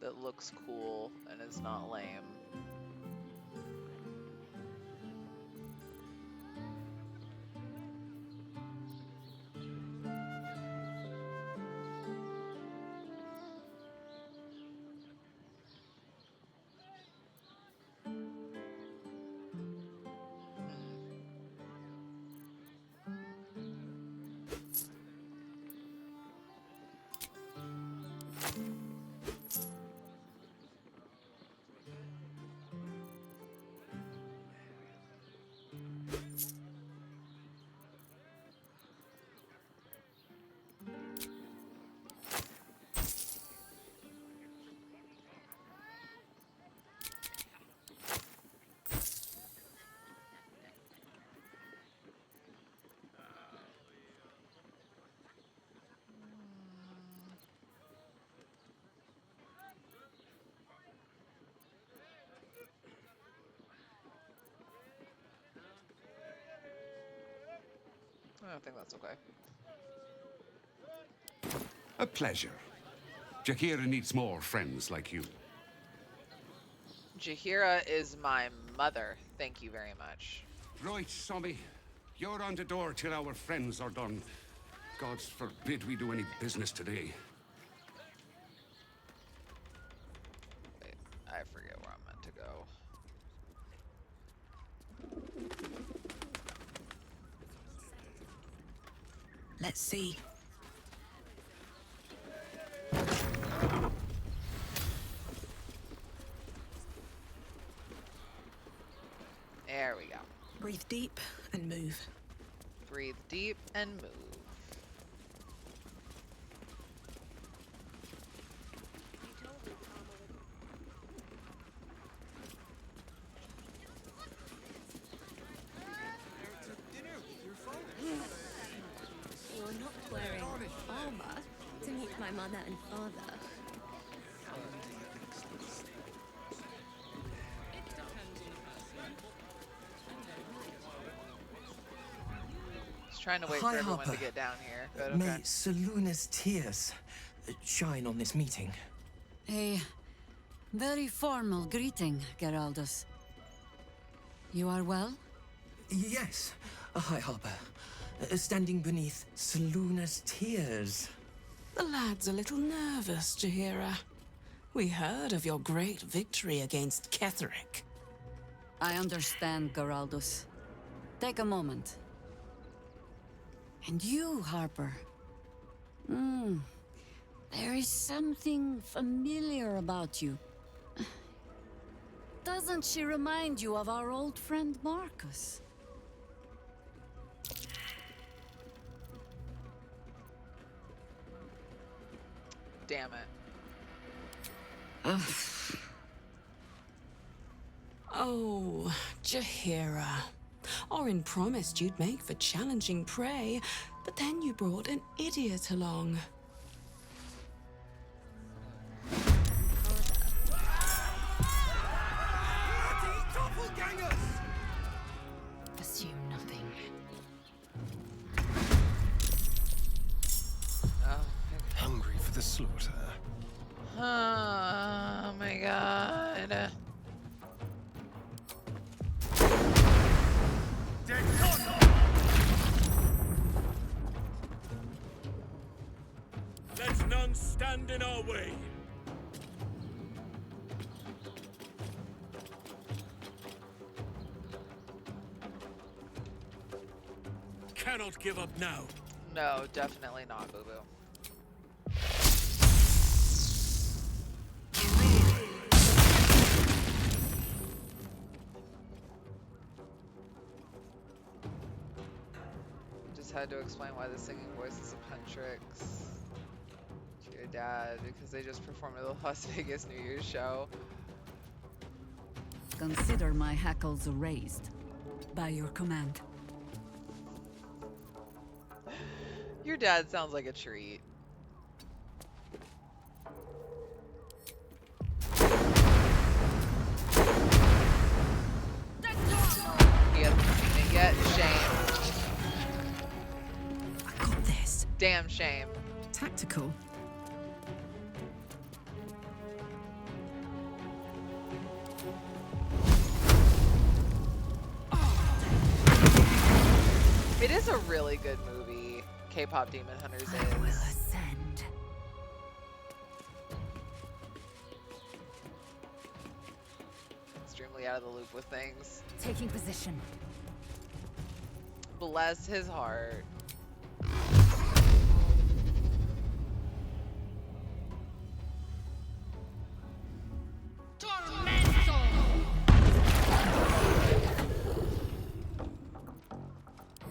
That looks cool and is not lame. I don't think that's okay. A pleasure. Jessirawwrrs needs more friends like you. Jessirawwrrs is my mother. Thank you very much. Right, Sommy. You're on the door till our friends are done. Gods forbid we do any business today. Wait, I forget where I'm meant to go. Let's see. There we go. Breathe deep and move. Breathe deep and move. You're not wearing armor to meet my mother and father. Just trying to wait Hi, for everyone Harper. to get down here. But May okay. Seluna's tears shine on this meeting. A very formal greeting, Geraldus. You are well? Yes. Hi, Harper. Standing beneath Seluna's tears. The lad's a little nervous, Jahira. We heard of your great victory against Ketheric. I understand, Geraldus. Take a moment. And you, Harper. There is something familiar about you. Doesn't she remind you of our old friend Marcus? Damn it. Oh, Jahira. Orin promised you'd make for challenging prey, but then you brought an idiot along. Assume nothing. Hungry for the slaughter. Oh my god. Let none stand in our way. Cannot give up now. No, definitely not, Boo Boo. Just had to explain why the singing voice is a Pentrix to your dad because they just performed at the Las Vegas New Year's show. Consider my hackles raised. By your command. Your dad sounds like a treat. He hasn't seen it yet. Shame. I got this. Damn shame. Tactical. It is a really good movie. K-pop Demon Hunters I will is. ascend. Extremely out of the loop with things. Taking position. Bless his heart.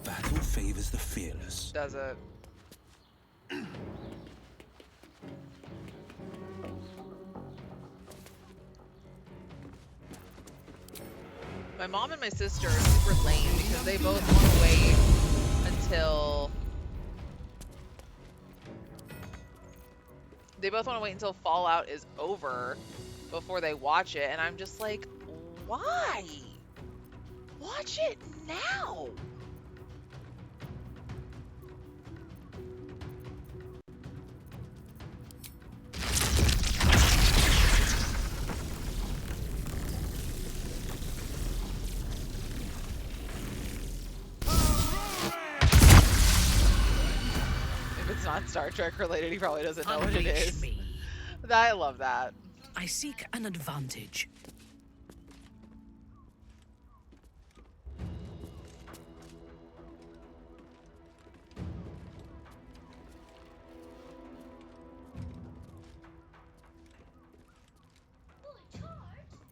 Battle favors the fearless. Does it? My mom and my sister are super lame because they both want to wait until Fallout is over before they watch it, and I'm just like, why? Watch it now. it's not Star Trek related, he probably doesn't know what it Unleash is. me. I love that. I seek an advantage.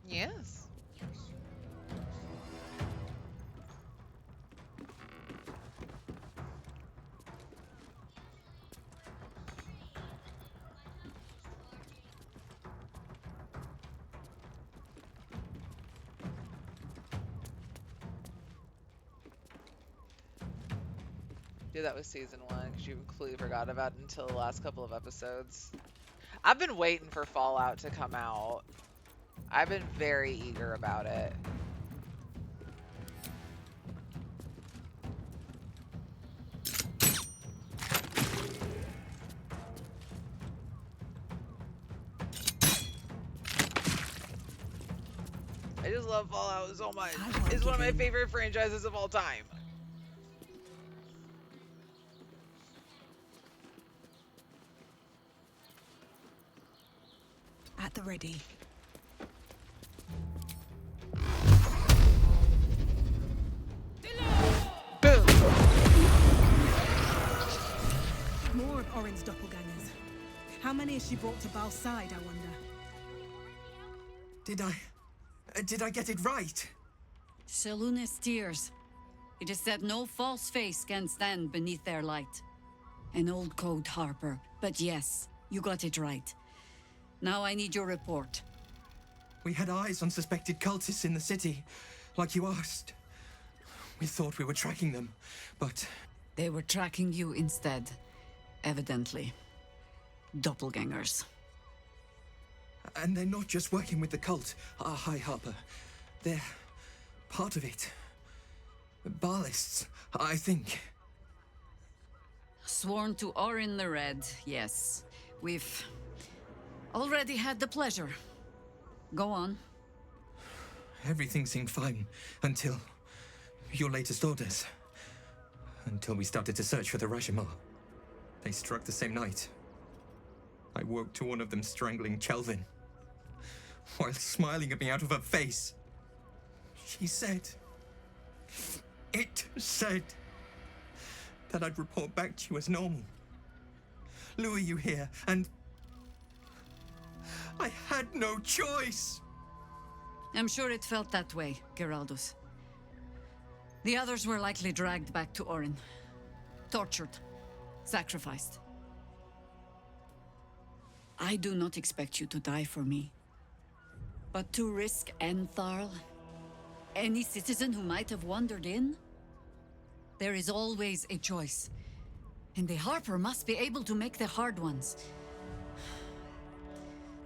Yes. Yeah, that was season 1 because you completely forgot about it until the last couple of episodes. I've been waiting for Fallout to come out. I've been very eager about it. I just love Fallout so much. It's one of my favorite franchises of all time. At the ready. Boom. More of Orin's doppelgangers. How many has she brought to Bal's side, I wonder? Did I get it right? Seluna's tears. It is said no false face can stand beneath their light. An old code, Harper. But yes, you got it right. Now I need your report. We had eyes on suspected cultists in the city, like you asked. We thought we were tracking them, but... They were tracking you instead, evidently. Doppelgangers. And they're not just working with the cult, High Harper. They're part of it. Ballists, I think. Sworn to Orin the Red, yes. We've already had the pleasure. Go on. Everything seemed fine until your latest orders. Until we started to search for the Rashomon. They struck the same night. I woke to one of them strangling Chelvin, while smiling at me out of her face. She said... It said... that I'd report back to you as normal. Lure you here, and... I had no choice! I'm sure it felt that way, Geraldus. The others were likely dragged back to Orin. Tortured. Sacrificed. I do not expect you to die for me. But to risk Entharl, any citizen who might have wandered in, there is always a choice. And the Harper must be able to make the hard ones.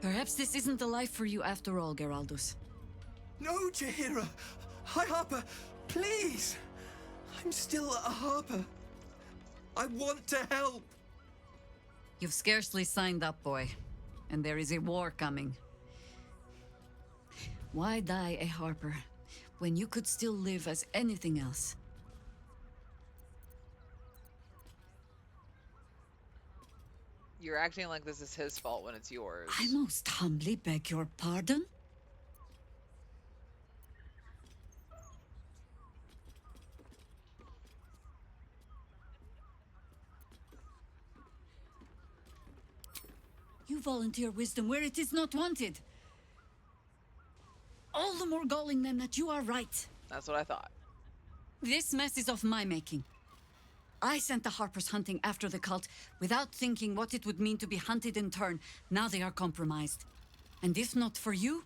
Perhaps this isn't the life for you after all, Geraldus. No, Jaheira! Hi, Harper! Please! I'm still a Harper. I want to help! You've scarcely signed up, boy. And there is a war coming. Why die a Harper when you could still live as anything else? You're acting like this is his fault when it's yours. I most humbly beg your pardon? You volunteer wisdom where it is not wanted. All the more galling then that you are right. That's what I thought. This mess is of my making. I sent the Harpers hunting after the cult without thinking what it would mean to be hunted in turn. Now they are compromised. And if not for you,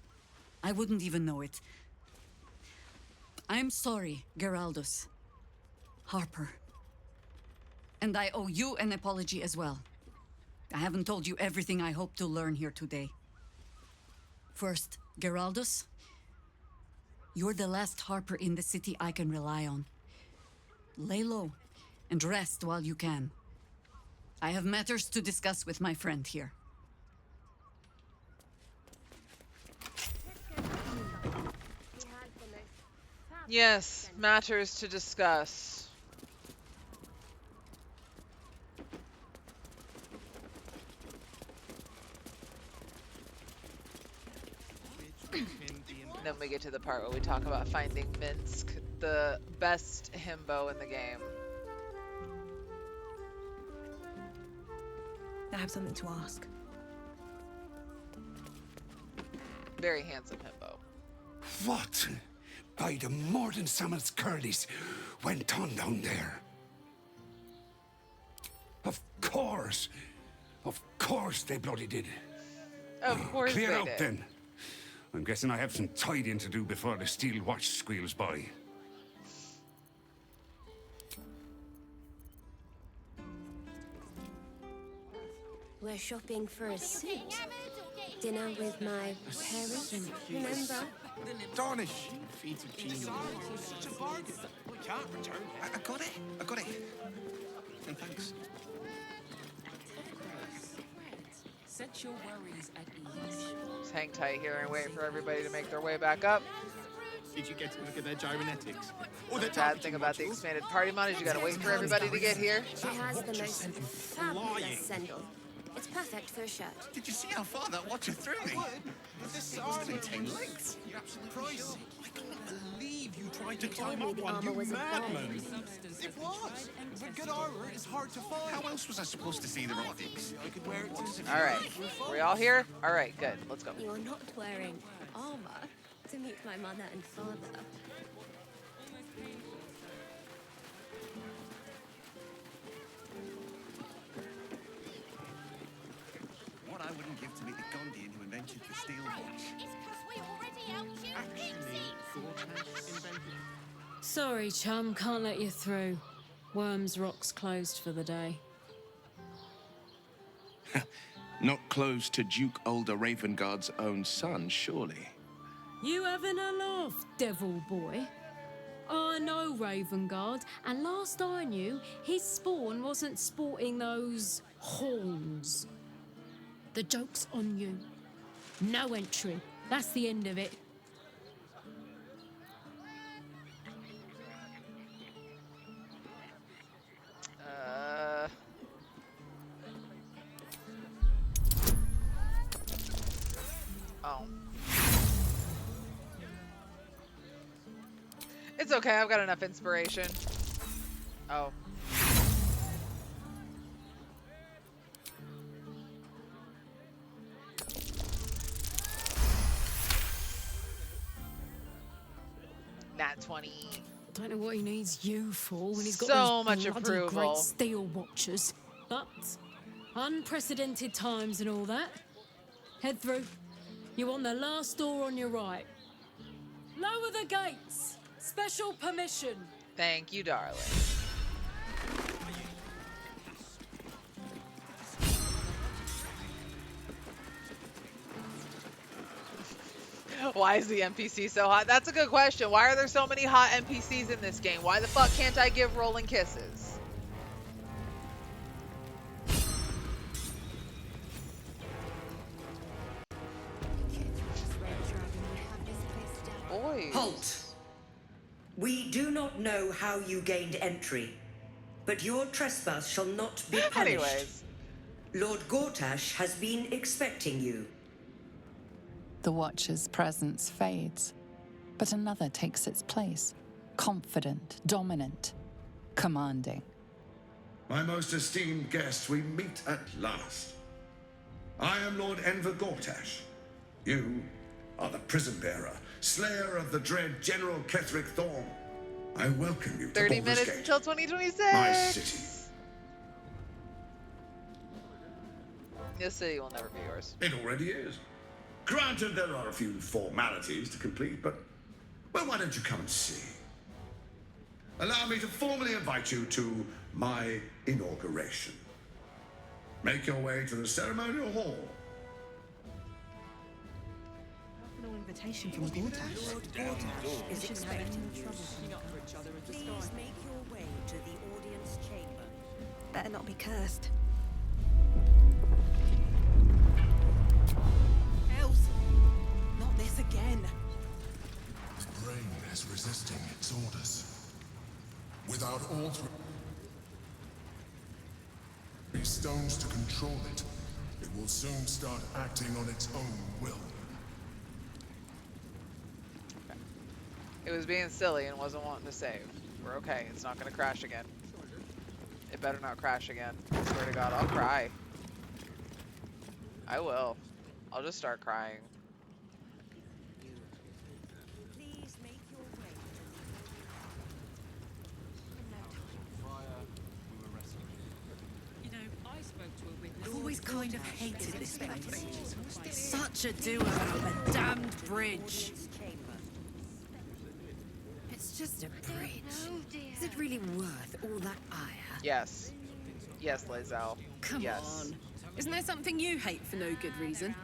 I wouldn't even know it. I'm sorry, Geraldus. Harper. And I owe you an apology as well. I haven't told you everything I hope to learn here today. First, Geraldus, you're the last Harper in the city I can rely on. Lay low and rest while you can. I have matters to discuss with my friend here. Yes, matters to discuss. Then we get to the part where we talk about finding Minsk, the best himbo in the game. I have something to ask. Very handsome himbo. What by the Morden Summits Curlies went on down there? Of course they bloody did. Of course Clear they out did. then. I'm guessing I have some tidying to do before the steel watch squeals by. We're shopping for a suit. Dinner with my parents, remember? Darnish! Such a bargain. We can't return it. I got it. And thanks. Set your worries at ease. Just hang tight here and wait for everybody to make their way back up. Did you get to look at their gyrometics? Or The bad thing about the expanded party mod is you gotta wait for everybody to get here. She has the most fabulous sandal. It's perfect for a shirt. Did you see how far that watcher threw me? This It must have been 10 lengths. You're absolutely sure. I can't believe you tried to You told climb me up the one, armor you was a madman. bargain. It was. But good armor is hard to find. How else was I supposed to see the optics? I could wear it to All right, are we all here? All right, good. Let's go. You're not wearing armor to meet my mother and father. What I wouldn't give to meet the Gondian who invented the steel watch. Sorry, chum, can't let you through. Worms Rock's closed for the day. Not close to Duke Older Ravengard's own son, surely. You having a laugh, devil boy? I know Ravengard, and last I knew, his spawn wasn't sporting those horns. The joke's on you. No entry. That's the end of it. Oh. It's okay, I've got enough inspiration. Oh. Nat 20. Don't know what he needs you for when he's got So those much bloody approval. great steel watchers. But unprecedented times and all that. Head through. You want the last door on your right. Lower the gates. Special permission. Thank you, darling. Why is the NPC so hot? That's a good question. Why are there so many hot NPCs in this game? Why the fuck can't I give rolling kisses? Boys. Halt! We do not know how you gained entry, but your trespass shall not be punished. Anyways. Lord Gortash has been expecting you. The Watcher's presence fades, but another takes its place. Confident, dominant, commanding. My most esteemed guest, we meet at last. I am Lord Enver Gortash. You are the prison bearer, slayer of the dread General Ketheric Thorm. I welcome you to 30 Baldur's minutes Gate, until 2026. my city. This city will never be yours. It already is. Granted, there are a few formalities to complete, but, well, why don't you come and see? Allow me to formally invite you to my inauguration. Make your way to the ceremonial hall. No invitation from Gortash. Lord Gortash is expecting you. Please make your way to the audience chamber. Better not be cursed. Else. Not this again. The brain is resisting its orders. Without all three stones to control it, it will soon start acting on its own will. It was being silly and wasn't wanting to save. We're okay. It's not gonna crash again. It better not crash again. I swear to God, I'll cry. I will. I'll just start crying. Please make your way. You know, I spoke to a witness. I've always kind of hated this place. Such a do about a damned bridge. It's just a bridge. Is it really worth all that ire? Yes. Yes, Lae'zel. Come yes. on. Isn't there something you hate for no good reason?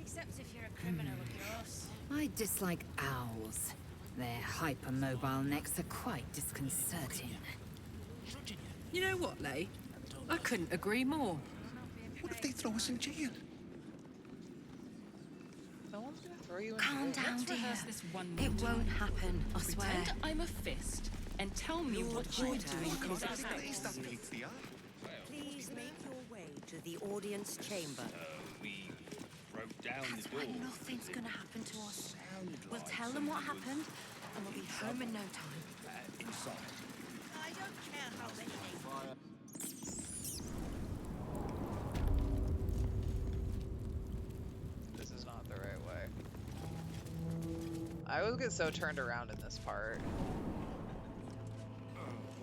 Except if you're a criminal, of course. I dislike owls. Their hypermobile necks are quite disconcerting. You know what, Lay? I couldn't agree more. What if they throw us in jail? No one's gonna throw you in Calm jail. down, Let's dear. rehearse this one more It time. won't happen, I swear. Pretend I'm a fist and tell me what you're doing. Please make your way to the audience chamber. We broke down That's the why door. nothing's gonna happen to us. We'll tell them what happened, and we'll be home in no time. Inside. I don't care how they name. This is not the right way. I always get so turned around in this part.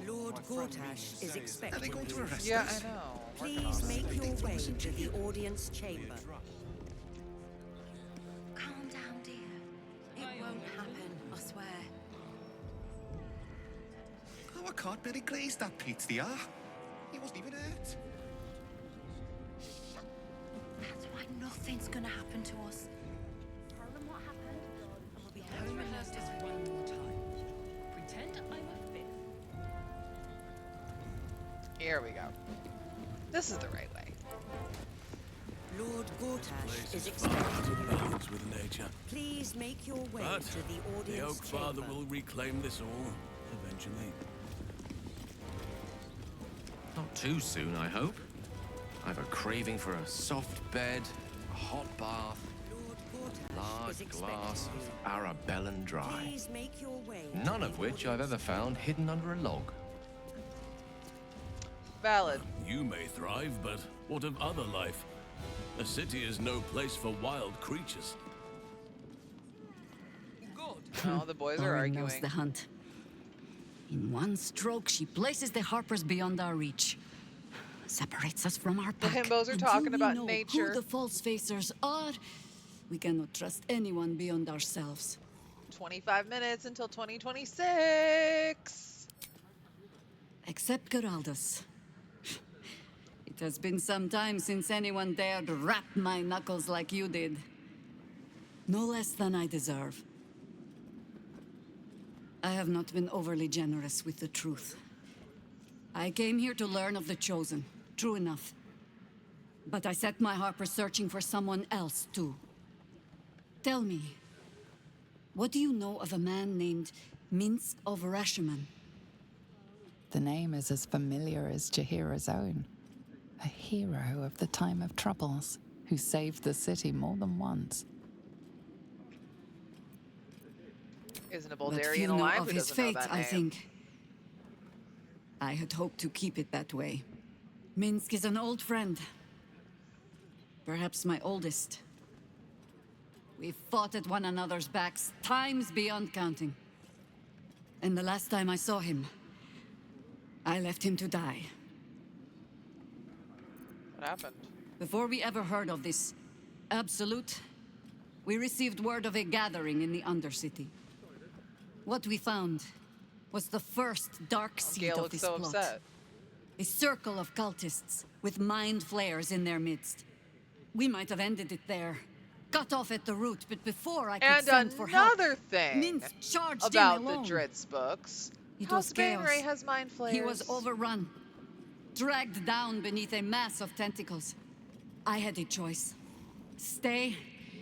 Lord Gortash is expecting Are they going to you. arrest Yeah, us? I know. Please make your way to the audience chamber. Calm down, dear. It won't happen, I swear. Oh, I can't barely graze that Pete the He wasn't even hurt. That's why nothing's gonna happen to us. Tell them what happened, and we'll be home in no Rehearse this time. one more time. Pretend I'm a fist. Here we go. This is the right way. Lord Gortash is Far expecting to you. balance with nature. Please make your way But to the the audience Oak Father chamber. will reclaim this all, eventually. Not too soon, I hope. I have a craving for a soft bed, a hot bath, large glass of Arabellan Dry. Please make your way. None of which I've ever found hidden under a log. Valid. You may thrive, but what of other life? A city is no place for wild creatures. No, the boys are Orin knows arguing. the hunt. In one stroke, she places the Harpers beyond our reach. Separates us from our The pack. himbos are Until talking we about know nature. Who the false facers are, we cannot trust anyone beyond ourselves. 25 minutes until 2026. Except Geraldus. It has been some time since anyone dared rap my knuckles like you did. No less than I deserve. I have not been overly generous with the truth. I came here to learn of the Chosen, true enough. But I set my Harper searching for someone else, too. Tell me, what do you know of a man named Minsk of Rashiman? The name is as familiar as Jahira's own. A hero of the time of troubles, who saved the city more than once. Isn't a But Baldarian few know alive of who his doesn't know fate, that I name? think. I had hoped to keep it that way. Minsk is an old friend. Perhaps my oldest. We fought at one another's backs, times beyond counting. And the last time I saw him, I left him to die. What happened? Before we ever heard of this Absolute, we received word of a gathering in the Undercity. What we found was the first dark seed Gale of looks this so plot. upset. A circle of cultists with mind flayers in their midst. We might have ended it there, cut off at the root, but before I could And send for help, another thing Minsk charged about in the alone. Dritz books. It House was chaos. Bainray has mind flayers. He was overrun, dragged down beneath a mass of tentacles. I had a choice. Stay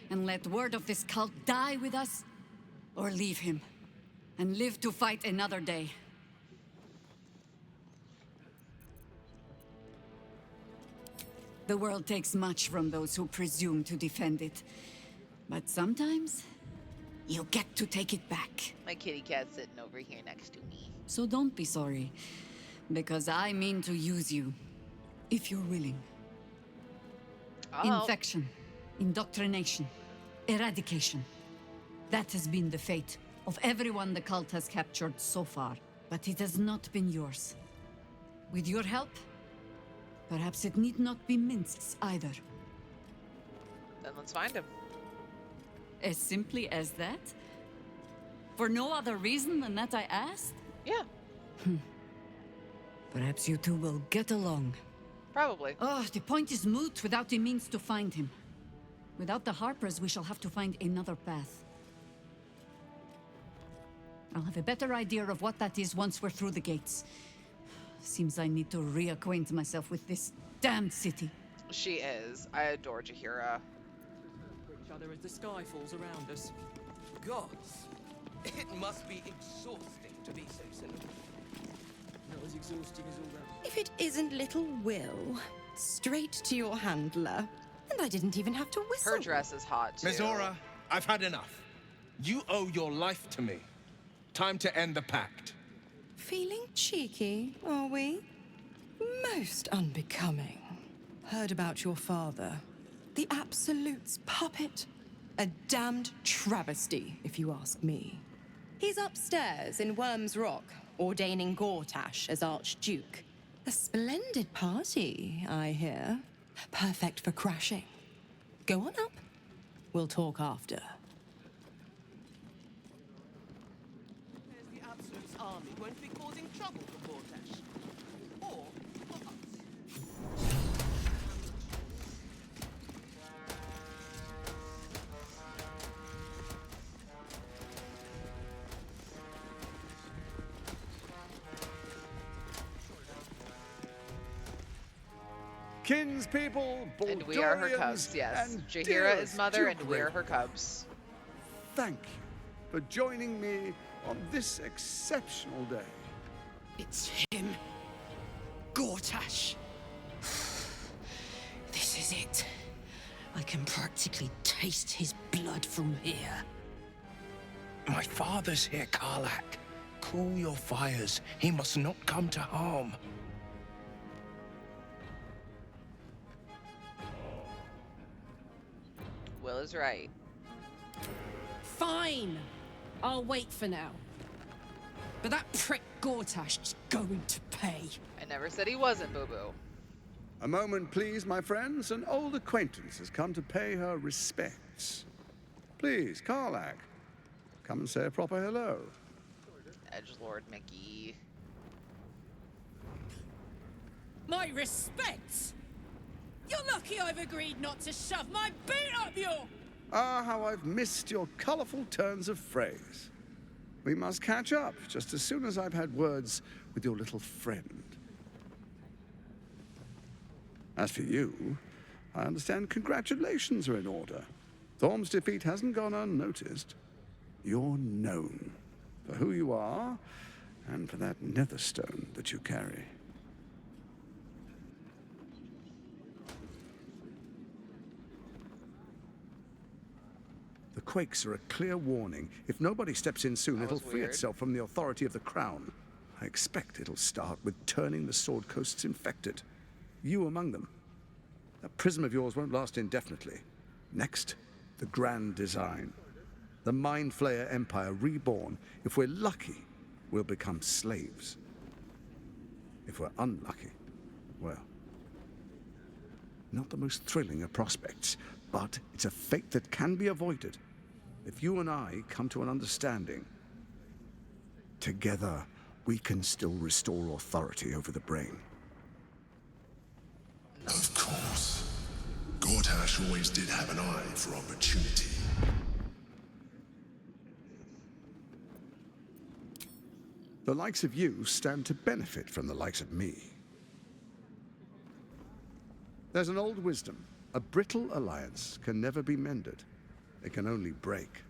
and let word of this cult die with us, or leave him and live to fight another day. The world takes much from those who presume to defend it. But sometimes, You get to take it back. My kitty cat's sitting over here next to me. So don't be sorry, because I mean to use you, if you're willing. Oh. Infection, indoctrination, eradication. That has been the fate of everyone the cult has captured so far, but it has not been yours. With your help, perhaps it need not be minced either. Then let's find him. As simply as that? For no other reason than that I asked? Yeah. Perhaps you two will get along. Probably. Oh, the point is moot without the means to find him. Without the Harpers, we shall have to find another path. I'll have a better idea of what that is once we're through the gates. Seems I need to reacquaint myself with this damned city. She is. I adore Jahira. Each other as the sky falls around us. Gods, it must be exhausting to be so cynical. Not as exhausting as all that. If it isn't little Will, straight to your handler. And I didn't even have to whistle. Her dress is hot, too. Mizora, I've had enough. You owe your life to me. Time to end the pact. Feeling cheeky, are we? Most unbecoming. Heard about your father. The Absolute's puppet. A damned travesty, if you ask me. He's upstairs in Worm's Rock, ordaining Gortash as Archduke. A splendid party, I hear. Perfect for crashing. Go on up. We'll talk after. The Absolute's army won't be causing trouble for Gortash. Or for us. Kinspeople, And we are her Baldurians, cubs, yes. and Jahira is dearest mother, and Duke we are her Raven. cubs. Thank you for joining me on this exceptional day. It's him. Gortash. This is it. I can practically taste his blood from here. My father's here, Karlach. Cool your fires. He must not come to harm. Will is right. Fine. I'll wait for now. But that prick Gortash is going to pay. I never said he wasn't, Boo-Boo. A moment, please, my friends. An old acquaintance has come to pay her respects. Please, Karlach, come and say a proper hello. Edgelord Mickey. My respects? You're lucky I've agreed not to shove my boot up your... Ah, how I've missed your colourful turns of phrase. We must catch up just as soon as I've had words with your little friend. As for you, I understand congratulations are in order. Thorm's defeat hasn't gone unnoticed. You're known for who you are and for that netherstone that you carry. The quakes are a clear warning. If nobody steps in soon, it'll free itself from the authority of the crown. I expect it'll start with turning the Sword Coasts infected. You among them. That prism of yours won't last indefinitely. Next, the grand design. The Mind Flayer Empire reborn. If we're lucky, we'll become slaves. If we're unlucky, well, not the most thrilling of prospects, but it's a fate that can be avoided if you and I come to an understanding. Together, we can still restore authority over the brain. Of course. Gortash always did have an eye for opportunity. The likes of you stand to benefit from the likes of me. There's an old wisdom. A brittle alliance can never be mended. It can only break.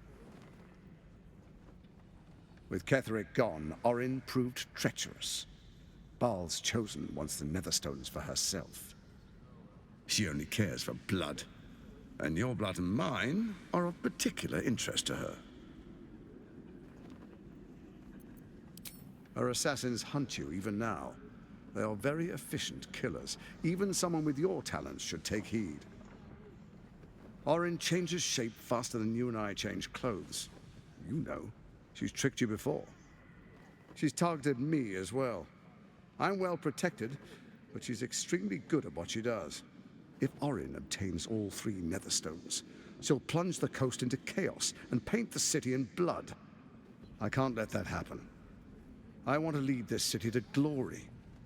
With Ketheric gone, Orin proved treacherous. Baal's chosen wants the Netherstones for herself. She only cares for blood. And your blood and mine are of particular interest to her. Our assassins hunt you even now. They are very efficient killers. Even someone with your talents should take heed. Orin changes shape faster than you and I change clothes. You know, she's tricked you before. She's targeted me as well. I'm well protected, but she's extremely good at what she does. If Orin obtains all 3 netherstones, she'll plunge the coast into chaos and paint the city in blood. I can't let that happen. I want to lead this city to glory,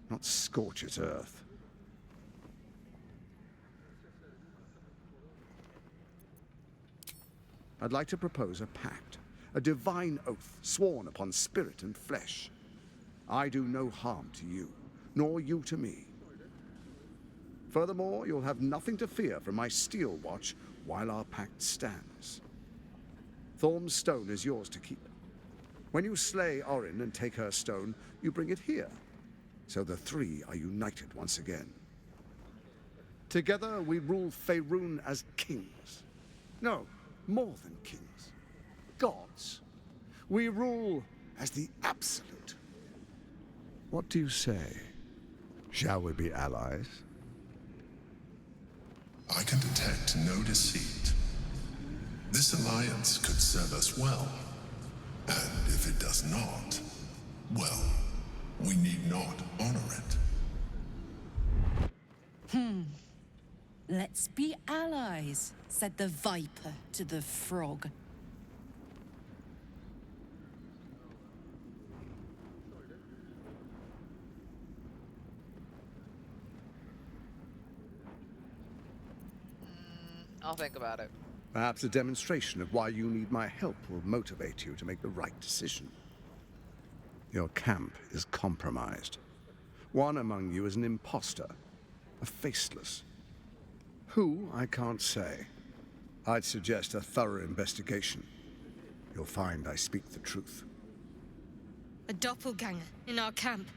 not scorch its earth. I'd like to propose a pact, a divine oath sworn upon spirit and flesh. I do no harm to you, nor you to me. Furthermore, you'll have nothing to fear from my steel watch while our pact stands. Thorm's stone is yours to keep. When you slay Orin and take her stone, you bring it here, so the 3 are united once again. Together, we rule Faerun as kings. No, more than kings. Gods. We rule as the absolute. What do you say? Shall we be allies? I can detect no deceit. This alliance could serve us well. And if it does not, well, we need not honor it. Let's be allies, said the viper to the frog. I'll think about it. Perhaps a demonstration of why you need my help will motivate you to make the right decision. Your camp is compromised. One among you is an imposter, a faceless. Who, I can't say. I'd suggest a thorough investigation. You'll find I speak the truth. A doppelganger in our camp.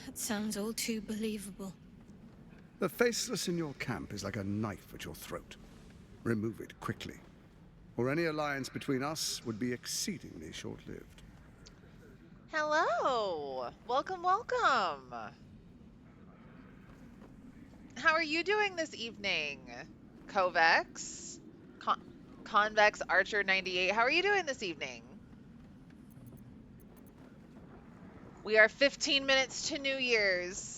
That sounds all too believable. The faceless in your camp is like a knife at your throat. Remove it quickly, or any alliance between us would be exceedingly short-lived. Hello! Welcome, welcome! How are you doing this evening? Kovex? Convex Archer 98, how are you doing this evening? We are 15 minutes to New Year's.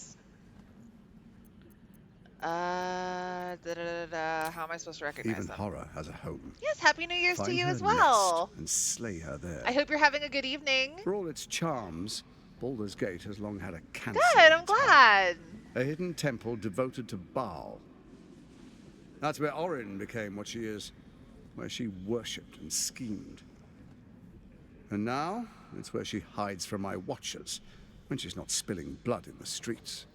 How am I supposed to recognize Even them? horror has a home. Yes, Happy New Year's to Find you her as well. nest and slay her there. I hope you're having a good evening. For all its charms, Baldur's Gate has long had a cancer. Good, I'm glad. A hidden temple devoted to Baal. That's where Orin became what she is, where she worshipped and schemed. And now, it's where she hides from my watchers, when she's not spilling blood in the streets.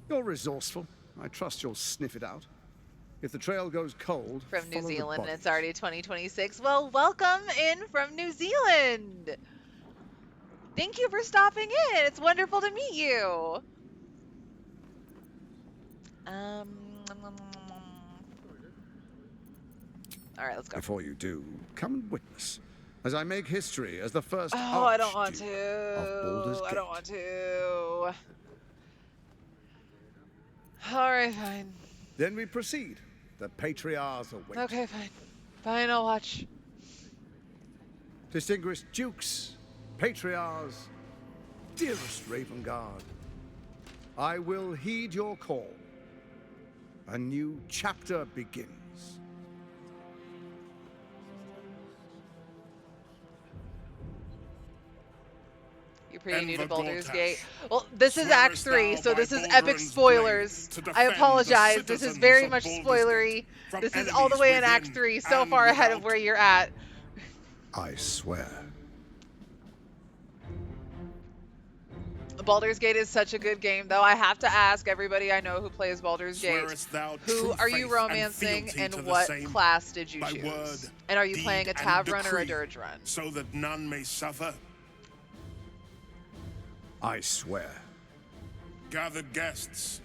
You're resourceful. I trust you'll sniff it out. If the trail goes cold, From New follow the Zealand, and bodies. it's already 2026. Well, welcome in from New Zealand. Thank you for stopping in. It's wonderful to meet you. All right, let's go. Before you do, come and witness, as I make history as the first Oh, I don't want Archduke to. of Baldur's Gate. I don't want to. All right, fine. Then we proceed. The Patriarchs await. Okay, fine. Fine, I'll watch. Distinguished Dukes, Patriarchs, dearest Ravengard, I will heed your call. A new chapter begins. You're pretty new to Enver Baldur's Gortash, Gate. Well, this is Act swearest 3, thou so by this is Baldur's epic blade spoilers. to I defend the apologize. This is citizens very of much Baldur's spoilery. Gate from This is all the enemies way in Act within 3, so and far ahead of without. where you're at. I swear. Baldur's Gate is such a good game, though. I have to ask everybody I know who plays Baldur's Gate, Swearest thou who true are you faith and romancing fealty and to the what same class did you by choose? word, And are you deed, playing a and Tav run or a decree, Dirge run? so that none may suffer? I swear. Gathered guests,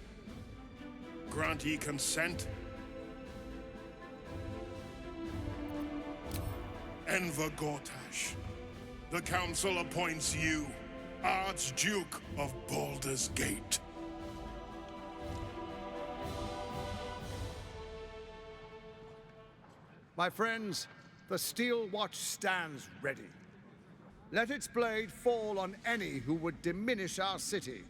grant ye consent? Enver Gortash, The Council appoints you Archduke of Baldur's Gate. My friends, the Steel Watch stands ready. Let its blade fall on any who would diminish our city.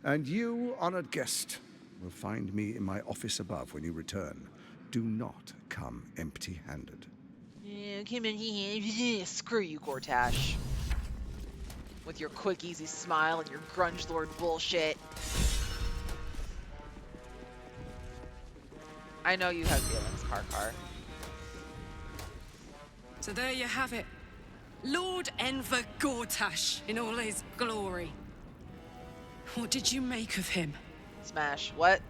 And you, honored guest, will find me in my office above when you return. Do not come empty-handed. Yeah, screw you, Gortash. With your quick, easy smile and your grunge lord bullshit. I know you have feelings, Karkar. So there you have it. Lord Enver Gortash in all his glory. What did you make of him? Smash. What?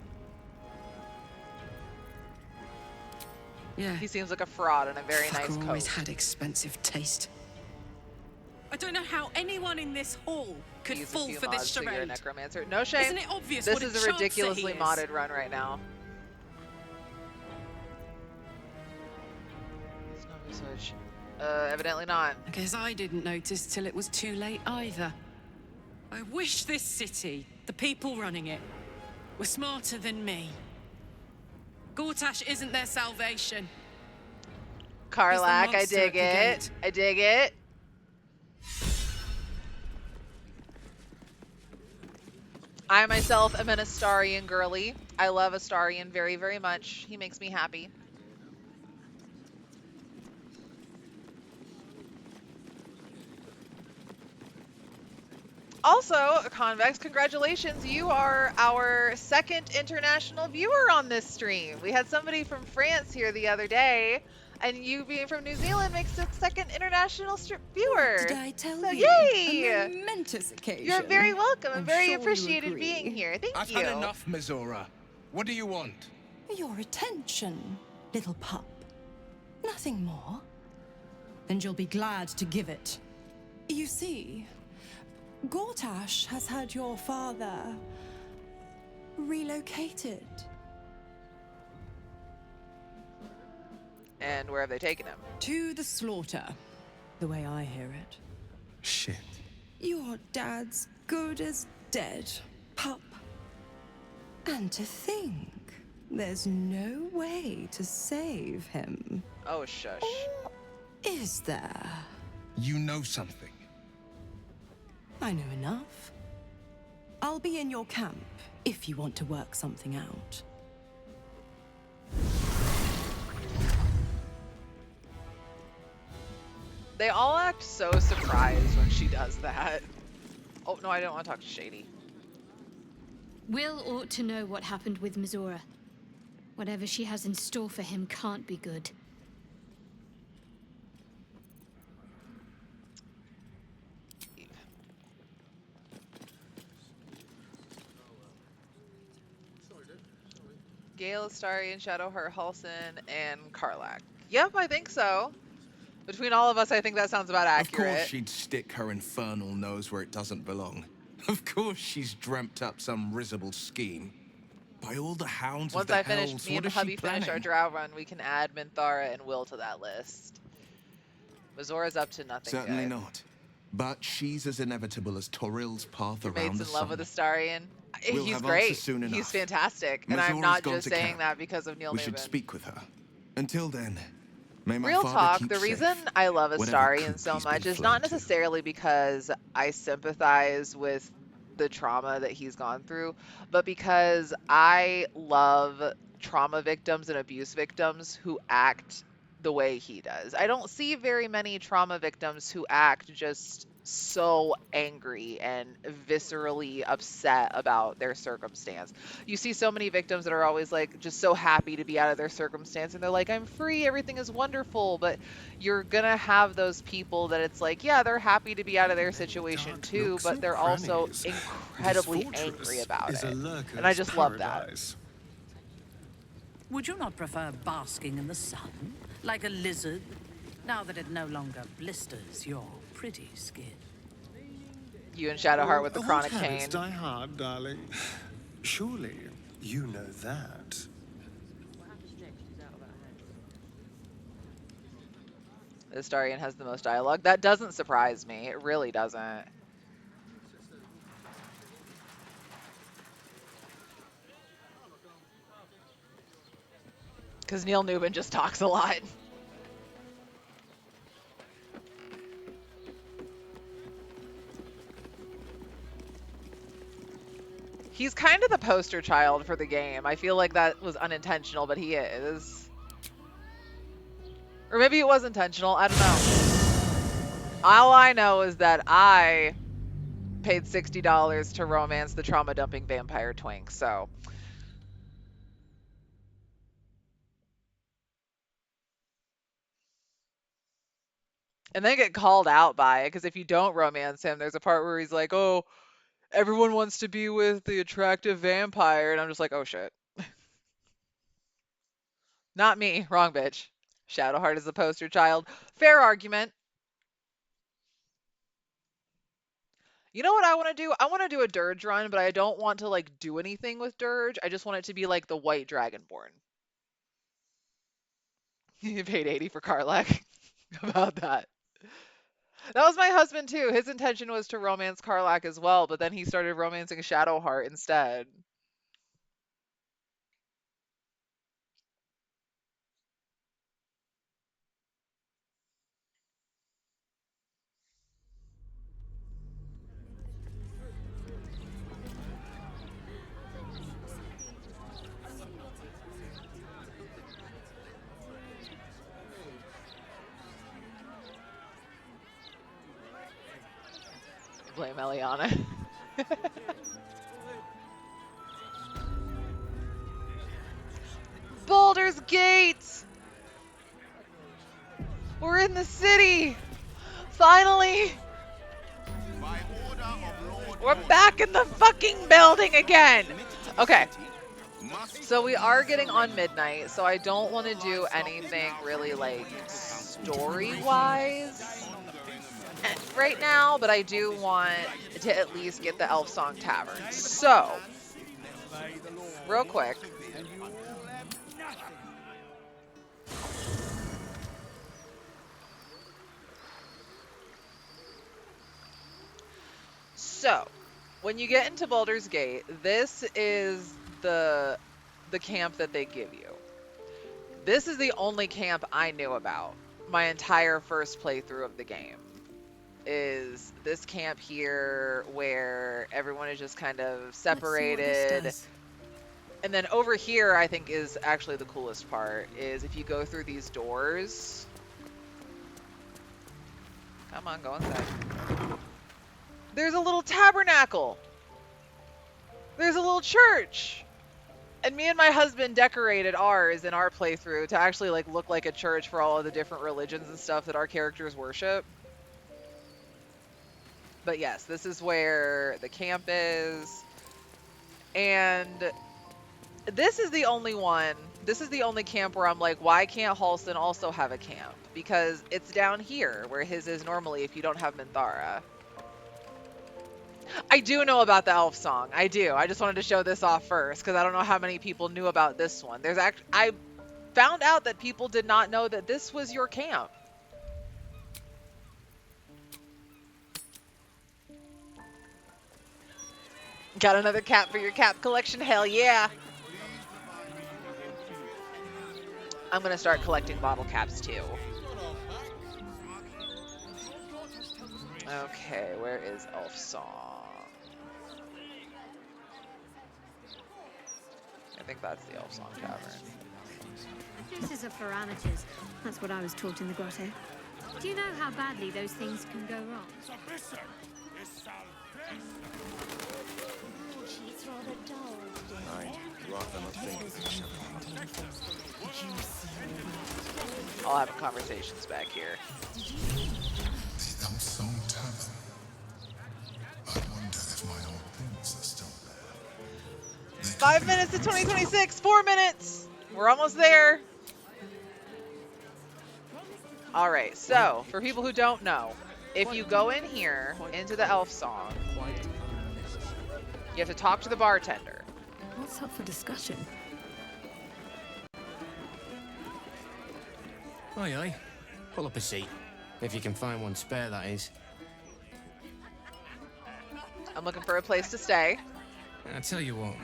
Yeah. He seems like a fraud in a very nice coat. Always had expensive taste. I don't know how anyone in this hall could Use fall a few for mods this to your charade. necromancer. No shame. Isn't it obvious This what is a a chancer ridiculously he is? modded run right now. Switch. Evidently not. I guess I didn't notice till it was too late either. I wish this city, the people running it, were smarter than me. Gortash isn't their salvation. Karlach, I dig it. I dig it. I myself am an Astarian girly. I love Astarian very, very much. He makes me happy. Also, Convex, congratulations. You are our second international viewer on this stream. We had somebody from France here the other day, and you being from New Zealand makes it second international viewer. Did I tell so, you? Yay! A momentous occasion. You're very welcome. I'm very sure you appreciated agree. being here. Thank I've you. had enough, Mizora. What do you want? Your attention, little pup. Nothing more. And you'll be glad to give it. You see, Gortash has had your father relocated. And where have they taken him? To the slaughter, the way I hear it. Shit. Your dad's good as dead, pup. And to think, there's no way to save him. Oh, shush. Or is there? You know something. I know enough. I'll be in your camp if you want to work something out. They all act so surprised when she does that. Oh, no, I don't want to talk to Shady. Will ought to know what happened with Mizora. Whatever she has in store for him can't be good. Gale, Astarian, Shadowheart, Halsin, and Karlach. Yep, I think so. Between all of us, I think that sounds about accurate. Of course she'd stick her infernal nose where it doesn't belong. Of course she's dreamt up some risible scheme. By all the hounds Once of the I finish, hells, me what and is she hubby finish our planning? drow run, we can add Minthara and Will to that list. Mizora's up to nothing, Certainly guys. not. But she's as inevitable as Torill's path Your around mate's the in love sun. with Astarian. We'll He's have great. answers soon He's enough. fantastic. And I'm Mizora's not gone just to saying camp. that because of Neil We Maven. should speak with her. Until then, may my Real father talk, keep the safe. reason I love Whatever Astarian coop so he's much been is not flown to. necessarily because I sympathize with the trauma that he's gone through, but because I love trauma victims and abuse victims who act the way he does. I don't see very many trauma victims who act just so angry and viscerally upset about their circumstance. You see so many victims that are always like just so happy to be out of their circumstance and they're like, I'm free, everything is wonderful. But you're gonna have those people that it's like, yeah, they're happy to be out of their situation too, but they're also incredibly angry about it. And I just love that. Would you not prefer basking in the sun, like a lizard, now that it no longer blisters your pretty skin? You and Shadowheart with the Old chronic habits pain. die hard, darling. Surely you know that. This Darian has the most dialogue. That doesn't surprise me. It really doesn't. Because Neil Newman just talks a lot. He's kind of the poster child for the game. I feel like that was unintentional, but he is. Or maybe it was intentional. I don't know. All I know is that I paid $60 to romance the trauma-dumping vampire twink, so... And then get called out by it, because if you don't romance him, there's a part where he's like, oh, everyone wants to be with the attractive vampire, and I'm just like, oh shit. Not me. Wrong bitch. Shadowheart is the poster child. Fair argument. You know what I want to do? I want to do a Dirge run, but I don't want to, like, do anything with Dirge. I just want it to be, like, the White Dragonborn. You paid 80 for Karlach. About that. That was my husband, too. His intention was to romance Karlach as well, but then he started romancing Shadowheart instead. Blame Eliana. Baldur's Gate! We're in the city! Finally! We're back in the fucking building again! Okay. So we are getting on midnight, so I don't want to do anything really, like, story-wise right now, but I do want to at least get the Elf Song Tavern. So, real quick. So, when you get into Baldur's Gate, this is the camp that they give you. This is the only camp I knew about my entire first playthrough of the game. Is this camp here where everyone is just kind of separated. And then over here, I think is actually the coolest part, is if you go through these doors. Come on, go inside. There's a little tabernacle. There's a little church. And me and my husband decorated ours in our playthrough to actually like look like a church for all of the different religions and stuff that our characters worship. But yes, this is where the camp is. And this is the only one. This is the only camp where I'm like, why can't Halston also have a camp? Because it's down here where his is normally if you don't have Minthara. I do know about the elf song. I do. I just wanted to show this off first because I don't know how many people knew about this one. I found out that people did not know that this was your camp. Got another cap for your cap collection? Hell yeah. I'm going to start collecting bottle caps too. Okay, where is Elf Song? I think that's the Elf Song Tavern. This is a parameters. That's what I was taught in the grotto. Do you know how badly those things can go wrong? She's rather dull. I'd rather not think. I'll have conversations back here. The Elf Song Tavern. I wonder if my old things are still there. 5 minutes to 2026. 4 minutes. We're almost there. All right. So for people who don't know, if you go in here into the Elf Song, you have to talk to the bartender. What's up for discussion? Aye, aye. Pull up a seat. If you can find one spare, that is. I'm looking for a place to stay. I tell you what,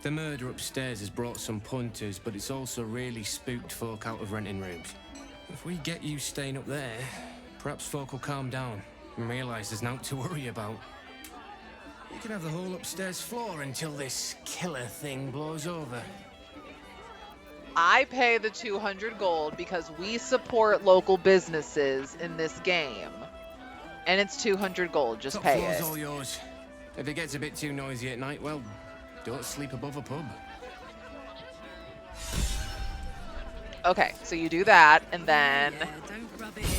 the murder upstairs has brought some punters, but it's also really spooked folk out of renting rooms. If we get you staying up there, perhaps folk will calm down and realise there's nothing to worry about. You can have the whole upstairs floor until this killer thing blows over. I pay the 200 gold because we support local businesses in this game. And it's 200 gold, just Top pay floor's it. all yours. If it gets a bit too noisy at night, well, don't sleep above a pub. Okay, so you do that, and then Don't rub it in.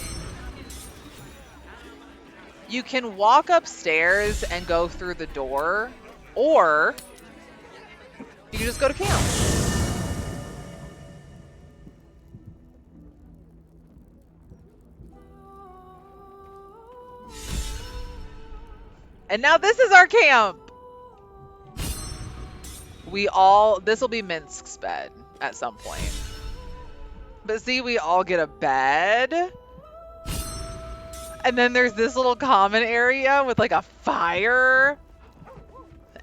you can walk upstairs and go through the door, or you can just go to camp. And now this is our camp. This will be Minsk's bed at some point. But see, we all get a bed. And then there's this little common area with like a fire.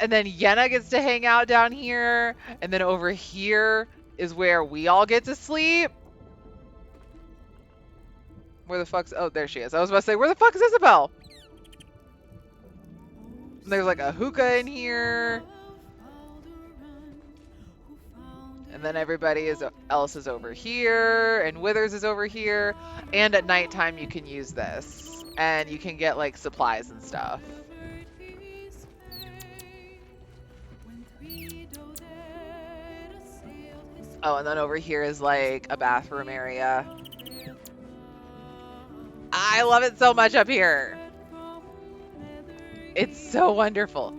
And then Yenna gets to hang out down here. And then over here is where we all get to sleep. Where the fuck's... Oh, there she is. I was about to say, where the fuck is Isabel? There's like a hookah in here. And then everybody else is over here. And Withers is over here. And at nighttime you can use this. And you can get like supplies and stuff. Oh, and then over here is like a bathroom area. I love it so much up here. It's so wonderful.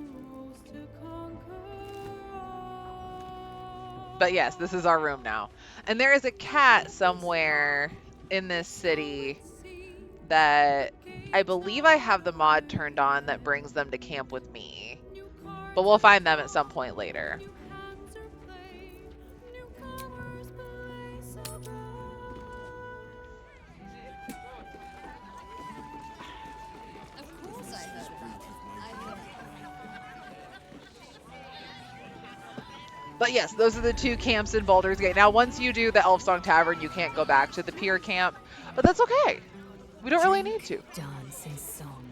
But yes, this is our room now. And there is a cat somewhere in this city that I believe I have the mod turned on that brings them to camp with me. But we'll find them at some point later. But yes, those are the two camps in Baldur's Gate. Now, once you do the Elfsong Tavern, you can't go back to the pier camp. But that's okay. We don't really need to. Dance and song.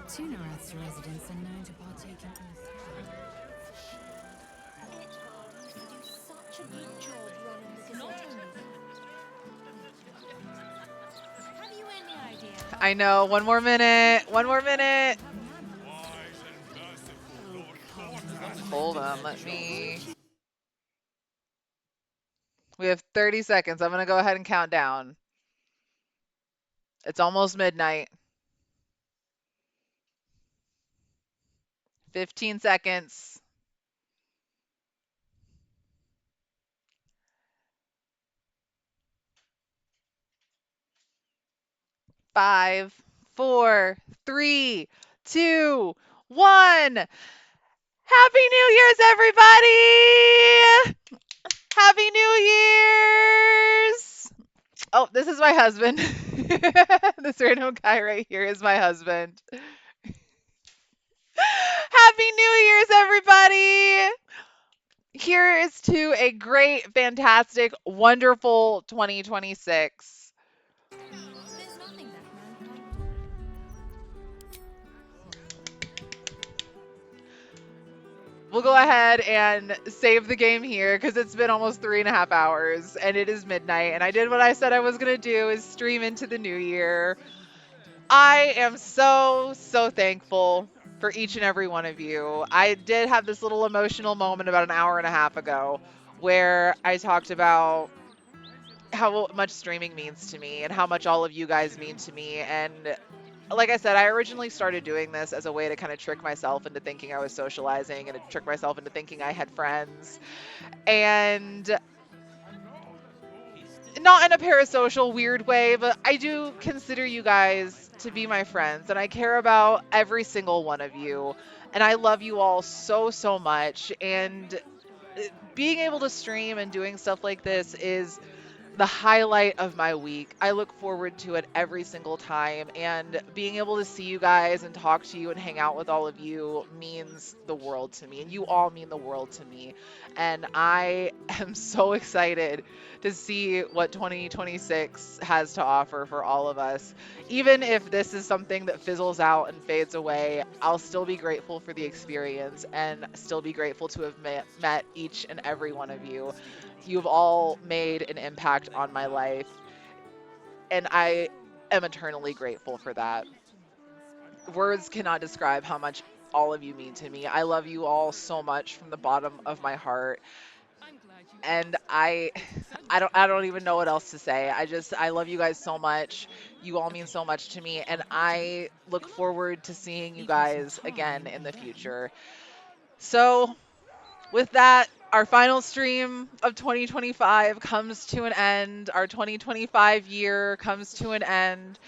Jessirawwrrs residents are known to partake in I know. One more minute. One more minute. Hold on. Let me... We have 30 seconds. I'm going to go ahead and count down. It's almost midnight. 15 seconds. 5, 4, 3, 2, 1. Happy New Year's, everybody! Happy New Year's! Oh, this is my husband. This random guy right here is my husband. Happy New Year's, everybody! Here's to a great, fantastic, wonderful 2026. We'll go ahead and save the game here because it's been almost 3.5 hours and it is midnight and I did what I said I was going to do, is stream into the new year. I am so thankful for each and every one of you. I did have this little emotional moment about an hour and a half ago where I talked about how much streaming means to me and how much all of you guys mean to me. And like I said, I originally started doing this as a way to kind of trick myself into thinking I was socializing and to trick myself into thinking I had friends. And not in a parasocial weird way, but I do consider you guys to be my friends and I care about every single one of you. And I love you all so much. And being able to stream and doing stuff like this is the highlight of my week. I look forward to it every single time, and being able to see you guys and talk to you and hang out with all of you means the world to me, and you all mean the world to me. And I am so excited to see what 2026 has to offer for all of us. Even if this is something that fizzles out and fades away, I'll still be grateful for the experience and still be grateful to have met each and every one of you. You've all made an impact on my life, and I am eternally grateful for that. Words cannot describe how much all of you mean to me. I love you all so much from the bottom of my heart, and I don't even know what else to say. I love you guys so much. You all mean so much to me, and I look forward to seeing you guys again in the future. So, with that, our final stream of 2025 comes to an end. Our 2025 year comes to an end.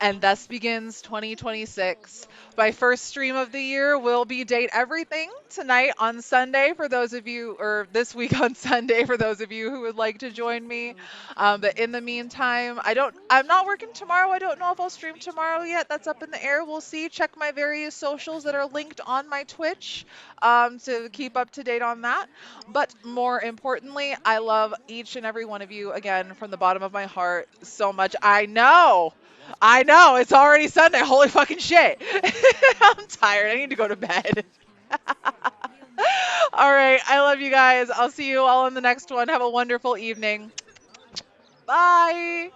And thus begins 2026. My first stream of the year will be Date Everything tonight on Sunday for those of you, or this week on Sunday for those of you who would like to join me. But in the meantime, I'm not working tomorrow. I don't know if I'll stream tomorrow yet. That's up in the air. We'll see. Check my various socials that are linked on my Twitch to keep up to date on that. But more importantly, I love each and every one of you again from the bottom of my heart so much. I know, it's already Sunday. Holy fucking shit. I'm tired. I need to go to bed. All right. I love you guys. I'll see you all in the next one. Have a wonderful evening. Bye.